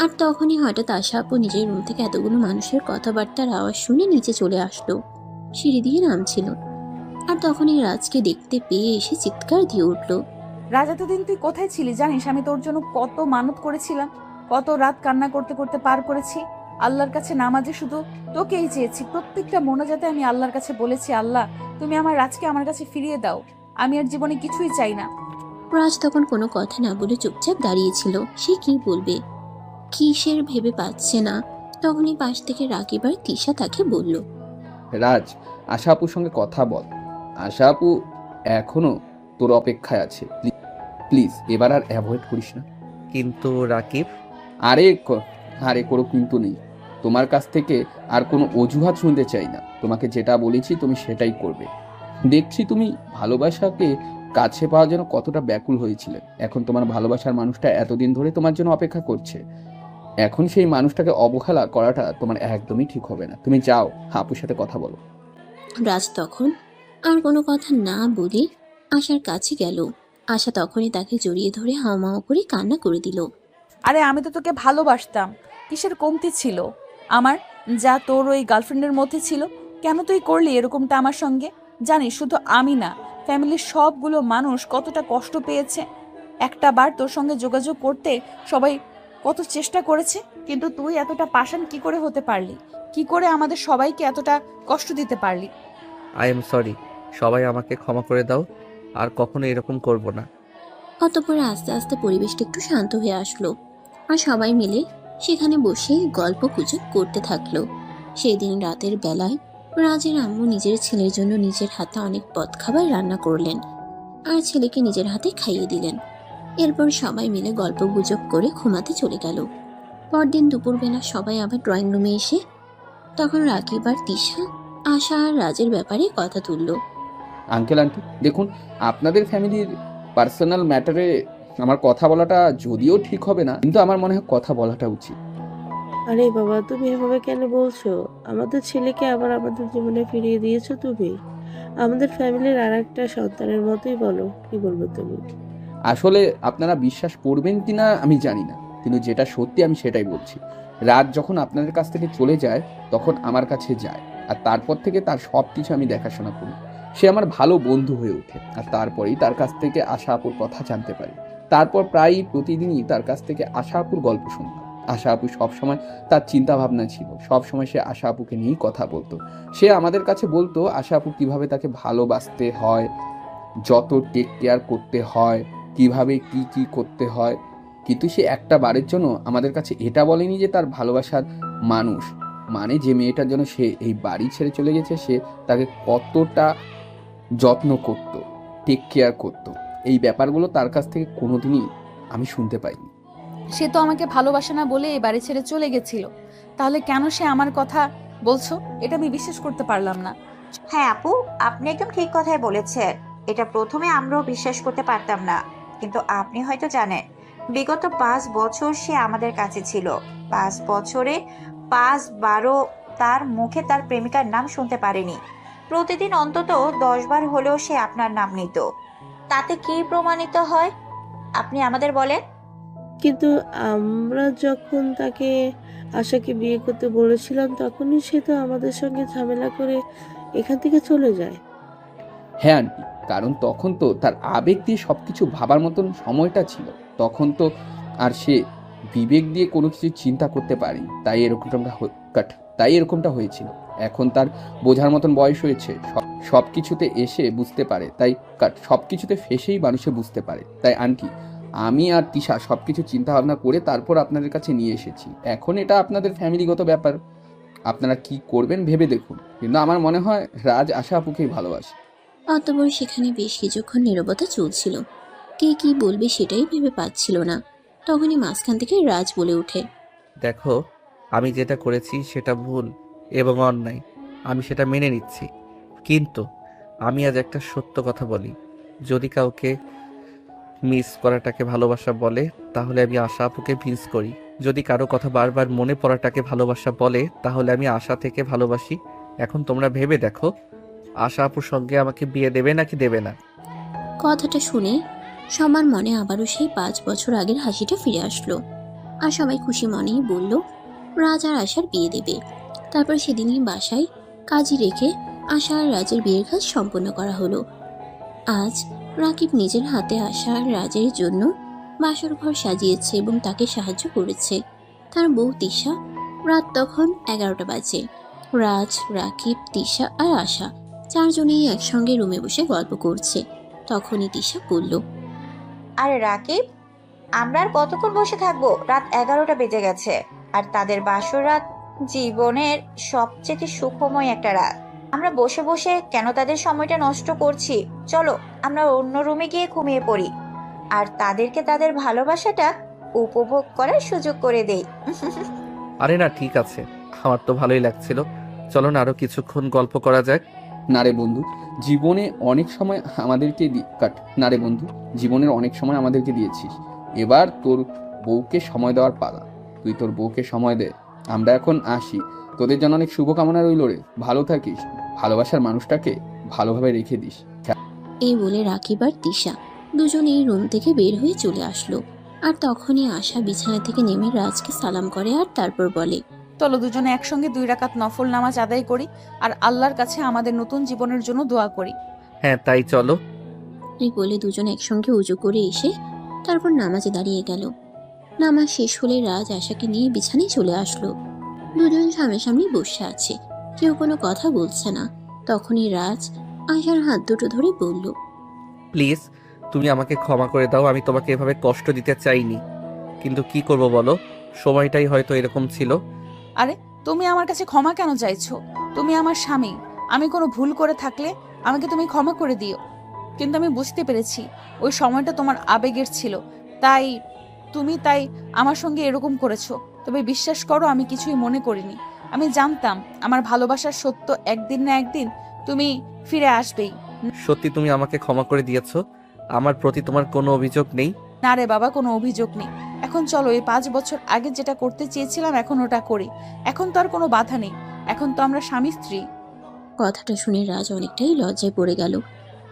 আর তখনই হঠাৎ আশা আপু নিজের রুম থেকে এতগুলো মানুষের কথাবার্তার আওয়াজ শুনে নিচে চলে আসলো। সিঁড়ি দিয়ে নামছিল আর তখনই রাজকে দেখতে পেয়ে এসে চিৎকার দিয়ে উঠলো, রাজ, এতদিন তুই কোথায় ছিলি জানিস? আমি তোর জন্য কত মানত করেছিলাম, কত রাত কান্না করতে করতে পার করেছি। আল্লাহর কাছে নামাজে শুধু তোকেই চেয়েছি। প্রত্যেকটা মোনাজাতে আমি আল্লাহর কাছে বলেছি, আল্লাহ তুমি আমার রাজকে আমার কাছে ফিরিয়ে দাও। আমি আর জীবনে কিছুই চাই না। রাজ তখন কোনো কথা না বলে চুপচাপ দাঁড়িয়েছিল। সে কি বলবে, কিসের ভেবে পাচ্ছে না। তখনই পাশ থেকে রাকিব আর তিশা তাকে বলল, রাজ, আশা আপুর সঙ্গে কথা বল। আশা আপু এখনো তোর অপেক্ষায় আছে। প্লিজ এবার আর অ্যাভয়েড করিস না। কিন্তু রাকিব, আরে কোনো কিন্তু নেই। তোমার কাছ থেকে আর কোনো অজুহাত শুনতে চাই না। তোমাকে যেটা বলেছি তুমি সেটাই করবে। দেখছি তুমি ভালোবাসাকে কাছে পাওয়ার জন্য কতটা ব্যাকুল হয়েছিলে। এখন তোমার ভালোবাসার মানুষটা এতদিন ধরে তোমার জন্য অপেক্ষা করছে। এখন সেই মানুষটাকে অবহেলা করাটা তোমার একদমই ঠিক হবে না। তুমি যাও, আপুর সাথে কথা বলো। রাজ তখন আর কোনো কথা না বলে আশার কাছে গেল। আশা তখনই তাকে জড়িয়ে ধরে হাওমাও করে কান্না করে দিল। আরে আমি তো তোকে ভালোবাসতাম, কিসের কমতি ছিল আমার, যা তোর ওই গার্লফ্রেন্ডের মধ্যে ছিল? কেন তুই করলি এরকমটা আমার সঙ্গে? জানিস শুধু আমি না, ফ্যামিলির সবগুলো মানুষ কতটা কষ্ট পেয়েছে। একটা বার তোর সঙ্গে যোগাযোগ করতে সবাই কত চেষ্টা করেছে, কিন্তু তুই এতটা পাষাণ কি করে হতে পারলি? কি করে আমাদের সবাইকে এতটা কষ্ট দিতে পারলি? I am sorry. সবাই আমাকে ক্ষমা করে দাও, আর কখনো এরকম করব না। অতঃপর আস্তে আস্তে পরিবেশটা একটু শান্ত হয়ে আসলো আর সবাই মিলে সেখানে বসে গল্প গুজব করতে থাকলো। সেদিন রাতের বেলায় রাজের আম্মু নিজের ছেলের জন্য নিজের হাতে অনেক পদ খাবার রান্না করলেন আর ছেলেকে নিজের হাতে খাইয়ে দিলেন। এরপর সবাই মিলে গল্প গুজব করে ঘুমাতে চলে গেল। পরদিন দুপুরবেলা সবাই আবার ড্রয়িং রুমে এসে তখন রাকিব আর তিশা আশা আর রাজের ব্যাপারে কথা তুললো। আঙ্কেল আন্টি, দেখুন আপনাদের ফ্যামিলির পার্সোনাল ম্যাটারে আমার কথা বলাটা যদিও ঠিক হবে না, কিন্তু আমার মনে হয় কথা বলাটা উচিত। আরে বাবা, তুমি এভাবে কেন বলছো? আমাদের ছেলেকে আবার আমাদের জীবনে ফিরিয়ে দিয়েছো তুমি। আমাদের ফ্যামিলির আর একটা সন্তানের মতোই। বলো, কি বলবো তুমি? আসলে আপনারা বিশ্বাস করবেন কিনা আমি জানি না, কিন্তু যেটা সত্যি আমি সেটাই বলছি। রাত যখন আপনাদের কাছ থেকে চলে যায় তখন আমার কাছে যায়, আর তারপর থেকে তার সব কিছু আমি দেখাশোনা করি। সে আমার ভালো বন্ধু হয়ে ওঠে, আর তারপরেই তার কাছ থেকে আশা আপুর কথা জানতে পারি। তারপর প্রায় প্রতিদিনই তার কাছ থেকে আশা আপুর গল্প শুনতাম। আশা আপু সবসময় তার চিন্তা ভাবনা ছিল, সবসময় সে আশা আপুকে নিয়েই কথা বলতো। সে আমাদের কাছে বলতো আশা আপু কিভাবে তাকে ভালোবাসতে হয়, যত টেক কেয়ার করতে হয়, কিভাবে কি কি করতে হয়। কিন্তু সে একটা বারের জন্য আমাদের কাছে এটা বলেনি যে তার ভালোবাসার মানুষ মানে যে মেয়েটার জন্য সে এই বাড়ি ছেড়ে চলে গেছে সে তাকে কতটা যত্ন করত, টেক কেয়ার করত। এই ব্যাপারগুলো তার কাছ থেকে কোনোদিনই আমি শুনতে পাইনি। সে তো আমাকে ভালোবাসে না বলে এই বাড়ি ছেড়ে চলে গেছিল, তাহলে কেন সে আমার কথা বলছো? এটা আমি বিশ্বাস করতে পারলাম না। হ্যাঁ আপু, আপনি একদম ঠিক কথাই বলেছেন। এটা প্রথমে আমরাও বিশ্বাস করতে পারতাম না, কিন্তু আপনি হয়তো জানেন বিগত 5 বছর সে আমাদের কাছে ছিল। 5 বছরে 5 বারও তার মুখে তার প্রেমিকার নাম শুনতে পারেনি। প্রতিদিন অন্তত 10 বার হলেও সে আপনার নাম নিত। তাতে কি প্রমাণিত হয় আপনি আমাদের বলেন? কিন্তু আমরা যখন তাকে আশাকে বিয়ে করতে বলেছিলাম তখনই সে তো আমাদের সঙ্গে ঝামেলা করে এখান থেকে চলে যায়। হ্যাঁ আন্টি, কারণ তখন তো তার আবেগ দিয়ে সবকিছু ভাবার মতন সময়টা ছিল। তখন তো আর সে বিবেক দিয়ে কোনো কিছু চিন্তা করতে পারি, তাই এরকমটা হয়েছিল। এখন তার বোঝার মতন বয়স হয়েছে, সব কিছুতে এসে বুঝতে পারে, তাই সব কিছুতে ফেসেই মানুষে বুঝতে পারে। তাই আন্টি, আমি আর তিশা সব কিছু চিন্তা ভাবনা করে তারপর আপনাদের কাছে নিয়ে এসেছি। এখন এটা আপনাদের ফ্যামিলিগত ব্যাপার, আপনারা কি করবেন ভেবে দেখুন। কিন্তু আমার মনে হয় রাজ আশা আপুকেই ভালোবাসে। অতঃপর সেখানে বেশ কিছুক্ষণ নীরবতা চলছিল। কে কি বলবে সেটাই ভেবে পাচ্ছিল না। তখনই মাঝখান থেকে রাজ বলে ওঠে, দেখো, আমি যেটা করেছি সেটা ভুল এবং অন্যায়, আমি সেটা মেনে নিচ্ছি। কিন্তু আমি আজ একটা সত্য কথা বলি, যদি কাউকে মিস করাটাকে ভালোবাসা বলে তাহলে আমি আশা আপুকে মিস করি। যদি কারো কথা বারবার মনে পড়াটাকে ভালোবাসা বলে তাহলে আমি আশা থেকে ভালোবাসি। এখন তোমরা ভেবে দেখো, আশা আপুর সঙ্গে আমাকে বিয়ে দেবে নাকি দেবে না? কথাটা শুনে সবার মনে আবারও সেই 5 বছর আগের হাসিটা ফিরে আসলো। আর সবাই খুশি মনেই বলল রাজ আর আশার বিয়ে দেবে। তারপর সেদিনই বাসায় কাজী রেখে আশা আর রাজের বিয়ের কাজ সম্পন্ন করা হলো। আজ রাকিব নিজের হাতে আশা আর রাজের জন্য বাসর ঘর সাজিয়েছে এবং তাকে সাহায্য করেছে। তার বউ তিশা। রাত তখন 11টা বাজে। রাজ, রাকিব, তিশা আর আশা 4 জনেই একসঙ্গে রুমে বসে গল্প করছে। তখনই তিশা বলল, আরে রাকিব, আমরা আর কতক্ষণ বসে থাকবো? রাত 11টা বেজে গেছে, আর তাদের বাসর রাত জীবনের সবচেয়ে সুখময় একটা রাত। আমরা বসে বসে কেন তাদের সময়টা নষ্ট করছি? চলো আমরা অন্য রুমে গিয়ে ঘুমিয়ে পড়ি, আর তাদেরকে তাদের ভালোবাসাটা উপভোগ করার সুযোগ করে দেই। আরে না, ঠিক আছে, আমার তো ভালোই লাগছিল। চলো না আরো কিছুক্ষণ গল্প করা যাক। না রে বন্ধু, জীবনে অনেক সময় আমাদেরকে জীবনের অনেক সময় আমাদেরকে দিয়েছিস। এবার তোর বউকে সময় দেওয়ার পালা। তুই তোর বউকে সময় দে। আমরা এখন আসি। তোদের জন্য অনেক শুভকামনা রইল রে। ভালো থাকিস, ভালোবাসার মানুষটাকে ভালোভাবে রেখে দিস। এই বলে রাকিব আর তিশা দুজনেই রুম থেকে বের হয়ে চলে আসলো। আর তখনই আশা বিছানা থেকে নেমে রাজকে সালাম করে আর তারপর বলে, চলো দুজনে একসঙ্গে 2 রাকাত নফল নামাজ আদায় করি আর আল্লাহর কাছে আমাদের নতুন জীবনের জন্য দোয়া করি। হ্যাঁ, তাই চলো। এই বলে দুজনে একসঙ্গে উজু করে এসে তারপর নামাজে দাঁড়িয়ে গেল। নামাজ শেষ হলে রাজ আশাকে নিয়ে বিছানায় চলে আসলো। দুজন সামনাসামনি বসে আছে, কেউ কোনো কথা বলছে না। তখনই রাজ আশার হাত দুটো ধরে বলল, প্লিজ তুমি আমাকে ক্ষমা করে দাও, আমি তোমাকে এভাবে কষ্ট দিতে চাইনি, কিন্তু কি করব বলো, সময়টাই হয়তো এরকম ছিল। আরে তুমি আমার কাছে ক্ষমা কেন চাইছো? তুমি আমার স্বামী, আমি কোনো ভুল করে থাকলে আমাকে তুমি ক্ষমা করে দিও। কিন্তু আমি বুঝতে পেরেছি ওই সময়টা তোমার আবেগের ছিল, তাই তুমি আমার সঙ্গে এরকম করেছো। তবে বিশ্বাস করো, আমি কিছুই মনে করিনি। আমি জানতাম আমার ভালোবাসার সত্য একদিন না একদিন তুমি ফিরে আসবেই। সত্যি তুমি আমাকে ক্ষমা করে দিয়েছো? আমার প্রতি তোমার কোনো অভিযোগ নেই? না রে বাবা, কোনো অভিযোগ নেই। এখন চলো, এই 5 বছর আগে যেটা করতে চেয়েছিলাম এখন ওটা করি। এখন তো আর কোনো বাধা নেই, এখন তো আমরা স্বামী স্ত্রী। কথাটা শুনে রাজ অনেকটাই লজ্জায় পড়ে গেল।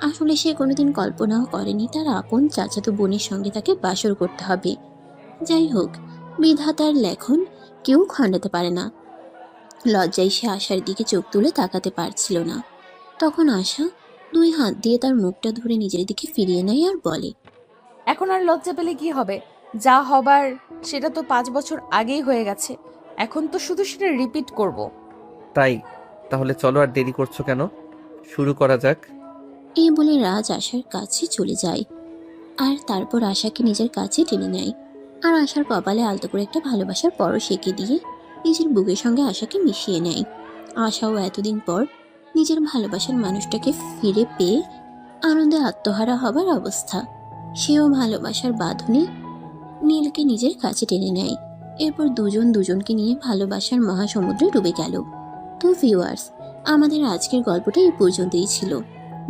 আসলে সে কোনোদিন কল্পনাও করেনি তার আপন চাচাতো বোনের সঙ্গে তাকে বাসর করতে হবে। যাই হোক, বিধাতার লেখন কেউ খণ্ডাতে পারে না। লজ্জায় সে আশার দিকে চোখ তুলে তাকাতে পারছিল না। তখন আশা 2 হাত দিয়ে তার মুখটা ধরে নিজের দিকে ফিরিয়ে নেয় আর বলে, এখন আর লজ্জা পেলে কি হবে? যা হবার সেটা তো 5 বছর আগেই হয়ে গেছে। এখন তো শুধু সেটা রিপিট করব। তাই তাহলে চলো, আর দেরি করছো কেন? শুরু করা যাক। এই বলে রাজ আশার কাছে চলে যায় আর তারপর আশাকে নিজের কাছে টেনে নেয় আর আশার কপালে আলতো করে একটা ভালোবাসার পরশ এঁকে দিয়ে নিজের বুকের সঙ্গে আশাকে মিশিয়ে নেয়। আশাও এতদিন পর নিজের ভালোবাসার মানুষটাকে ফিরে পেয়ে আনন্দে আত্মহারা হবার অবস্থা। সেও ভালোবাসার বাঁধনে নীলকে নিজের কাছে টেনে নেয়। এরপর দুজন দুজনকে নিয়ে ভালোবাসার মহাসমুদ্রে ডুবে গেল। তো ভিউয়ার্স, আমাদের আজকের গল্পটা এই পর্যন্তই ছিল।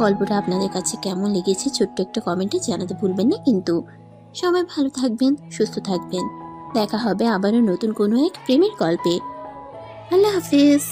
গল্পটা আপনাদের কাছে কেমন লেগেছে ছোট্ট একটা কমেন্টে জানাতে ভুলবেন না কিন্তু। সবাই ভালো থাকবেন, সুস্থ থাকবেন। দেখা হবে আবারও নতুন কোনো এক প্রেমের গল্পে। আল্লাহ হাফিজ।